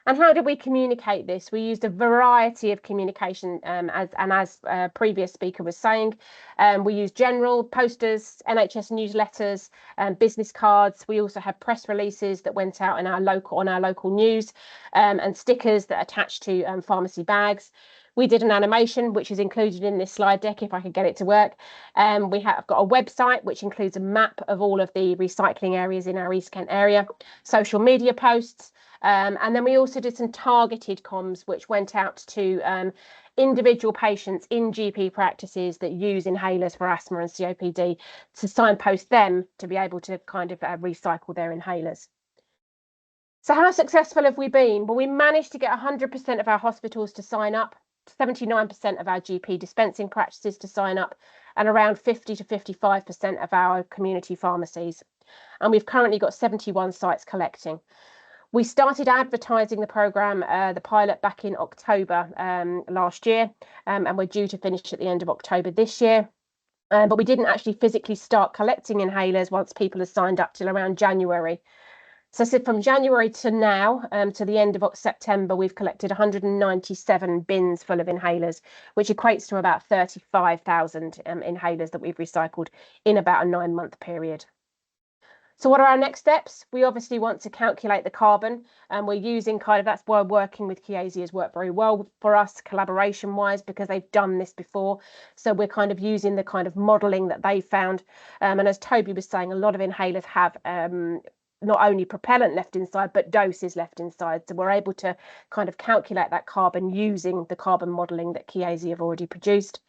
And how did we communicate this? We used a variety of communication, as previous speaker was saying. We used general posters, NHS newsletters, business cards. We also had press releases that went out on our local news, and stickers that attached to pharmacy bags. We did an animation, which is included in this slide deck, if I could get it to work. We have got a website, which includes a map of all of the recycling areas in our East Kent area, social media posts, and then we also did some targeted comms, which went out to individual patients in GP practices that use inhalers for asthma and COPD, to signpost them to be able to kind of recycle their inhalers. So how successful have we been? Well, we managed to get 100% of our hospitals to sign up, 79% of our GP dispensing practices to sign up, and around 50 to 55% of our community pharmacies. And we've currently got 71 sites collecting. We started advertising the programme, the pilot, back in October last year, and we're due to finish at the end of October this year. But we didn't actually physically start collecting inhalers once people had signed up till around January. So from January to now, to the end of September, we've collected 197 bins full of inhalers, which equates to about 35,000 inhalers that we've recycled in about a 9-month period. So what are our next steps? We obviously want to calculate the carbon, and we're using that's why working with Chiesi has worked very well for us collaboration wise, because they've done this before. So we're kind of using the kind of modelling that they found. And as Toby was saying, a lot of inhalers have not only propellant left inside, but doses left inside. So we're able to kind of calculate that carbon using the carbon modelling that Chiesi have already produced.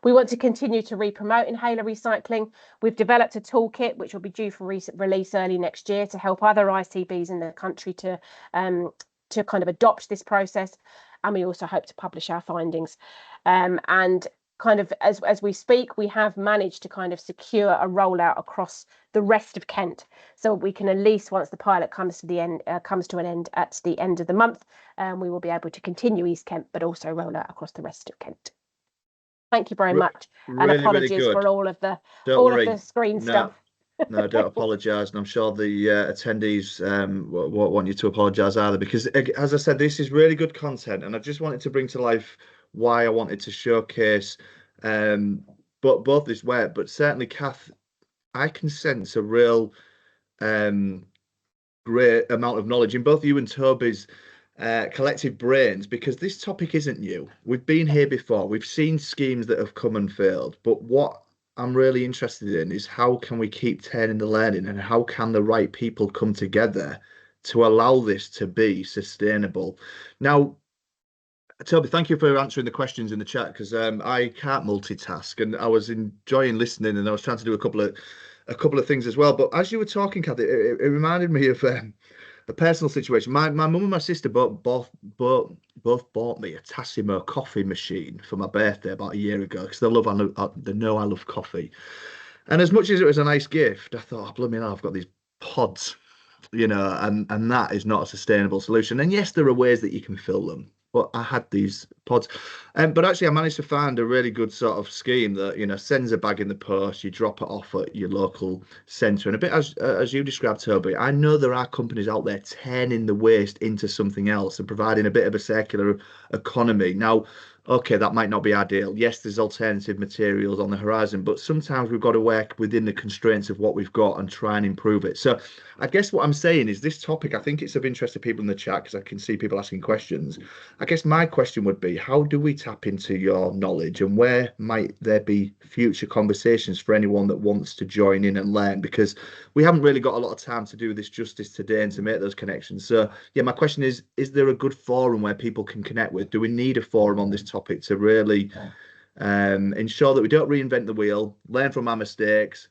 We want to continue to re-promote inhaler recycling. We've developed a toolkit which will be due for release early next year to help other ICBs in the country to kind of adopt this process. And we also hope to publish our findings. And kind of as we speak, we have managed to kind of secure a rollout across the rest of Kent, so we can at least, once the pilot comes to an end at the end of the month, we will be able to continue East Kent, but also roll out across the rest of Kent. Thank you very much, and apologies for all of the screen stuff. No, don't apologise, and I'm sure the attendees won't want you to apologise either, because, as I said, this is really good content, and I just wanted to bring to life why I wanted to showcase but both this work, but certainly, Kath, I can sense a real great amount of knowledge in both you and Toby's collective brains, because this topic isn't new. We've been here before. We've seen schemes that have come and failed, but what I'm really interested in is how can we keep turning the learning, and how can the right people come together to allow this to be sustainable. Now, Toby, thank you for answering the questions in the chat, because I can't multitask, and I was enjoying listening, and I was trying to do a couple of things as well. But as you were talking, Kathy, it reminded me of a personal situation. My mum and my sister both bought me a Tassimo coffee machine for my birthday about a year ago, because they know I love coffee. And as much as it was a nice gift, I thought, oh, blooming hell, I've got these pods, and that is not a sustainable solution. And yes, there are ways that you can fill them, but I had these pods, but actually I managed to find a really good sort of scheme that sends a bag in the post, you drop it off at your local centre, and a bit as you described, Toby, I know there are companies out there turning the waste into something else and providing a bit of a circular economy. Now, okay, that might not be ideal. Yes, there's alternative materials on the horizon, but sometimes we've got to work within the constraints of what we've got and try and improve it. So I guess what I'm saying is this topic, I think it's of interest to people in the chat, because I can see people asking questions. I guess my question would be, how do we tap into your knowledge, and where might there be future conversations for anyone that wants to join in and learn? Because we haven't really got a lot of time to do this justice today and to make those connections. So yeah, my question is there a good forum where people can connect with? Do we need a forum on this topic to really ensure that we don't reinvent the wheel, learn from our mistakes,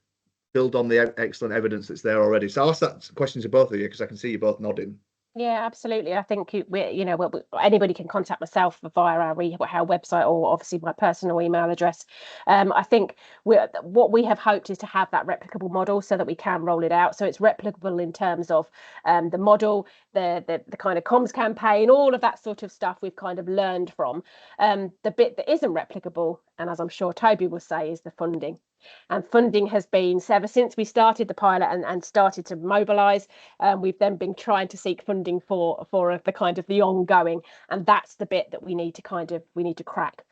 build on the excellent evidence that's there already? So I'll ask that question to both of you, because I can see you both nodding. Yeah, absolutely. I think anybody can contact myself via our website, or obviously my personal email address. I think what we have hoped is to have that replicable model so that we can roll it out. So it's replicable in terms of the model, the kind of comms campaign, all of that sort of stuff we've kind of learned from. The bit that isn't replicable, and as I'm sure Toby will say, is the funding. And funding has been, ever since we started the pilot and started to mobilise, we've then been trying to seek funding for the kind of the ongoing, and that's the bit that we need to crack,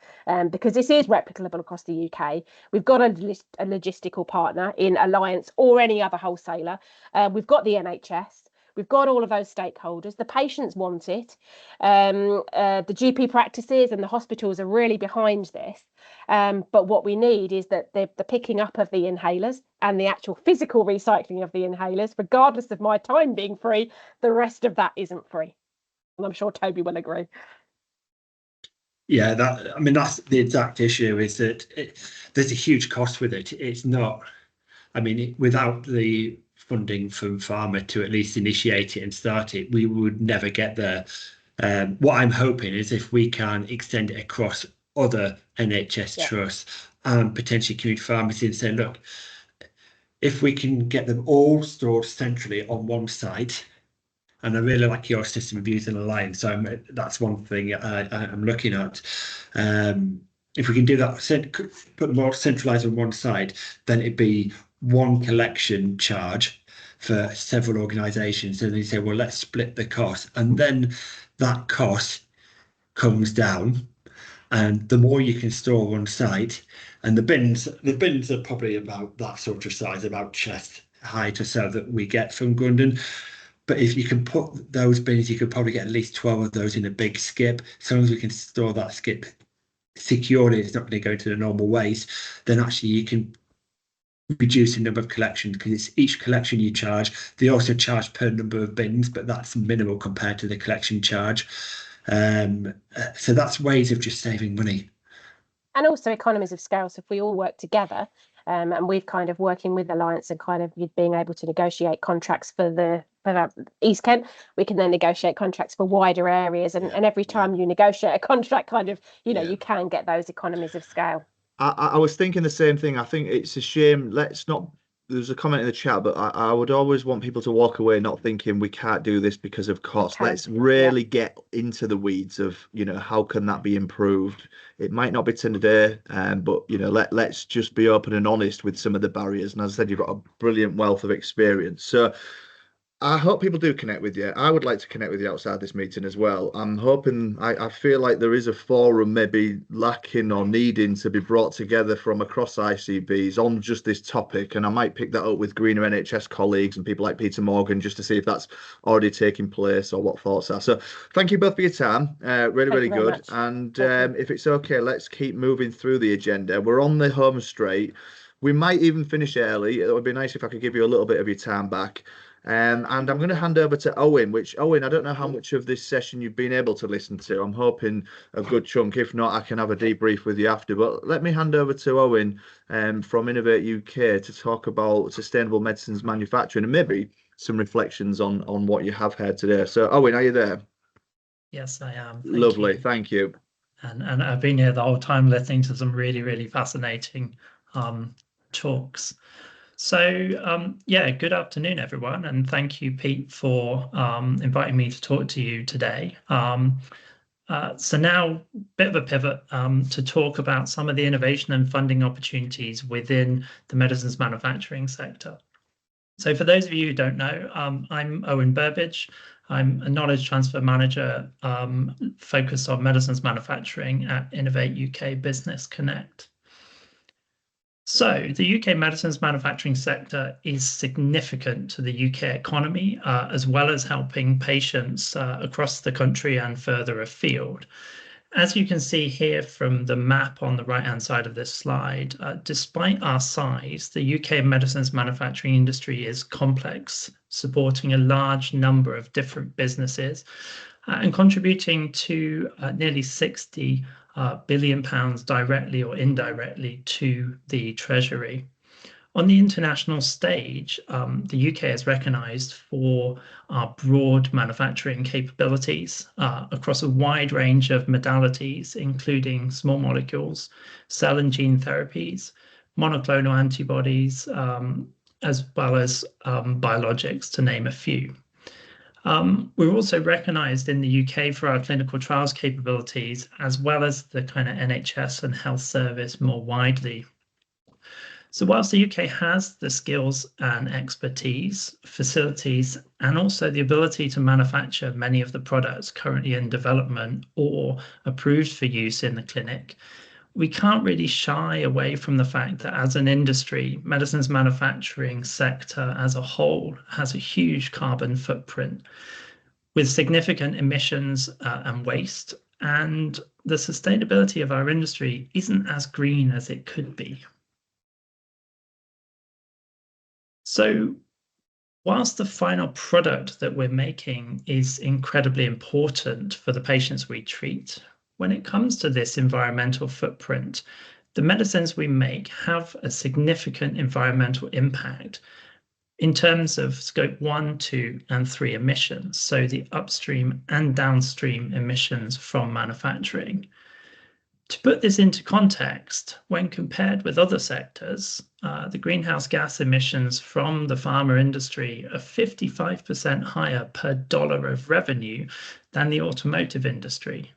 because this is replicable across the UK. We've got a logistical partner in Alliance or any other wholesaler. We've got the NHS. We've got all of those stakeholders. The patients want it. The GP practices and the hospitals are really behind this. But what we need is that the picking up of the inhalers and the actual physical recycling of the inhalers, regardless of my time being free, the rest of that isn't free. And I'm sure Toby will agree. Yeah, that's the exact issue, is that there's a huge cost with it. It's not, without the funding from pharma to at least initiate it and start it, we would never get there. What I'm hoping is if we can extend it across other NHS trusts and potentially community pharmacies, and say, look, if we can get them all stored centrally on one site, and I really like your system of using Alliance, so that's one thing I'm looking at. If we can do that, put them all centralised on one side, then it'd be one collection charge for several organisations. And they say, well, let's split the cost. And then that cost comes down. And the more you can store on site, and the bins are probably about that sort of size, about chest height or so that we get from Grundon. But if you can put those bins, you could probably get at least 12 of those in a big skip. As long as we can store that skip securely, it's not going to go into the normal waste, then actually you can reduce the number of collections, because it's each collection you charge. They also charge per number of bins, but that's minimal compared to the collection charge. So that's ways of just saving money. And also economies of scale. So if we all work together, and we've kind of working with Alliance and kind of being able to negotiate contracts for East Kent, we can then negotiate contracts for wider areas. And every time you negotiate a contract, kind of, you can get those economies of scale. I was thinking the same thing. I think it's a shame. Let's not. There's a comment in the chat, but I would always want people to walk away not thinking we can't do this because of cost. Let's really get into the weeds of, how can that be improved? It might not be today, but let's just be open and honest with some of the barriers. And as I said, you've got a brilliant wealth of experience. So I hope people do connect with you. I would like to connect with you outside this meeting as well. I'm hoping, I feel like there is a forum maybe lacking or needing to be brought together from across ICBs on just this topic. And I might pick that up with greener NHS colleagues and people like Peter Morgan, just to see if that's already taking place or what thoughts are. So thank you both for your time. Really good. Much. And if it's okay, let's keep moving through the agenda. We're on the home straight. We might even finish early. It would be nice if I could give you a little bit of your time back. And I'm going to hand over to Owen, Owen, I don't know how much of this session you've been able to listen to. I'm hoping a good chunk. If not, I can have a debrief with you after. But let me hand over to Owen from Innovate UK to talk about sustainable medicines manufacturing and maybe some reflections on what you have heard today. So, Owen, are you there? Yes, I am. Lovely. Thank you. And I've been here the whole time listening to some really, really fascinating talks. So, good afternoon, everyone, and thank you, Pete, for inviting me to talk to you today. So now, bit of a pivot to talk about some of the innovation and funding opportunities within the medicines manufacturing sector. So for those of you who don't know, I'm Owen Burbidge. I'm a knowledge transfer manager focused on medicines manufacturing at Innovate UK Business Connect. So the UK medicines manufacturing sector is significant to the UK economy, as well as helping patients across the country and further afield. As you can see here from the map on the right-hand side of this slide, despite our size, the UK medicines manufacturing industry is complex, supporting a large number of different businesses and contributing to nearly 60 billion pounds directly or indirectly to the Treasury. On the international stage, the UK is recognised for our broad manufacturing capabilities across a wide range of modalities, including small molecules, cell and gene therapies, monoclonal antibodies, as well as biologics, to name a few. We're also recognised in the UK for our clinical trials capabilities, as well as the kind of NHS and health service more widely. So whilst the UK has the skills and expertise, facilities, and also the ability to manufacture many of the products currently in development or approved for use in the clinic, we can't really shy away from the fact that as an industry, medicines manufacturing sector as a whole has a huge carbon footprint with significant emissions and waste, and the sustainability of our industry isn't as green as it could be. So whilst the final product that we're making is incredibly important for the patients we treat, when it comes to this environmental footprint, the medicines we make have a significant environmental impact in terms of scope 1, 2, and 3 emissions, so the upstream and downstream emissions from manufacturing. To put this into context, when compared with other sectors, the greenhouse gas emissions from the pharma industry are 55% higher per dollar of revenue than the automotive industry.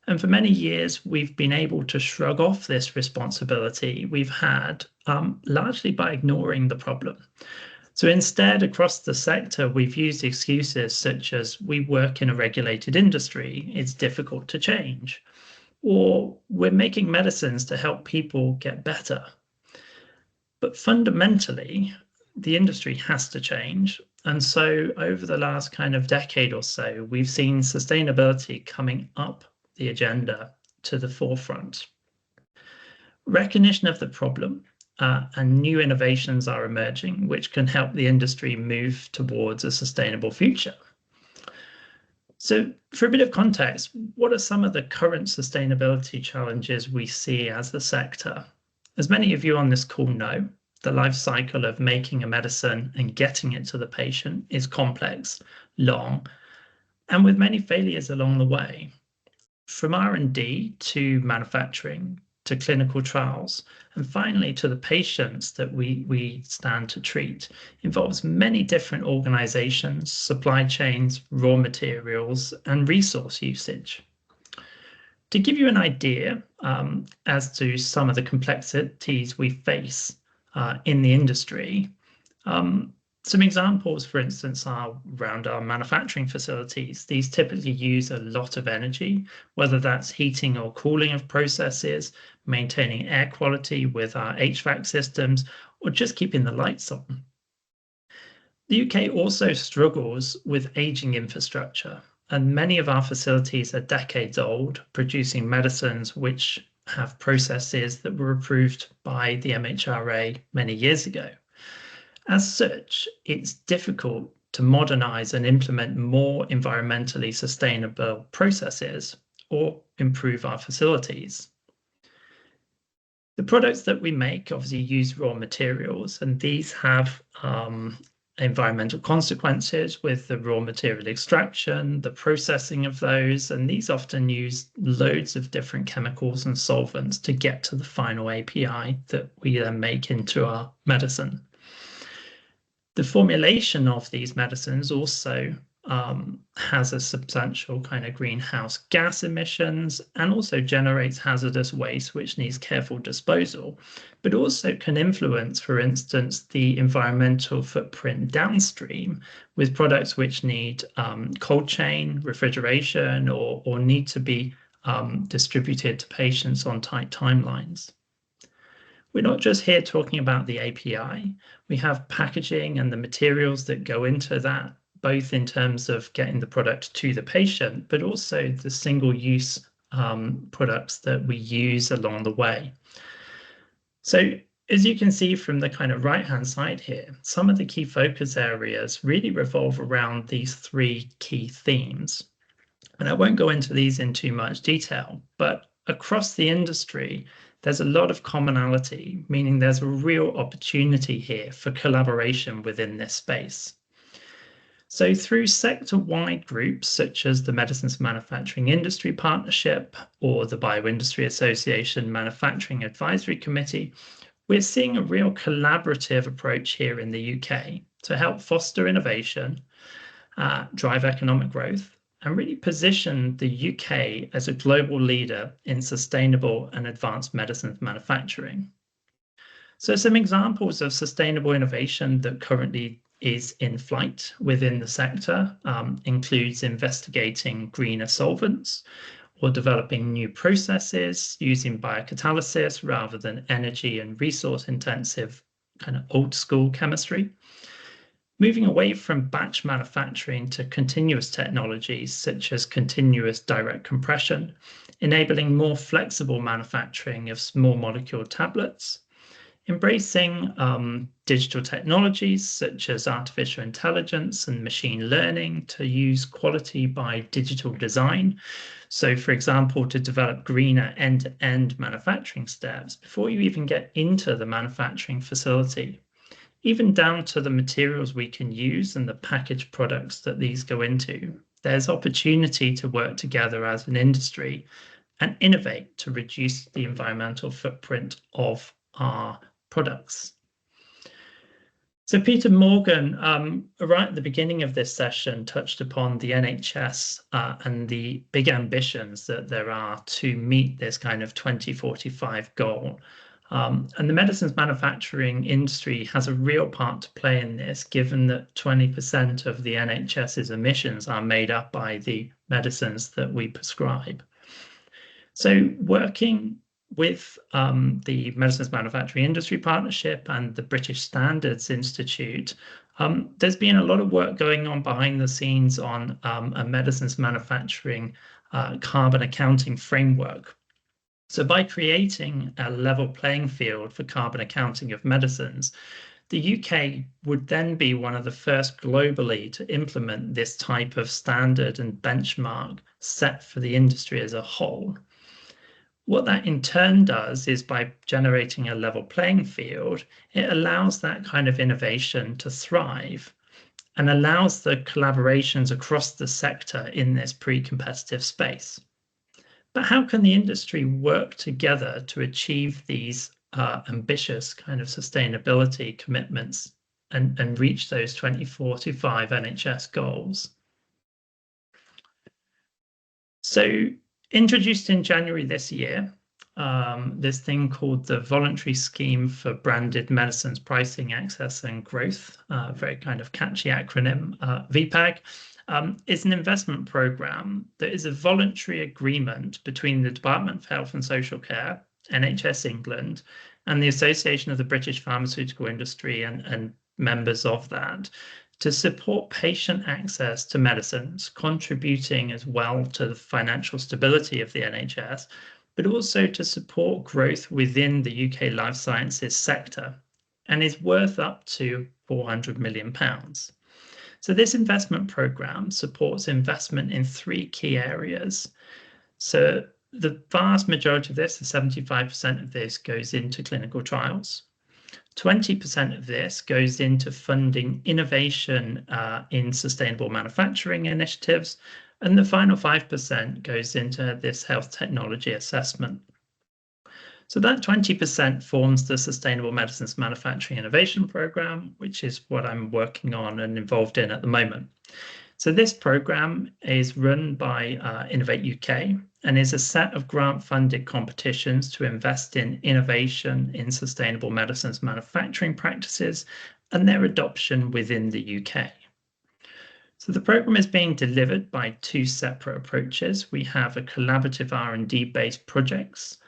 And for many years, we've been able to shrug off this responsibility we've had largely by ignoring the problem. So instead, across the sector, we've used excuses such as we work in a regulated industry, it's difficult to change, or we're making medicines to help people get better. But fundamentally, the industry has to change. And so over the last kind of decade or so, we've seen sustainability coming up the agenda to the forefront. Recognition of the problem and new innovations are emerging, which can help the industry move towards a sustainable future. So for a bit of context, what are some of the current sustainability challenges we see as the sector? As many of you on this call know, the life cycle of making a medicine and getting it to the patient is complex, long, and with many failures along the way. From R&D to manufacturing to clinical trials, and finally to the patients that we stand to treat, involves many different organizations, supply chains, raw materials, and resource usage. To give you an idea as to some of the complexities we face in the industry, some examples, for instance, are around our manufacturing facilities. These typically use a lot of energy, whether that's heating or cooling of processes, maintaining air quality with our HVAC systems, or just keeping the lights on. The UK also struggles with aging infrastructure, and many of our facilities are decades old, producing medicines which have processes that were approved by the MHRA many years ago. As such, it's difficult to modernize and implement more environmentally sustainable processes or improve our facilities. The products that we make obviously use raw materials, and these have environmental consequences with the raw material extraction, the processing of those, and these often use loads of different chemicals and solvents to get to the final API that we then make into our medicine. The formulation of these medicines also has a substantial kind of greenhouse gas emissions and also generates hazardous waste, which needs careful disposal, but also can influence, for instance, the environmental footprint downstream with products which need cold chain refrigeration or need to be distributed to patients on tight timelines. We're not just here talking about the API. We have packaging and the materials that go into that, both in terms of getting the product to the patient, but also the single-use products that we use along the way. So as you can see from the kind of right-hand side here, some of the key focus areas really revolve around these three key themes. And I won't go into these in too much detail, but across the industry, there's a lot of commonality, meaning there's a real opportunity here for collaboration within this space. So through sector-wide groups such as the Medicines Manufacturing Industry Partnership or the Bioindustry Association Manufacturing Advisory Committee, we're seeing a real collaborative approach here in the UK to help foster innovation, drive economic growth, and really position the UK as a global leader in sustainable and advanced medicines manufacturing. So some examples of sustainable innovation that currently is in flight within the sector includes investigating greener solvents or developing new processes using biocatalysis rather than energy and resource intensive kind of old school chemistry. Moving away from batch manufacturing to continuous technologies such as continuous direct compression, enabling more flexible manufacturing of small molecule tablets, embracing digital technologies such as artificial intelligence and machine learning to use quality by digital design. So, for example, to develop greener end-to-end manufacturing steps before you even get into the manufacturing facility, even down to the materials we can use and the packaged products that these go into. There's opportunity to work together as an industry and innovate to reduce the environmental footprint of our products. So Peter Morgan, right at the beginning of this session, touched upon the NHS and the big ambitions that there are to meet this kind of 2045 goal And the medicines manufacturing industry has a real part to play in this, given that 20% of the NHS's emissions are made up by the medicines that we prescribe. So working with the Medicines Manufacturing Industry Partnership and the British Standards Institute, there's been a lot of work going on behind the scenes on a medicines manufacturing carbon accounting framework. So by creating a level playing field for carbon accounting of medicines, the UK would then be one of the first globally to implement this type of standard and benchmark set for the industry as a whole. What that in turn does is, by generating a level playing field, it allows that kind of innovation to thrive and allows the collaborations across the sector in this pre-competitive space. But how can the industry work together to achieve these ambitious kind of sustainability commitments and reach those 2045 NHS goals? So introduced in January this year, this thing called the Voluntary Scheme for Branded Medicines Pricing, Access and Growth, very kind of catchy acronym, VPAG, is an investment program that is a voluntary agreement between the Department of Health and Social Care, NHS England, and the Association of the British Pharmaceutical Industry and members of that, to support patient access to medicines, contributing as well to the financial stability of the NHS, but also to support growth within the UK life sciences sector, and is worth up to £400 million. So this investment programme supports investment in 3 key areas. So the vast majority of this, the 75% of this, goes into clinical trials. 20% of this goes into funding innovation in sustainable manufacturing initiatives, and the final 5% goes into this health technology assessment. So that 20% forms the Sustainable Medicines Manufacturing Innovation Programme, which is what I'm working on and involved in at the moment. So this programme is run by Innovate UK and is a set of grant-funded competitions to invest in innovation in sustainable medicines manufacturing practices and their adoption within the UK. So the programme is being delivered by 2 separate approaches. We have a collaborative R&D based projects,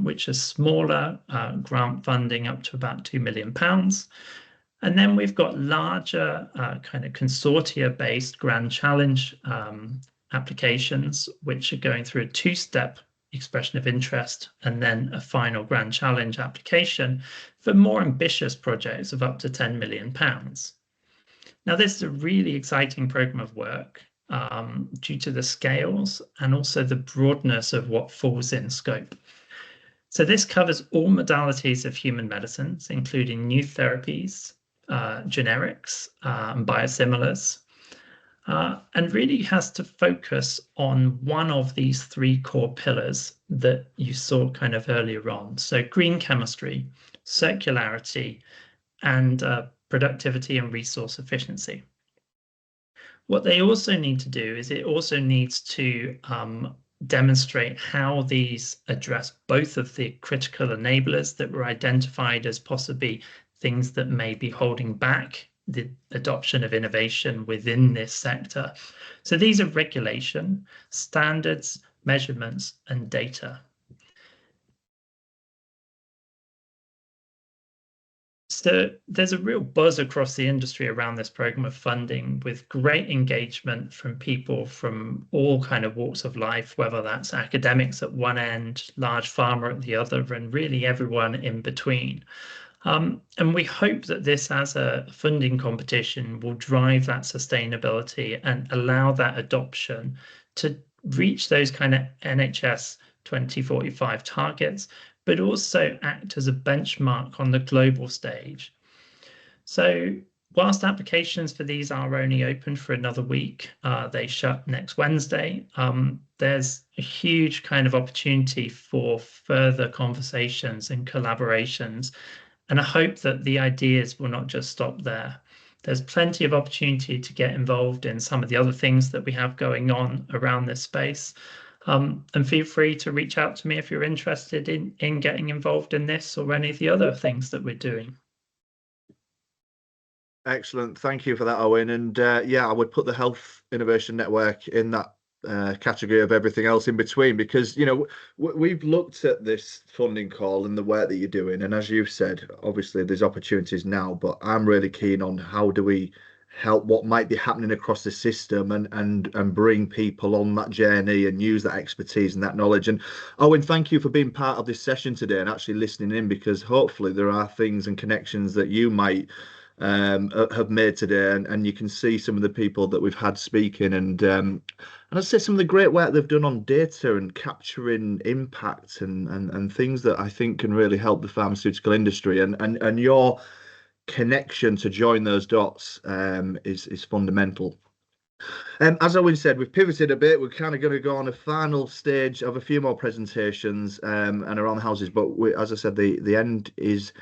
which are smaller grant funding up to about £2 million. And then we've got larger kind of consortia-based grand challenge applications, which are going through a 2-step expression of interest and then a final grand challenge application for more ambitious projects of up to £10 million. Now, this is a really exciting programme of work due to the scales and also the broadness of what falls in scope. So this covers all modalities of human medicines, including new therapies, generics, and biosimilars, and really has to focus on one of these 3 core pillars that you saw kind of earlier on. So green chemistry, circularity, and productivity and resource efficiency. What they also need to do is it also needs to demonstrate how these address both of the critical enablers that were identified as possibly things that may be holding back the adoption of innovation within this sector. So these are regulation, standards, measurements, and data. So there's a real buzz across the industry around this program of funding, with great engagement from people from all kind of walks of life, whether that's academics at one end, large pharma at the other, and really everyone in between. And we hope that this, as a funding competition, will drive that sustainability and allow that adoption to reach those kind of NHS 2045 targets, but also act as a benchmark on the global stage. So whilst applications for these are only open for another week, they shut next Wednesday, there's a huge kind of opportunity for further conversations and collaborations. And I hope that the ideas will not just stop there. There's plenty of opportunity to get involved in some of the other things that we have going on around this space. And feel free to reach out to me if you're interested in getting involved in this or any of the other things that we're doing. Excellent. Thank you for that, Owen. And yeah, I would put the Health Innovation Network in that category of everything else in between, because, you know, we've looked at this funding call and the work that you're doing. And as you've said, obviously there's opportunities now, but I'm really keen on how do we help what might be happening across the system and bring people on that journey and use that expertise and that knowledge. And Owen, thank you for being part of this session today and actually listening in, because hopefully there are things and connections that you might have made today, and you can see some of the people that we've had speaking, and I'd say some of the great work they've done on data and capturing impact and things that I think can really help the pharmaceutical industry, and your connection to join those dots is fundamental. As Owen said, we've pivoted a bit. We're kind of going to go on a final stage of a few more presentations and around the houses, but as I said, the end is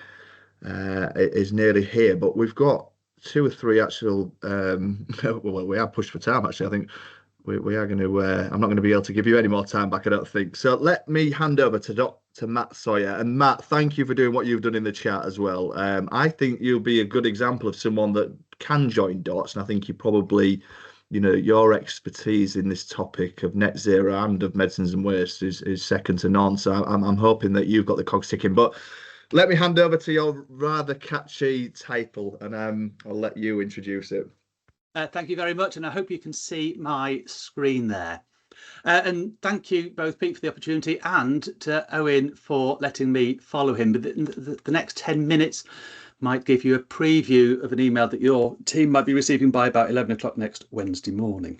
nearly here, but we've got 2 or 3 actual well, we are pushed for time actually. I think we are going to I'm not going to be able to give you any more time back, I don't think. So let me hand over to Dr. Matt Sawyer. And Matt, thank you for doing what you've done in the chat as well. I think you'll be a good example of someone that can join dots, and I think you probably, you know, your expertise in this topic of net zero and of medicines and waste is second to none. So I'm hoping that you've got the cogs ticking. But let me hand over to your rather catchy title, and I'll let you introduce it. Thank you very much, and I hope you can see my screen there. And thank you both, Pete, for the opportunity, and to Owen for letting me follow him. But the next 10 minutes might give you a preview of an email that your team might be receiving by about 11 o'clock next Wednesday morning.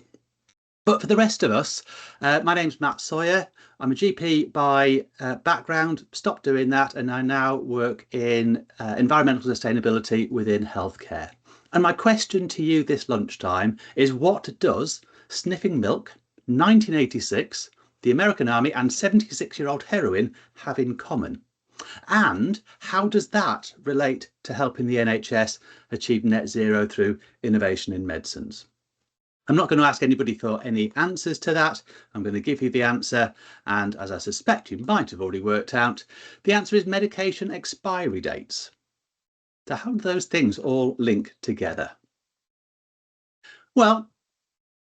But for the rest of us, my name's Matt Sawyer. I'm a GP by background, stopped doing that, and I now work in environmental sustainability within healthcare. And my question to you this lunchtime is, what does sniffing milk, 1986, the American Army and 76-year-old heroin have in common? And how does that relate to helping the NHS achieve net zero through innovation in medicines? I'm not going to ask anybody for any answers to that. I'm going to give you the answer. And as I suspect you might have already worked out, the answer is medication expiry dates. So how do those things all link together? Well,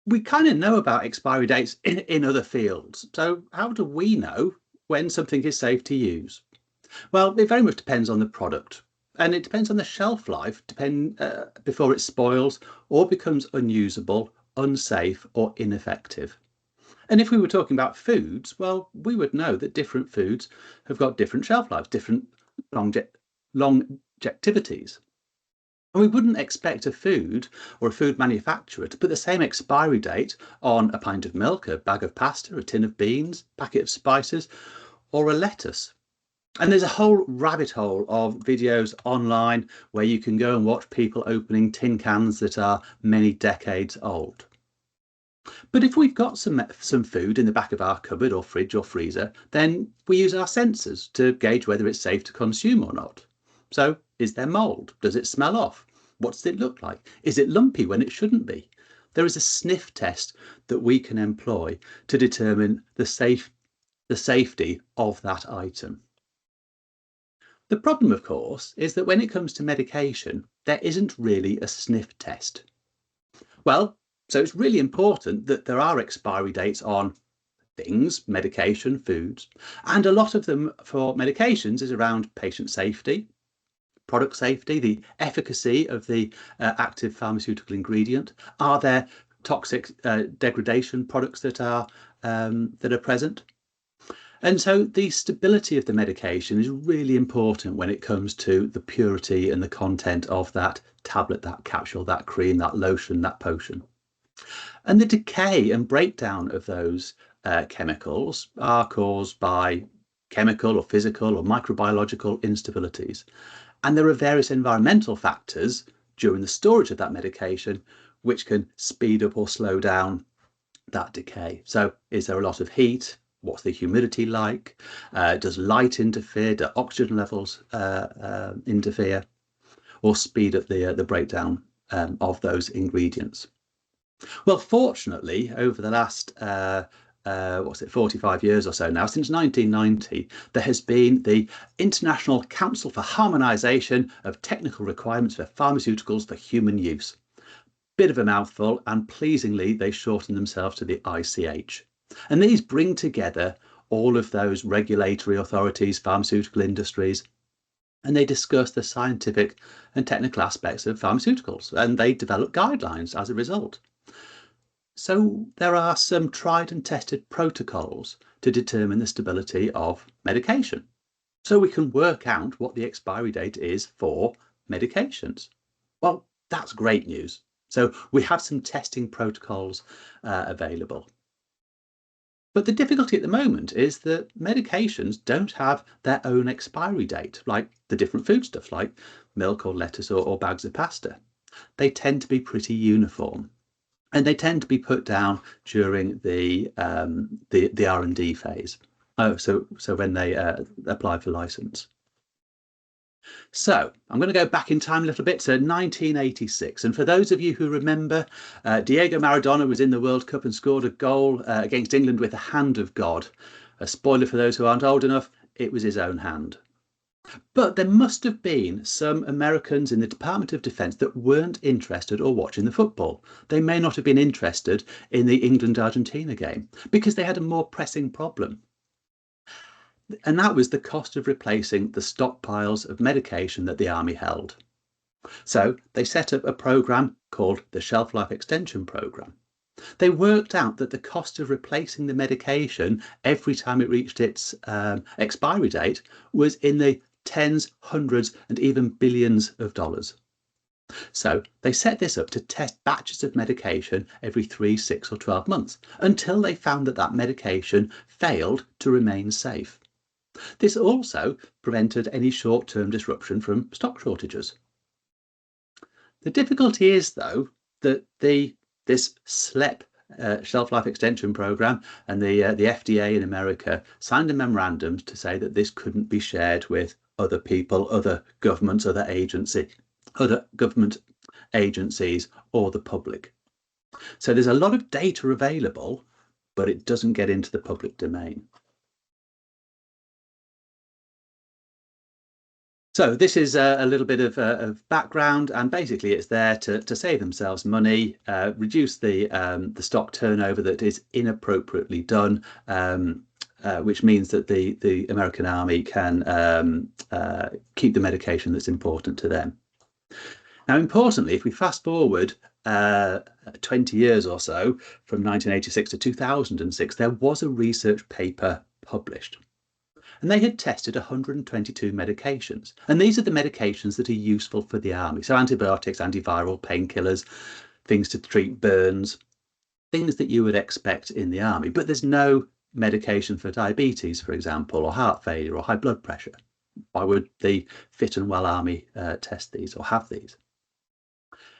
we kind of know about expiry dates in other fields. So how do we know when something is safe to use? Well, it very much depends on the product. And it depends on the shelf life before it spoils or becomes unusable, unsafe or ineffective. And if we were talking about foods, well, we would know that different foods have got different shelf lives, different longevitivities. And we wouldn't expect a food or a food manufacturer to put the same expiry date on a pint of milk, a bag of pasta, a tin of beans, a packet of spices, or a lettuce. And there's a whole rabbit hole of videos online where you can go and watch people opening tin cans that are many decades old. But if we've got some food in the back of our cupboard or fridge or freezer, then we use our sensors to gauge whether it's safe to consume or not. So is there mold? Does it smell off? What does it look like? Is it lumpy when it shouldn't be? There is a sniff test that we can employ to determine the safety of that item. The problem, of course, is that when it comes to medication, there isn't really a sniff test. Well, so it's really important that there are expiry dates on things, medication, foods, and a lot of them for medications is around patient safety, product safety, the efficacy of the active pharmaceutical ingredient. Are there toxic degradation products that are present? And so the stability of the medication is really important when it comes to the purity and the content of that tablet, that capsule, that cream, that lotion, that potion. And the decay and breakdown of those chemicals are caused by chemical or physical or microbiological instabilities. And there are various environmental factors during the storage of that medication which can speed up or slow down that decay. So is there a lot of heat? What's the humidity like? Does light interfere? Do oxygen levels interfere or speed up the breakdown of those ingredients? Well, fortunately, over the last what's it, 45 years or so now, since 1990, there has been the International Council for Harmonisation of Technical Requirements for Pharmaceuticals for Human Use. Bit of a mouthful, and pleasingly they shorten themselves to the ICH. And these bring together all of those regulatory authorities, pharmaceutical industries, and they discuss the scientific and technical aspects of pharmaceuticals, and they develop guidelines as a result. So there are some tried and tested protocols to determine the stability of medication. So we can work out what the expiry date is for medications. Well, that's great news. So we have some testing protocols available. But the difficulty at the moment is that medications don't have their own expiry date, like the different foodstuffs, like milk or lettuce or bags of pasta. They tend to be pretty uniform, and they tend to be put down during the R&D phase. So when they apply for license. So I'm going to go back in time a little bit to 1986, and for those of you who remember, Diego Maradona was in the World Cup and scored a goal against England with the hand of God. A spoiler for those who aren't old enough, it was his own hand. But there must have been some Americans in the Department of Defence that weren't interested or watching the football. They may not have been interested in the England-Argentina game because they had a more pressing problem. And that was the cost of replacing the stockpiles of medication that the army held. So they set up a programme called the Shelf Life Extension Programme. They worked out that the cost of replacing the medication every time it reached its expiry date was in the tens, hundreds, and even billions of dollars. So they set this up to test batches of medication every 3, 6, or 12 months until they found that that medication failed to remain safe. This also prevented any short-term disruption from stock shortages. The difficulty is, though, that this SLEP Shelf Life Extension Programme and the FDA in America signed a memorandum to say that this couldn't be shared with other people, other governments, other government agencies, or the public. So there's a lot of data available, but it doesn't get into the public domain. So this is a little bit of background, and basically it's there to save themselves money, reduce the stock turnover that is inappropriately done, which means that the American Army can keep the medication that's important to them. Now, importantly, if we fast forward 20 years or so, from 1986 to 2006, there was a research paper published. And they had tested 122 medications. And these are the medications that are useful for the army. So antibiotics, antiviral, painkillers, things to treat burns, things that you would expect in the army. But there's no medication for diabetes, for example, or heart failure or high blood pressure. Why would the fit and well army test these or have these?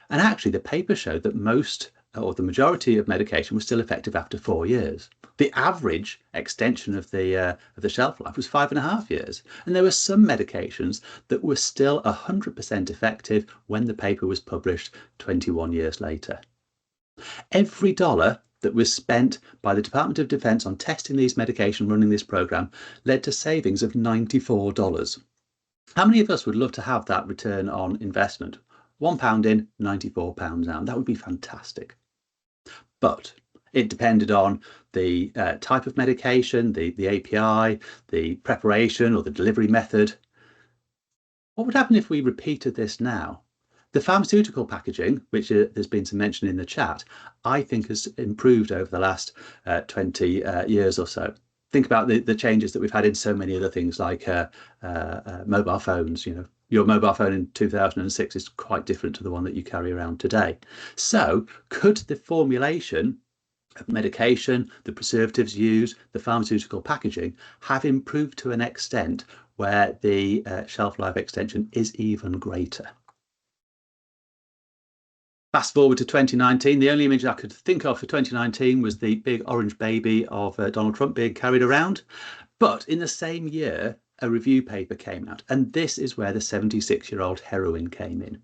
And actually, the paper showed that most or the majority of medication was still effective after 4 years. The average extension of the shelf life was 5.5 years. And there were some medications that were still 100% effective when the paper was published 21 years later. Every dollar that was spent by the Department of Defence on testing these medications, running this programme, led to savings of $94. How many of us would love to have that return on investment? £1 in, £94 out. That would be fantastic. But it depended on the type of medication, the API, the preparation or the delivery method. What would happen if we repeated this now? The pharmaceutical packaging, which there's been some mention in the chat, I think has improved over the last 20 years or so. Think about the changes that we've had in so many other things like mobile phones. You know, your mobile phone in 2006 is quite different to the one that you carry around today. So could the formulation of medication, the preservatives used, the pharmaceutical packaging have improved to an extent where the shelf life extension is even greater? Fast forward to 2019, the only image I could think of for 2019 was the big orange baby of Donald Trump being carried around. But in the same year, a review paper came out, and this is where the 76-year-old heroine came in.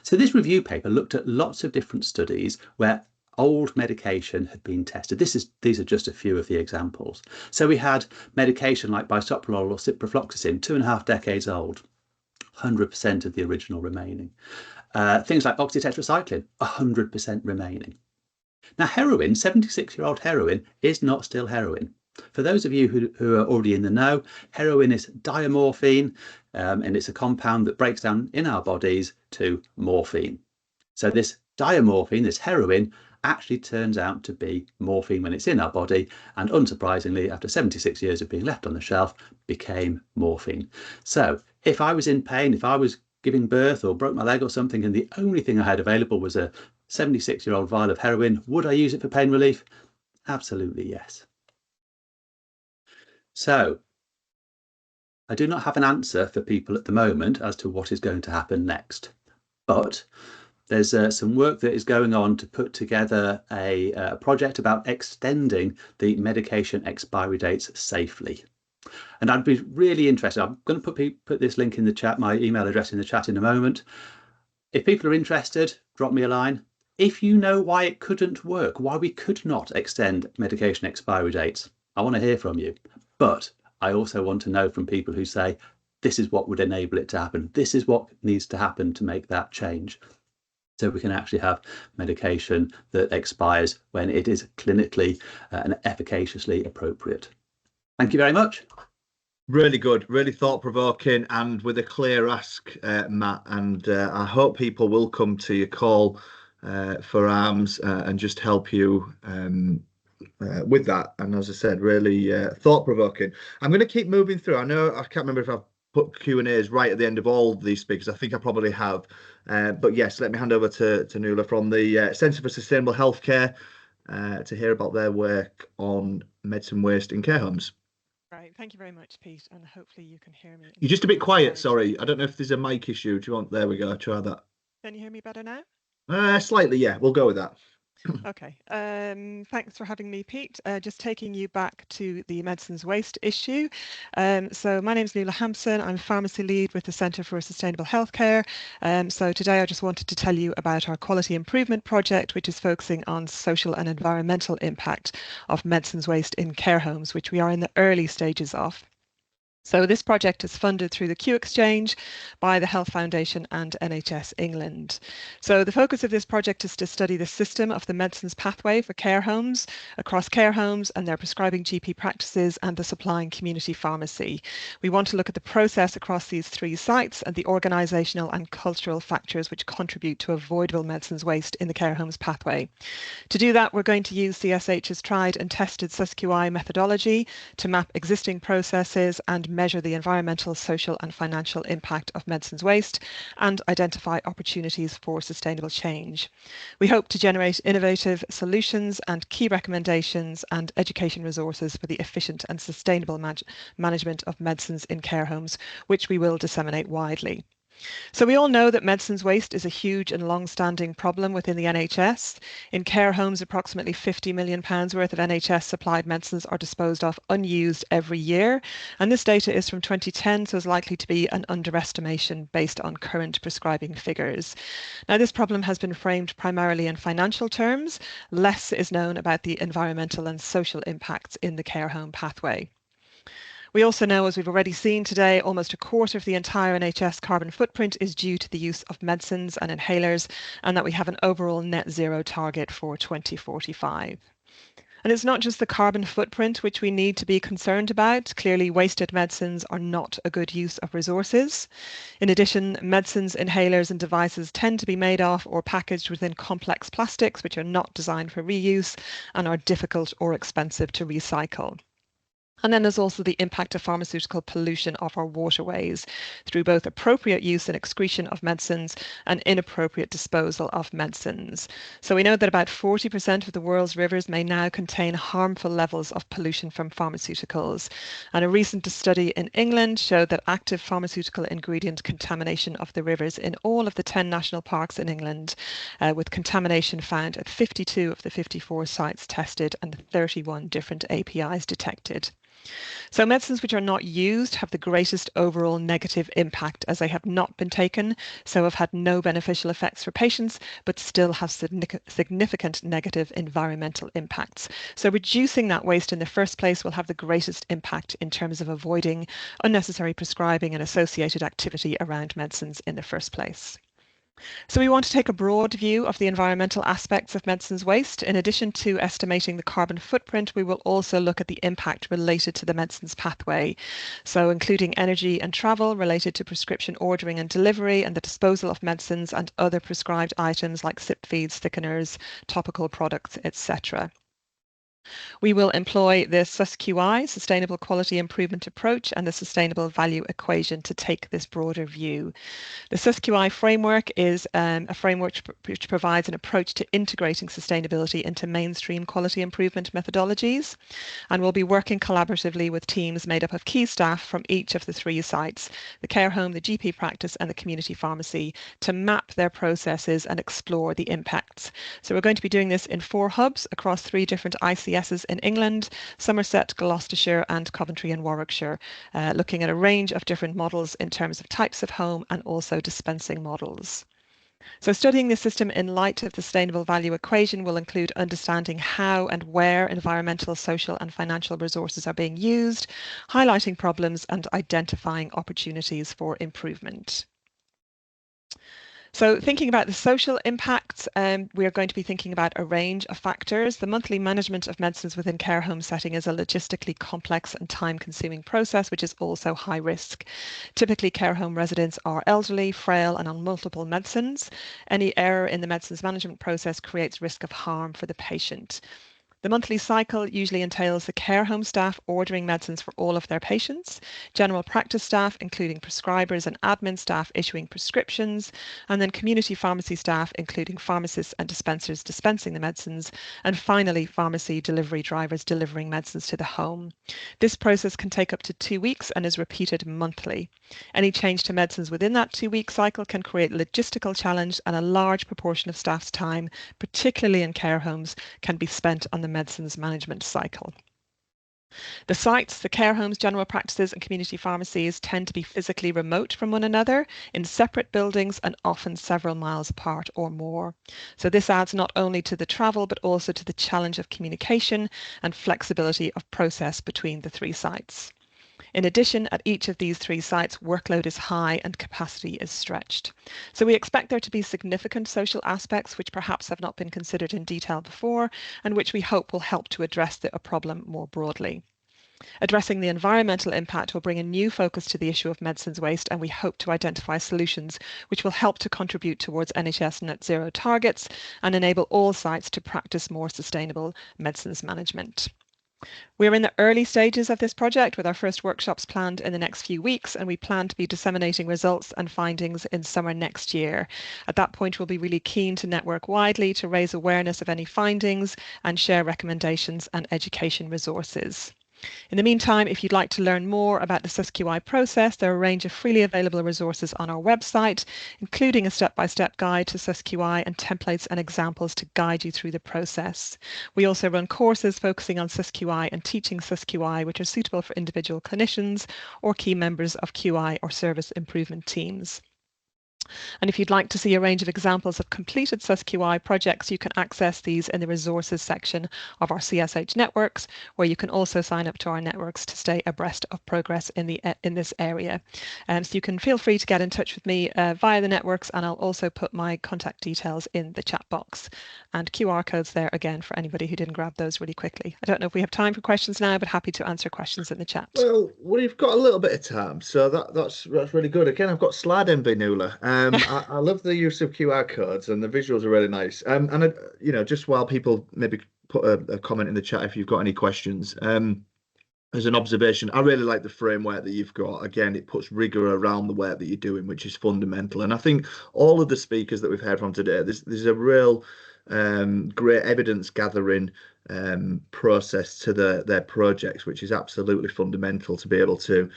So this review paper looked at lots of different studies where old medication had been tested. These are just a few of the examples. So we had medication like bisoprolol or ciprofloxacin, 2.5 decades old, 100% of the original remaining. Things like oxytetracycline, 100% remaining. Now, heroin, 76-year-old heroin, is not still heroin. For those of you who are already in the know, heroin is diamorphine, and it's a compound that breaks down in our bodies to morphine. So this diamorphine, this heroin, actually turns out to be morphine when it's in our body, and unsurprisingly, after 76 years of being left on the shelf, became morphine. So if I was in pain, if I was giving birth or broke my leg or something, and the only thing I had available was a 76-year-old vial of heroin, would I use it for pain relief? Absolutely yes. So I do not have an answer for people at the moment as to what is going to happen next, but there's some work that is going on to put together a project about extending the medication expiry dates safely. And I'd be really interested. I'm going to put this link in the chat, my email address in the chat in a moment. If people are interested, drop me a line. If you know why it couldn't work, why we could not extend medication expiry dates, I want to hear from you. But I also want to know from people who say, this is what would enable it to happen. This is what needs to happen to make that change. So we can actually have medication that expires when it is clinically and efficaciously appropriate. Thank you very much. Really good, really thought-provoking, and with a clear ask, Matt. And I hope people will come to your call for arms and just help you with that. And as I said, really thought-provoking. I'm going to keep moving through. I know I can't remember if I've put Q&As right at the end of all these speakers. I think I probably have. But yes, let me hand over to Nuala from the Centre for Sustainable Healthcare to hear about their work on medicine waste in care homes. Right, thank you very much, Pete, and hopefully you can hear me. You're just a bit quiet, sorry. I don't know if there's a mic issue. Do you want? There we go. Try that. Can you hear me better now? Slightly, yeah. We'll go with that. Okay, thanks for having me, Pete. Just taking you back to the medicines waste issue. So my name is Nuala Hampson. I'm a pharmacy lead with the Centre for Sustainable Healthcare. So today I just wanted to tell you about our quality improvement project, which is focusing on social and environmental impact of medicines waste in care homes, which we are in the early stages of. So this project is funded through the Q Exchange by the Health Foundation and NHS England. So the focus of this project is to study the system of the medicines pathway for care homes, across care homes and their prescribing GP practices and the supplying community pharmacy. We want to look at the process across these 3 sites and the organisational and cultural factors which contribute to avoidable medicines waste in the care homes pathway. To do that, we're going to use CSH's tried and tested SUSQI methodology to map existing processes and measure the environmental, social and financial impact of medicines waste and identify opportunities for sustainable change. We hope to generate innovative solutions and key recommendations and education resources for the efficient and sustainable management of medicines in care homes, which we will disseminate widely. So we all know that medicines waste is a huge and long-standing problem within the NHS. In care homes, approximately £50 million worth of NHS supplied medicines are disposed of unused every year. And this data is from 2010, so is likely to be an underestimation based on current prescribing figures. Now, this problem has been framed primarily in financial terms. Less is known about the environmental and social impacts in the care home pathway. We also know, as we've already seen today, almost a quarter of the entire NHS carbon footprint is due to the use of medicines and inhalers, and that we have an overall net zero target for 2045. And it's not just the carbon footprint which we need to be concerned about. Clearly, wasted medicines are not a good use of resources. In addition, medicines, inhalers and devices tend to be made of or packaged within complex plastics which are not designed for reuse and are difficult or expensive to recycle. And then there's also the impact of pharmaceutical pollution of our waterways through both appropriate use and excretion of medicines and inappropriate disposal of medicines. So we know that about 40% of the world's rivers may now contain harmful levels of pollution from pharmaceuticals. And a recent study in England showed that active pharmaceutical ingredient contamination of the rivers in all of the 10 national parks in England, with contamination found at 52 of the 54 sites tested and 31 different APIs detected. So medicines which are not used have the greatest overall negative impact, as they have not been taken, so have had no beneficial effects for patients, but still have significant negative environmental impacts. So reducing that waste in the first place will have the greatest impact in terms of avoiding unnecessary prescribing and associated activity around medicines in the first place. So we want to take a broad view of the environmental aspects of medicines waste. In addition to estimating the carbon footprint, we will also look at the impact related to the medicines pathway. So including energy and travel related to prescription ordering and delivery, and the disposal of medicines and other prescribed items like sip feeds, thickeners, topical products, etc. We will employ the SUSQI, Sustainable Quality Improvement Approach, and the Sustainable Value Equation to take this broader view. The SUSQI framework is a framework which provides an approach to integrating sustainability into mainstream quality improvement methodologies, and we'll be working collaboratively with teams made up of key staff from each of the 3 sites, the care home, the GP practice and the community pharmacy, to map their processes and explore the impacts. So we're going to be doing this in 4 hubs across 3 different ICSs in England, Somerset, Gloucestershire and Coventry and Warwickshire, looking at a range of different models in terms of types of home and also dispensing models. So studying the system in light of the sustainable value equation will include understanding how and where environmental, social and financial resources are being used, highlighting problems and identifying opportunities for improvement. So thinking about the social impacts, we are going to be thinking about a range of factors. The monthly management of medicines within care home setting is a logistically complex and time-consuming process, which is also high risk. Typically, care home residents are elderly, frail and on multiple medicines. Any error in the medicines management process creates risk of harm for the patient. The monthly cycle usually entails the care home staff ordering medicines for all of their patients, general practice staff, including prescribers and admin staff, issuing prescriptions, and then community pharmacy staff, including pharmacists and dispensers dispensing the medicines, and finally pharmacy delivery drivers delivering medicines to the home. This process can take up to 2 weeks and is repeated monthly. Any change to medicines within that 2-week cycle can create logistical challenge, and a large proportion of staff's time, particularly in care homes, can be spent on the medicines management cycle. The sites, the care homes, general practices and community pharmacies tend to be physically remote from one another in separate buildings and often several miles apart or more. So this adds not only to the travel but also to the challenge of communication and flexibility of process between the 3 sites. In addition, at each of these 3 sites, workload is high and capacity is stretched. So we expect there to be significant social aspects which perhaps have not been considered in detail before, and which we hope will help to address a problem more broadly. Addressing the environmental impact will bring a new focus to the issue of medicines waste, and we hope to identify solutions which will help to contribute towards NHS net zero targets and enable all sites to practice more sustainable medicines management. We're in the early stages of this project with our first workshops planned in the next few weeks, and we plan to be disseminating results and findings in summer next year. At that point, we'll be really keen to network widely to raise awareness of any findings and share recommendations and education resources. In the meantime, if you'd like to learn more about the SUSQI process, there are a range of freely available resources on our website, including a step-by-step guide to SUSQI and templates and examples to guide you through the process. We also run courses focusing on SUSQI and teaching SUSQI, which are suitable for individual clinicians or key members of QI or service improvement teams. And if you'd like to see a range of examples of completed SUSQI projects, you can access these in the resources section of our CSH networks, where you can also sign up to our networks to stay abreast of progress in this area. So you can feel free to get in touch with me via the networks, and I'll also put my contact details in the chat box, and QR codes there again for anybody who didn't grab those really quickly. I don't know if we have time for questions now, but happy to answer questions in the chat. Well, we've got a little bit of time, so that's really good. Again, I've got slide envy, Nuala. I love the use of QR codes, and the visuals are really nice. And you know, just while people maybe put a comment in the chat if you've got any questions, as an observation, I really like the framework that you've got. Again, it puts rigor around the work that you're doing, which is fundamental. And I think all of the speakers that we've heard from today, there's a real great evidence gathering process to their projects, which is absolutely fundamental to be able to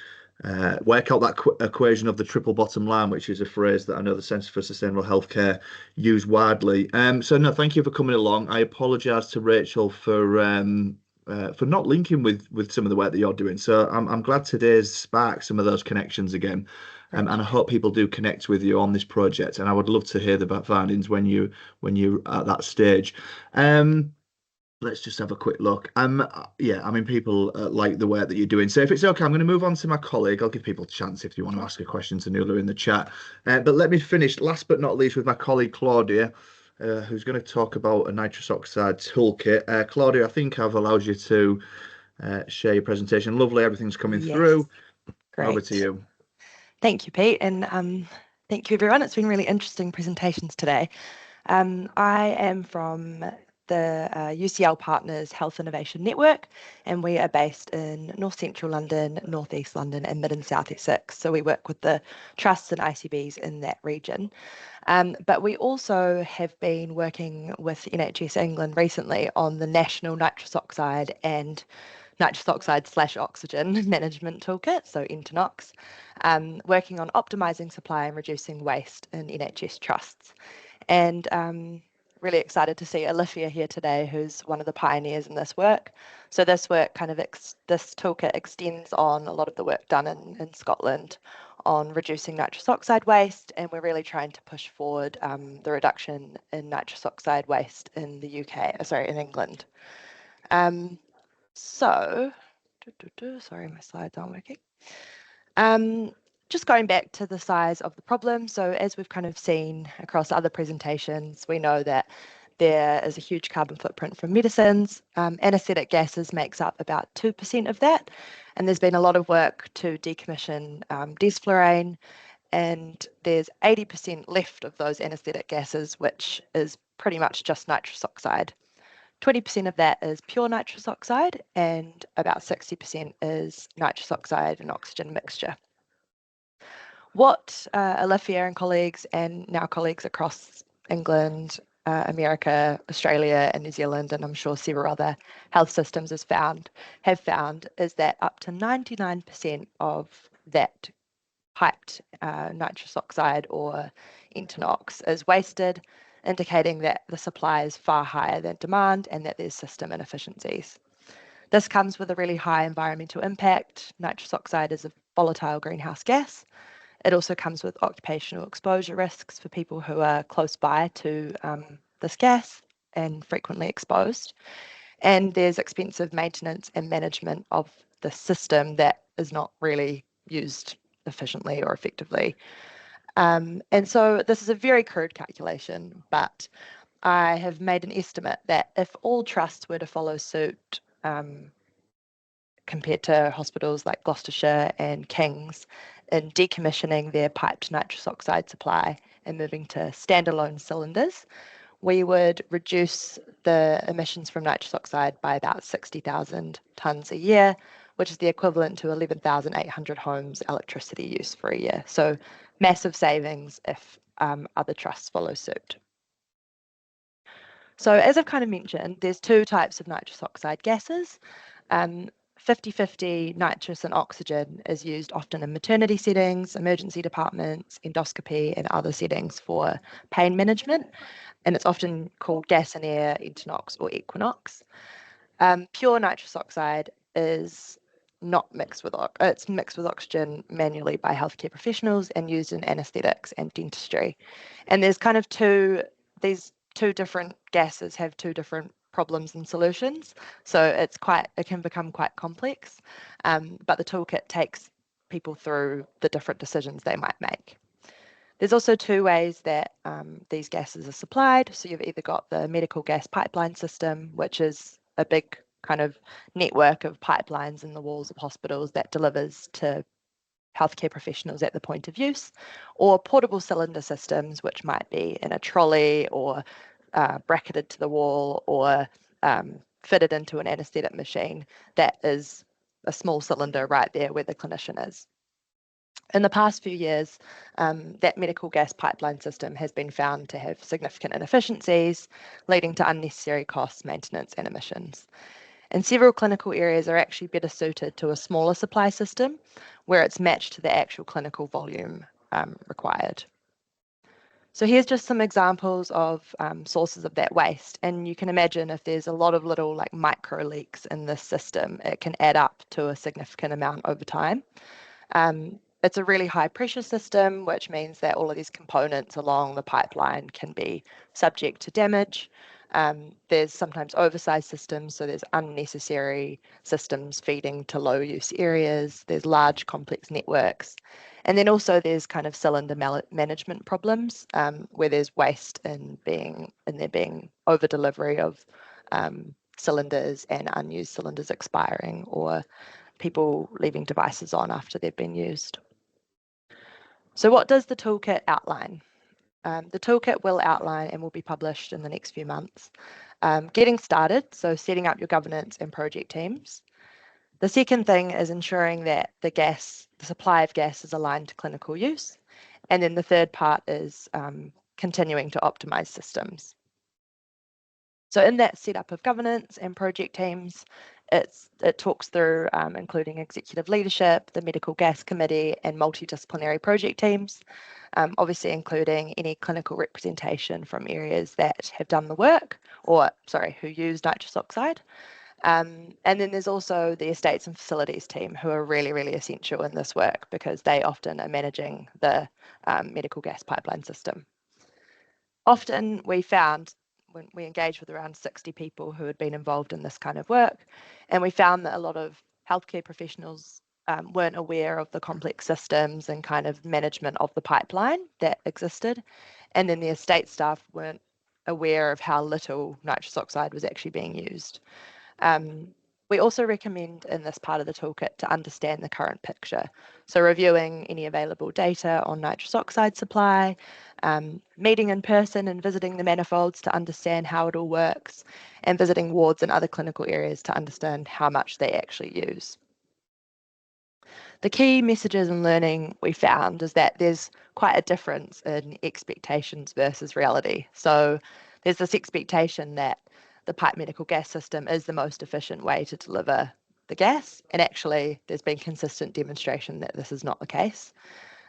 work out that equation of the triple bottom line, which is a phrase that I know the Centre for Sustainable Healthcare use widely. So no, thank you for coming along. I apologise to Rachel for not linking with some of the work that you're doing. So I'm glad today's sparked some of those connections again, and I hope people do connect with you on this project. And I would love to hear the findings when you're at that stage. Let's just have a quick look. Yeah, I mean, people like the work that you're doing. So if it's okay, I'm going to move on to my colleague. I'll give people a chance if you want to ask a question to Nuala in the chat. But let me finish, last but not least, with my colleague Claudia, who's going to talk about a nitrous oxide toolkit. Claudia, I think I've allowed you to share your presentation. Lovely, everything's coming through. Great. Over to you. Thank you, Pete, and thank you, everyone. It's been really interesting presentations today. I am from the UCL Partners Health Innovation Network, and we are based in North Central London, North East London and Mid and South Essex. So we work with the trusts and ICBs in that region. But we also have been working with NHS England recently on the National Nitrous Oxide and nitrous oxide/oxygen management toolkit, so NTNOX, working on optimising supply and reducing waste in NHS trusts. And really excited to see Olivia here today, who's one of the pioneers in this work. So this work this toolkit extends on a lot of the work done in Scotland on reducing nitrous oxide waste, and we're really trying to push forward the reduction in nitrous oxide waste in the in England. So, sorry, my slides aren't working. Just going back to the size of the problem. So as we've kind of seen across other presentations, we know that there is a huge carbon footprint from medicines. Anesthetic gases makes up about 2% of that. And there's been a lot of work to decommission desflurane, and there's 80% left of those anesthetic gases, which is pretty much just nitrous oxide. 20% of that is pure nitrous oxide, and about 60% is nitrous oxide and oxygen mixture. What Olivia and colleagues, and now colleagues across England, America, Australia and New Zealand, and I'm sure several other health systems have found is that up to 99% of that piped nitrous oxide or NTNOX is wasted, indicating that the supply is far higher than demand and that there's system inefficiencies. This comes with a really high environmental impact. Nitrous oxide is a volatile greenhouse gas. It also comes with occupational exposure risks for people who are close by to this gas and frequently exposed. And there's expensive maintenance and management of the system that is not really used efficiently or effectively. And so this is a very crude calculation, but I have made an estimate that if all trusts were to follow suit, compared to hospitals like Gloucestershire and King's, in decommissioning their piped nitrous oxide supply and moving to standalone cylinders, we would reduce the emissions from nitrous oxide by about 60,000 tonnes a year, which is the equivalent to 11,800 homes' electricity use for a year. So massive savings if other trusts follow suit. So as I've kind of mentioned, there's two types of nitrous oxide gases. 50-50 nitrous and oxygen is used often in maternity settings, emergency departments, endoscopy and other settings for pain management. And it's often called gas and air, NTNOX or Equinox. Pure nitrous oxide is not mixed with it's mixed with oxygen manually by healthcare professionals and used in anesthetics and dentistry. And there's kind of these two different gases have two different problems and solutions, so it can become quite complex, but the toolkit takes people through the different decisions they might make. There's also two ways that these gases are supplied. So you've either got the medical gas pipeline system, which is a big kind of network of pipelines in the walls of hospitals that delivers to healthcare professionals at the point of use, or portable cylinder systems, which might be in a trolley or bracketed to the wall or fitted into an anaesthetic machine that is a small cylinder right there where the clinician is. In the past few years, that medical gas pipeline system has been found to have significant inefficiencies, leading to unnecessary costs, maintenance and emissions. And several clinical areas are actually better suited to a smaller supply system where it's matched to the actual clinical volume required. So here's just some examples of sources of that waste. And you can imagine if there's a lot of little like micro leaks in this system, it can add up to a significant amount over time. It's a really high pressure system, which means that all of these components along the pipeline can be subject to damage. There's sometimes oversized systems, so there's unnecessary systems feeding to low use areas. There's large complex networks. And then also there's kind of cylinder management problems where there's waste in there being over delivery of cylinders and unused cylinders expiring, or people leaving devices on after they've been used. So what does the toolkit outline? The toolkit will outline and will be published in the next few months. Getting started, so setting up your governance and project teams. The second thing is ensuring that the supply of gas is aligned to clinical use. And then the third part is continuing to optimize systems. So in that setup of governance and project teams, it talks through including executive leadership, the medical gas committee, and multidisciplinary project teams, obviously including any clinical representation from areas that have done the work, or sorry, who use nitrous oxide. And then there's also the estates and facilities team, who are really, really essential in this work because they often are managing the medical gas pipeline system. Often we found when we engaged with around 60 people who had been involved in this kind of work, and we found that a lot of healthcare professionals weren't aware of the complex systems and kind of management of the pipeline that existed. And then the estate staff weren't aware of how little nitrous oxide was actually being used. We also recommend in this part of the toolkit to understand the current picture. So reviewing any available data on nitrous oxide supply, meeting in person and visiting the manifolds to understand how it all works, and visiting wards and other clinical areas to understand how much they actually use. The key messages and learning we found is that there's quite a difference in expectations versus reality. So there's this expectation that the pipe medical gas system is the most efficient way to deliver the gas, and actually there's been consistent demonstration that this is not the case.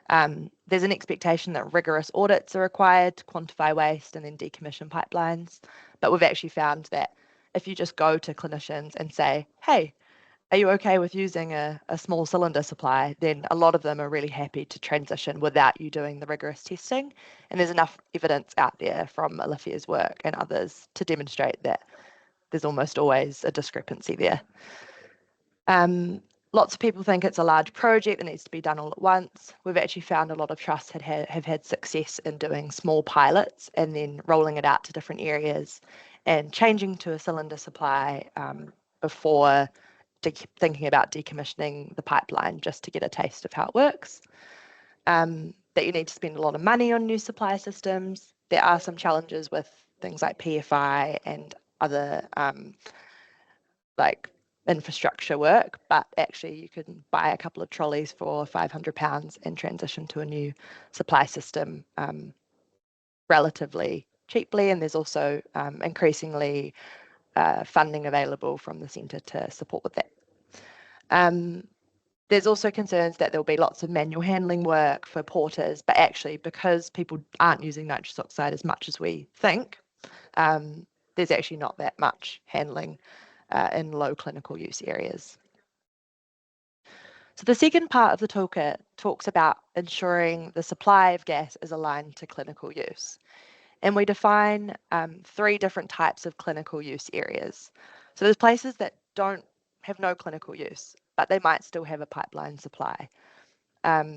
There's an expectation that rigorous audits are required to quantify waste and then decommission pipelines, but we've actually found that if you just go to clinicians and say, hey, are you okay with using a small cylinder supply, then a lot of them are really happy to transition without you doing the rigorous testing. And there's enough evidence out there from Olivia's work and others to demonstrate that there's almost always a discrepancy there. Lots of people think it's a large project that needs to be done all at once. We've actually found a lot of trusts have had success in doing small pilots and then rolling it out to different areas and changing to a cylinder supply before thinking about decommissioning the pipeline, just to get a taste of how it works. That you need to spend a lot of money on new supply systems. There are some challenges with things like PFI and other like infrastructure work, but actually you can buy a couple of trolleys for £500 and transition to a new supply system relatively cheaply. And there's also increasingly funding available from the centre to support with that. There's also concerns that there'll be lots of manual handling work for porters, but actually because people aren't using nitrous oxide as much as we think, there's actually not that much handling in low clinical use areas. So the second part of the toolkit talks about ensuring the supply of gas is aligned to clinical use. And we define 3 different types of clinical use areas. So there's places that have no clinical use, but they might still have a pipeline supply.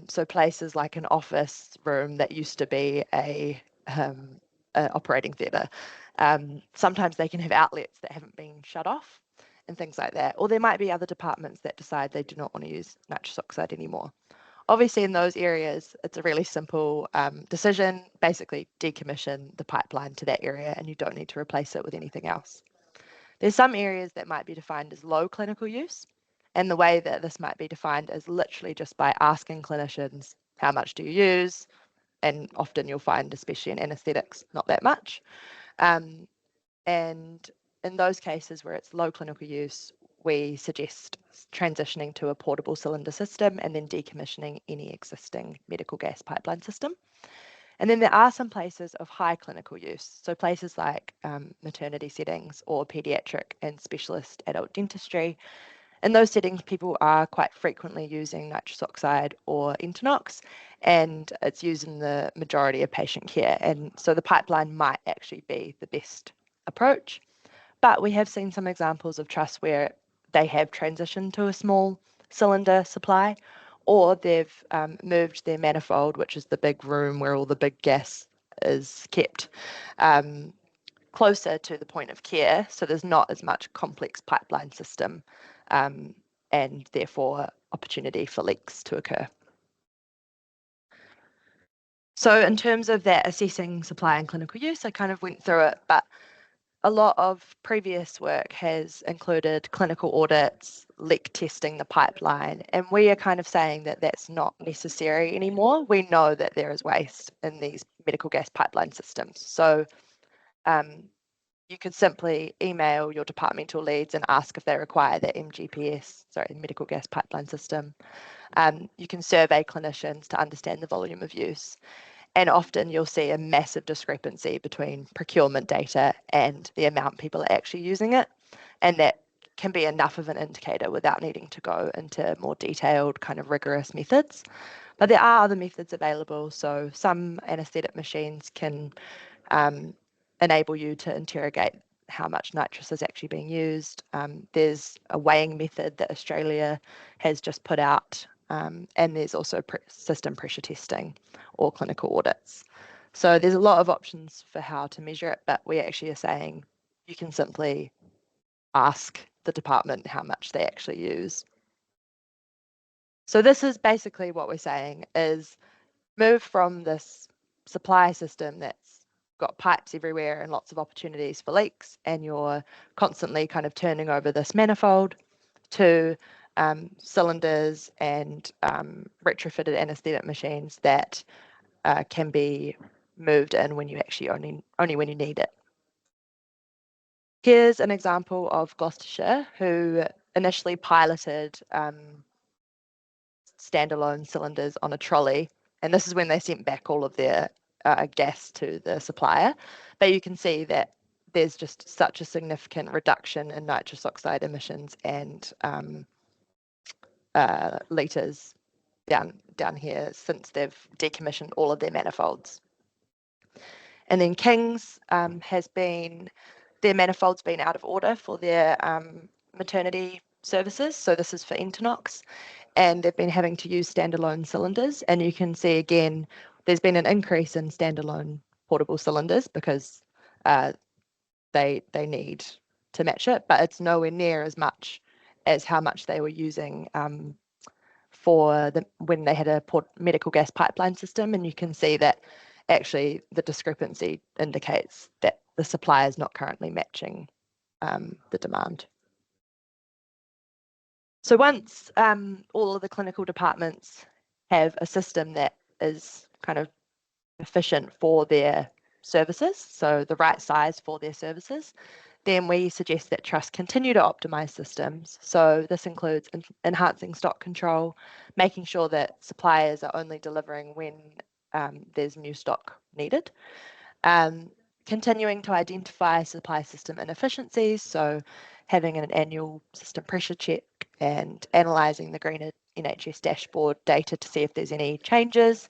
So places like an office room that used to be a operating theatre. Sometimes they can have outlets that haven't been shut off and things like that. Or there might be other departments that decide they do not want to use nitrous oxide anymore. Obviously, in those areas, it's a really simple decision. Basically, decommission the pipeline to that area and you don't need to replace it with anything else. There's some areas that might be defined as low clinical use. And the way that this might be defined is literally just by asking clinicians, how much do you use? And often you'll find, especially in anaesthetics, not that much. And in those cases where it's low clinical use, we suggest transitioning to a portable cylinder system and then decommissioning any existing medical gas pipeline system. And then there are some places of high clinical use, so places like maternity settings or paediatric and specialist adult dentistry. In those settings, people are quite frequently using nitrous oxide or Entonox, and it's used in the majority of patient care. And so the pipeline might actually be the best approach. But we have seen some examples of trusts where they have transitioned to a small cylinder supply, or they've moved their manifold, which is the big room where all the big gas is kept, closer to the point of care, so there's not as much complex pipeline system and therefore opportunity for leaks to occur. So in terms of that assessing supply and clinical use, I kind of went through it, but a lot of previous work has included clinical audits, leak testing the pipeline, and we are kind of saying that that's not necessary anymore. We know that there is waste in these medical gas pipeline systems. So you could simply email your departmental leads and ask if they require that medical gas pipeline system. You can survey clinicians to understand the volume of use. And often you'll see a massive discrepancy between procurement data and the amount people are actually using it. And that can be enough of an indicator without needing to go into more detailed, kind of rigorous methods. But there are other methods available. So some anaesthetic machines can enable you to interrogate how much nitrous is actually being used. There's a weighing method that Australia has just put out, and there's also system pressure testing or clinical audits. So there's a lot of options for how to measure it, but we actually are saying you can simply ask the department how much they actually use. So this is basically what we're saying is move from this supply system that's got pipes everywhere and lots of opportunities for leaks, and you're constantly kind of turning over this manifold, to cylinders and retrofitted anaesthetic machines that can be moved in when you actually only when you need it. Here's an example of Gloucestershire, who initially piloted standalone cylinders on a trolley, and this is when they sent back all of their gas to the supplier. But you can see that there's just such a significant reduction in nitrous oxide emissions and litres down here since they've decommissioned all of their manifolds. And then King's has been, their manifold's been out of order for their maternity services. So this is for Entonox, and they've been having to use standalone cylinders. And you can see again, there's been an increase in standalone portable cylinders because they need to match it, but it's nowhere near as much as how much they were using when they had a medical gas pipeline system. And you can see that actually the discrepancy indicates that the supply is not currently matching the demand. So once all of the clinical departments have a system that is kind of efficient for their services, so the right size for their services, then we suggest that trusts continue to optimise systems. So this includes enhancing stock control, making sure that suppliers are only delivering when there's new stock needed, continuing to identify supply system inefficiencies, so having an annual system pressure check and analysing the green NHS dashboard data to see if there's any changes,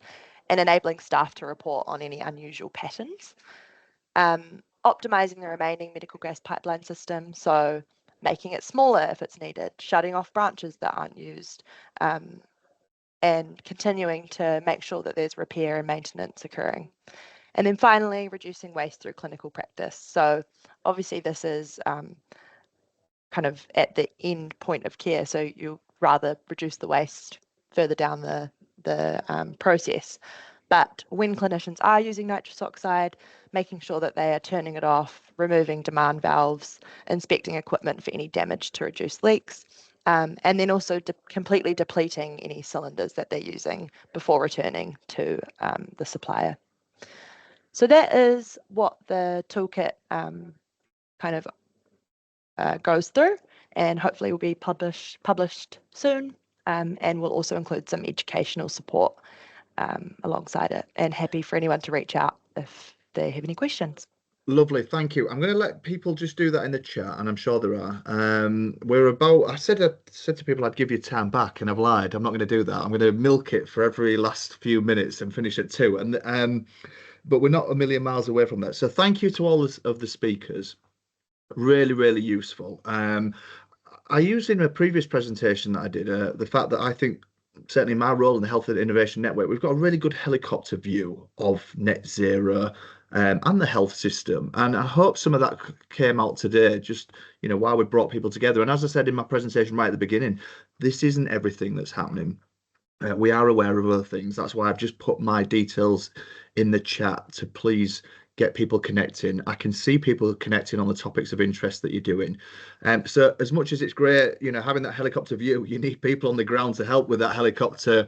and enabling staff to report on any unusual patterns. Optimising the remaining medical gas pipeline system, so making it smaller if it's needed, shutting off branches that aren't used, and continuing to make sure that there's repair and maintenance occurring. And then finally, reducing waste through clinical practice. So obviously this is kind of at the end point of care, so you rather reduce the waste further down the process. But when clinicians are using nitrous oxide, making sure that they are turning it off, removing demand valves, inspecting equipment for any damage to reduce leaks, and then also completely depleting any cylinders that they're using before returning to the supplier. So that is what the toolkit kind of goes through, and hopefully will be published soon, and will also include some educational support alongside it, and happy for anyone to reach out if they have any questions. Lovely, thank you. I'm going to let people just do that in the chat, and I'm sure there are. We're about. I said to people I'd give you time back, and I've lied. I'm not going to do that. I'm going to milk it for every last few minutes and finish at 2. And but we're not a million miles away from that. So thank you to all of the speakers. Really, really useful. I used in a previous presentation that I did the fact that I think certainly my role in the Health and Innovation Network, we've got a really good helicopter view of net zero and the health system. And I hope some of that came out today, just, you know, why we brought people together. And as I said in my presentation right at the beginning, this isn't everything that's happening. We are aware of other things. That's why I've just put my details in the chat to please get people connecting. I can see people connecting on the topics of interest that you're doing. So as much as it's great, you know, having that helicopter view, you need people on the ground to help with that helicopter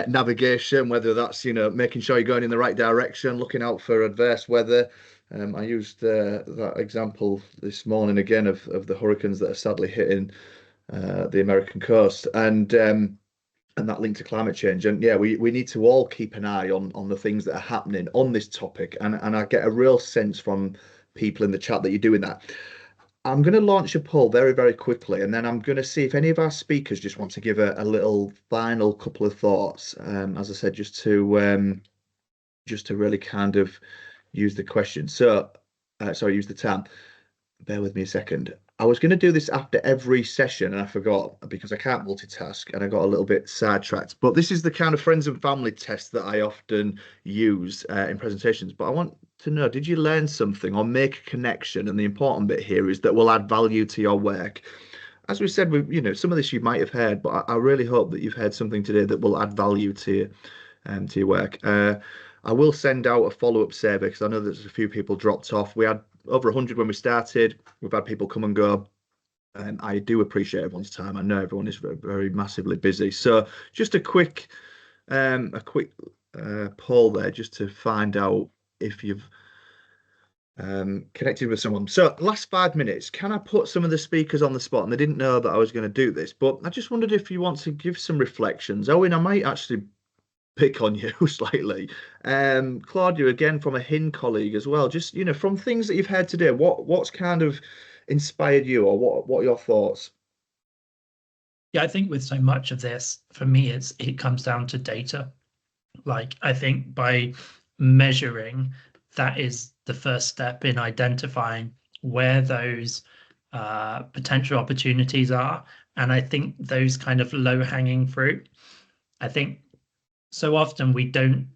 navigation, whether that's, you know, making sure you're going in the right direction, looking out for adverse weather. I used that example this morning again of the hurricanes that are sadly hitting the American coast, and that link to climate change. And yeah, we need to all keep an eye on the things that are happening on this topic. And I get a real sense from people in the chat that you're doing that. I'm going to launch a poll very, very quickly, and then I'm going to see if any of our speakers just want to give a little final couple of thoughts. As I said, just to really kind of use the question. So, sorry, use the time. Bear with me a second. I was going to do this after every session and I forgot because I can't multitask and I got a little bit sidetracked. But this is the kind of friends and family test that I often use in presentations. But I want to know, did you learn something or make a connection? And the important bit here is that will add value to your work. As we said, you know, some of this you might have heard, but I really hope that you've heard something today that will add value to your work. I will send out a follow-up survey because I know there's a few people dropped off. We had over 100 when we started. We've had people come and go. And I do appreciate everyone's time. I know everyone is very, very massively busy. So just a quick poll there just to find out if you've connected with someone. So last 5 minutes, can I put some of the speakers on the spot? And they didn't know that I was going to do this, but I just wondered if you want to give some reflections. Owen, I might actually pick on you slightly. Claudia, again from a HIN colleague as well, just, you know, from things that you've heard today, what's kind of inspired you, or what are your thoughts? Yeah, I think with so much of this, for me, it comes down to data. Like, I think by measuring, that is the first step in identifying where those potential opportunities are. And I think those kind of low-hanging fruit, I think so often we don't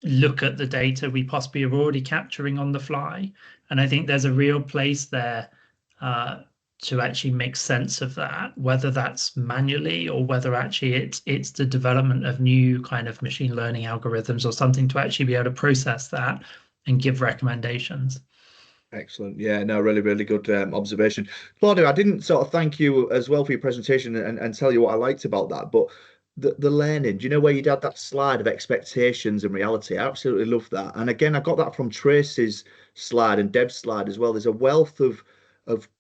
look at the data we possibly are already capturing on the fly. And I think there's a real place there to actually make sense of that, whether that's manually or whether actually it's the development of new kind of machine learning algorithms or something to actually be able to process that and give recommendations. Excellent. Yeah, no, really, really good observation. Claudia, I didn't sort of thank you as well for your presentation and tell you what I liked about that, but the learning, do you know where you'd had that slide of expectations and reality? I absolutely love that. And again, I got that from Tracy's slide and Deb's slide as well. There's a wealth of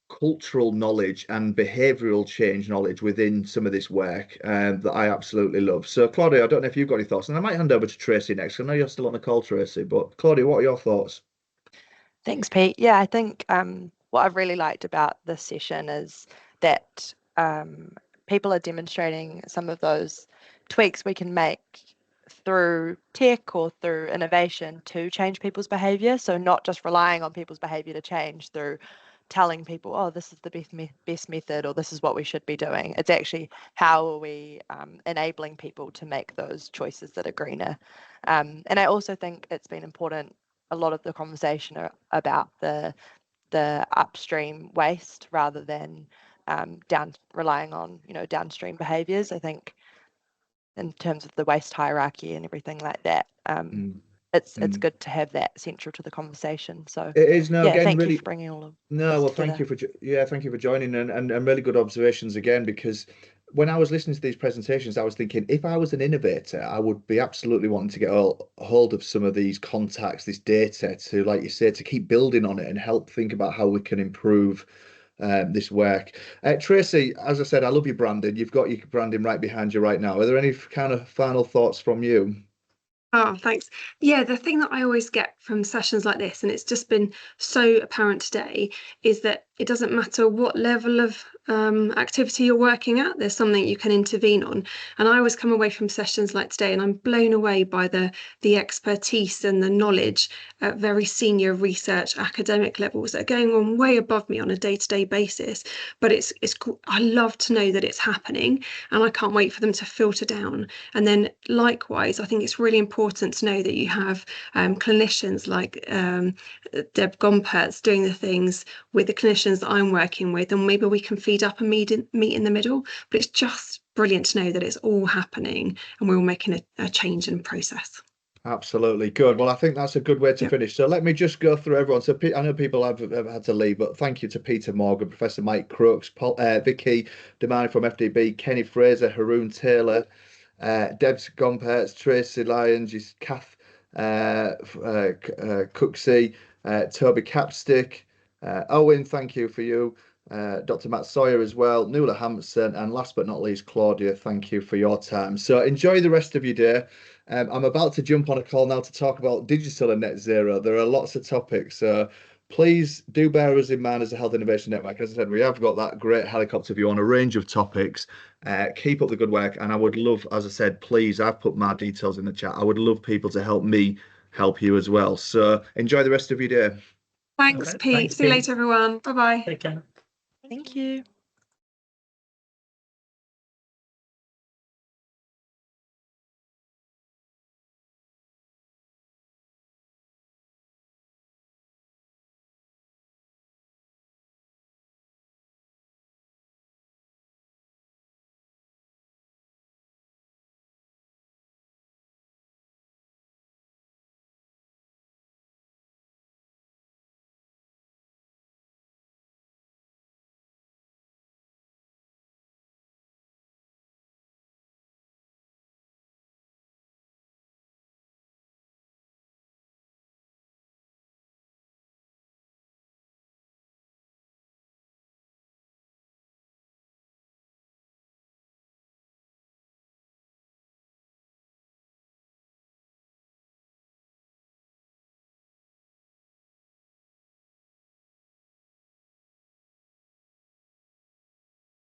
cultural knowledge and behavioural change knowledge within some of this work that I absolutely love. So Claudia, I don't know if you've got any thoughts, and I might hand over to Tracy next. I know you're still on the call, Tracy, but Claudia, what are your thoughts? Thanks, Pete. Yeah, I think what I've really liked about this session is that people are demonstrating some of those tweaks we can make through tech or through innovation to change people's behaviour. So not just relying on people's behaviour to change through telling people, oh, this is the best method, or this is what we should be doing. It's actually how are we enabling people to make those choices that are greener. And I also think it's been important, a lot of the conversation about the upstream waste rather than relying on, you know, downstream behaviours. I think in terms of the waste hierarchy and everything like that, it's good to have that central to the conversation. So it is. No, yeah, again, thank really, you for bringing all of no, well, together. thank you for joining and really good observations again, because when I was listening to these presentations, I was thinking if I was an innovator, I would be absolutely wanting to get a hold of some of these contacts, this data, to, like you say, to keep building on it and help think about how we can improve this work. Tracy, as I said, I love your branding. You've got your branding right behind you right now. Are there any kind of final thoughts from you? Oh, thanks. Yeah, the thing that I always get from sessions like this, and it's just been so apparent today, is that it doesn't matter what level of activity you're working at, there's something you can intervene on. And I always come away from sessions like today and I'm blown away by the expertise and the knowledge at very senior research academic levels that are going on way above me on a day-to-day basis. But I love to know that it's happening, and I can't wait for them to filter down. And then likewise, I think it's really important to know that you have clinicians like Deb Gompertz doing the things with the clinicians that I'm working with, and maybe we can feed up and meet in the middle. But it's just brilliant to know that it's all happening and we're all making a change in process. Absolutely. Good. Well, I think that's a good way to finish. So let me just go through everyone. So I know people have had to leave, but thank you to Peter Morgan, Professor Mike Crooks, Vicky Damani from FDB, Kenny Fraser, Haroon Taylor, Debs Gompertz, Tracy Lyons, Kath Cooksey, Toby Capstick, Owen, thank you for you. Dr. Matt Sawyer as well, Nuala Hampson, and last but not least, Claudia, thank you for your time. So enjoy the rest of your day. I'm about to jump on a call now to talk about digital and net zero. There are lots of topics, so please do bear us in mind as a health innovation network. As I said, we have got that great helicopter view on a range of topics. Keep up the good work, and I would love, as I said, please, I've put my details in the chat. I would love people to help me help you as well. So enjoy the rest of your day. Thanks, Pete. See you later, everyone. Bye-bye. Take care. Thank you.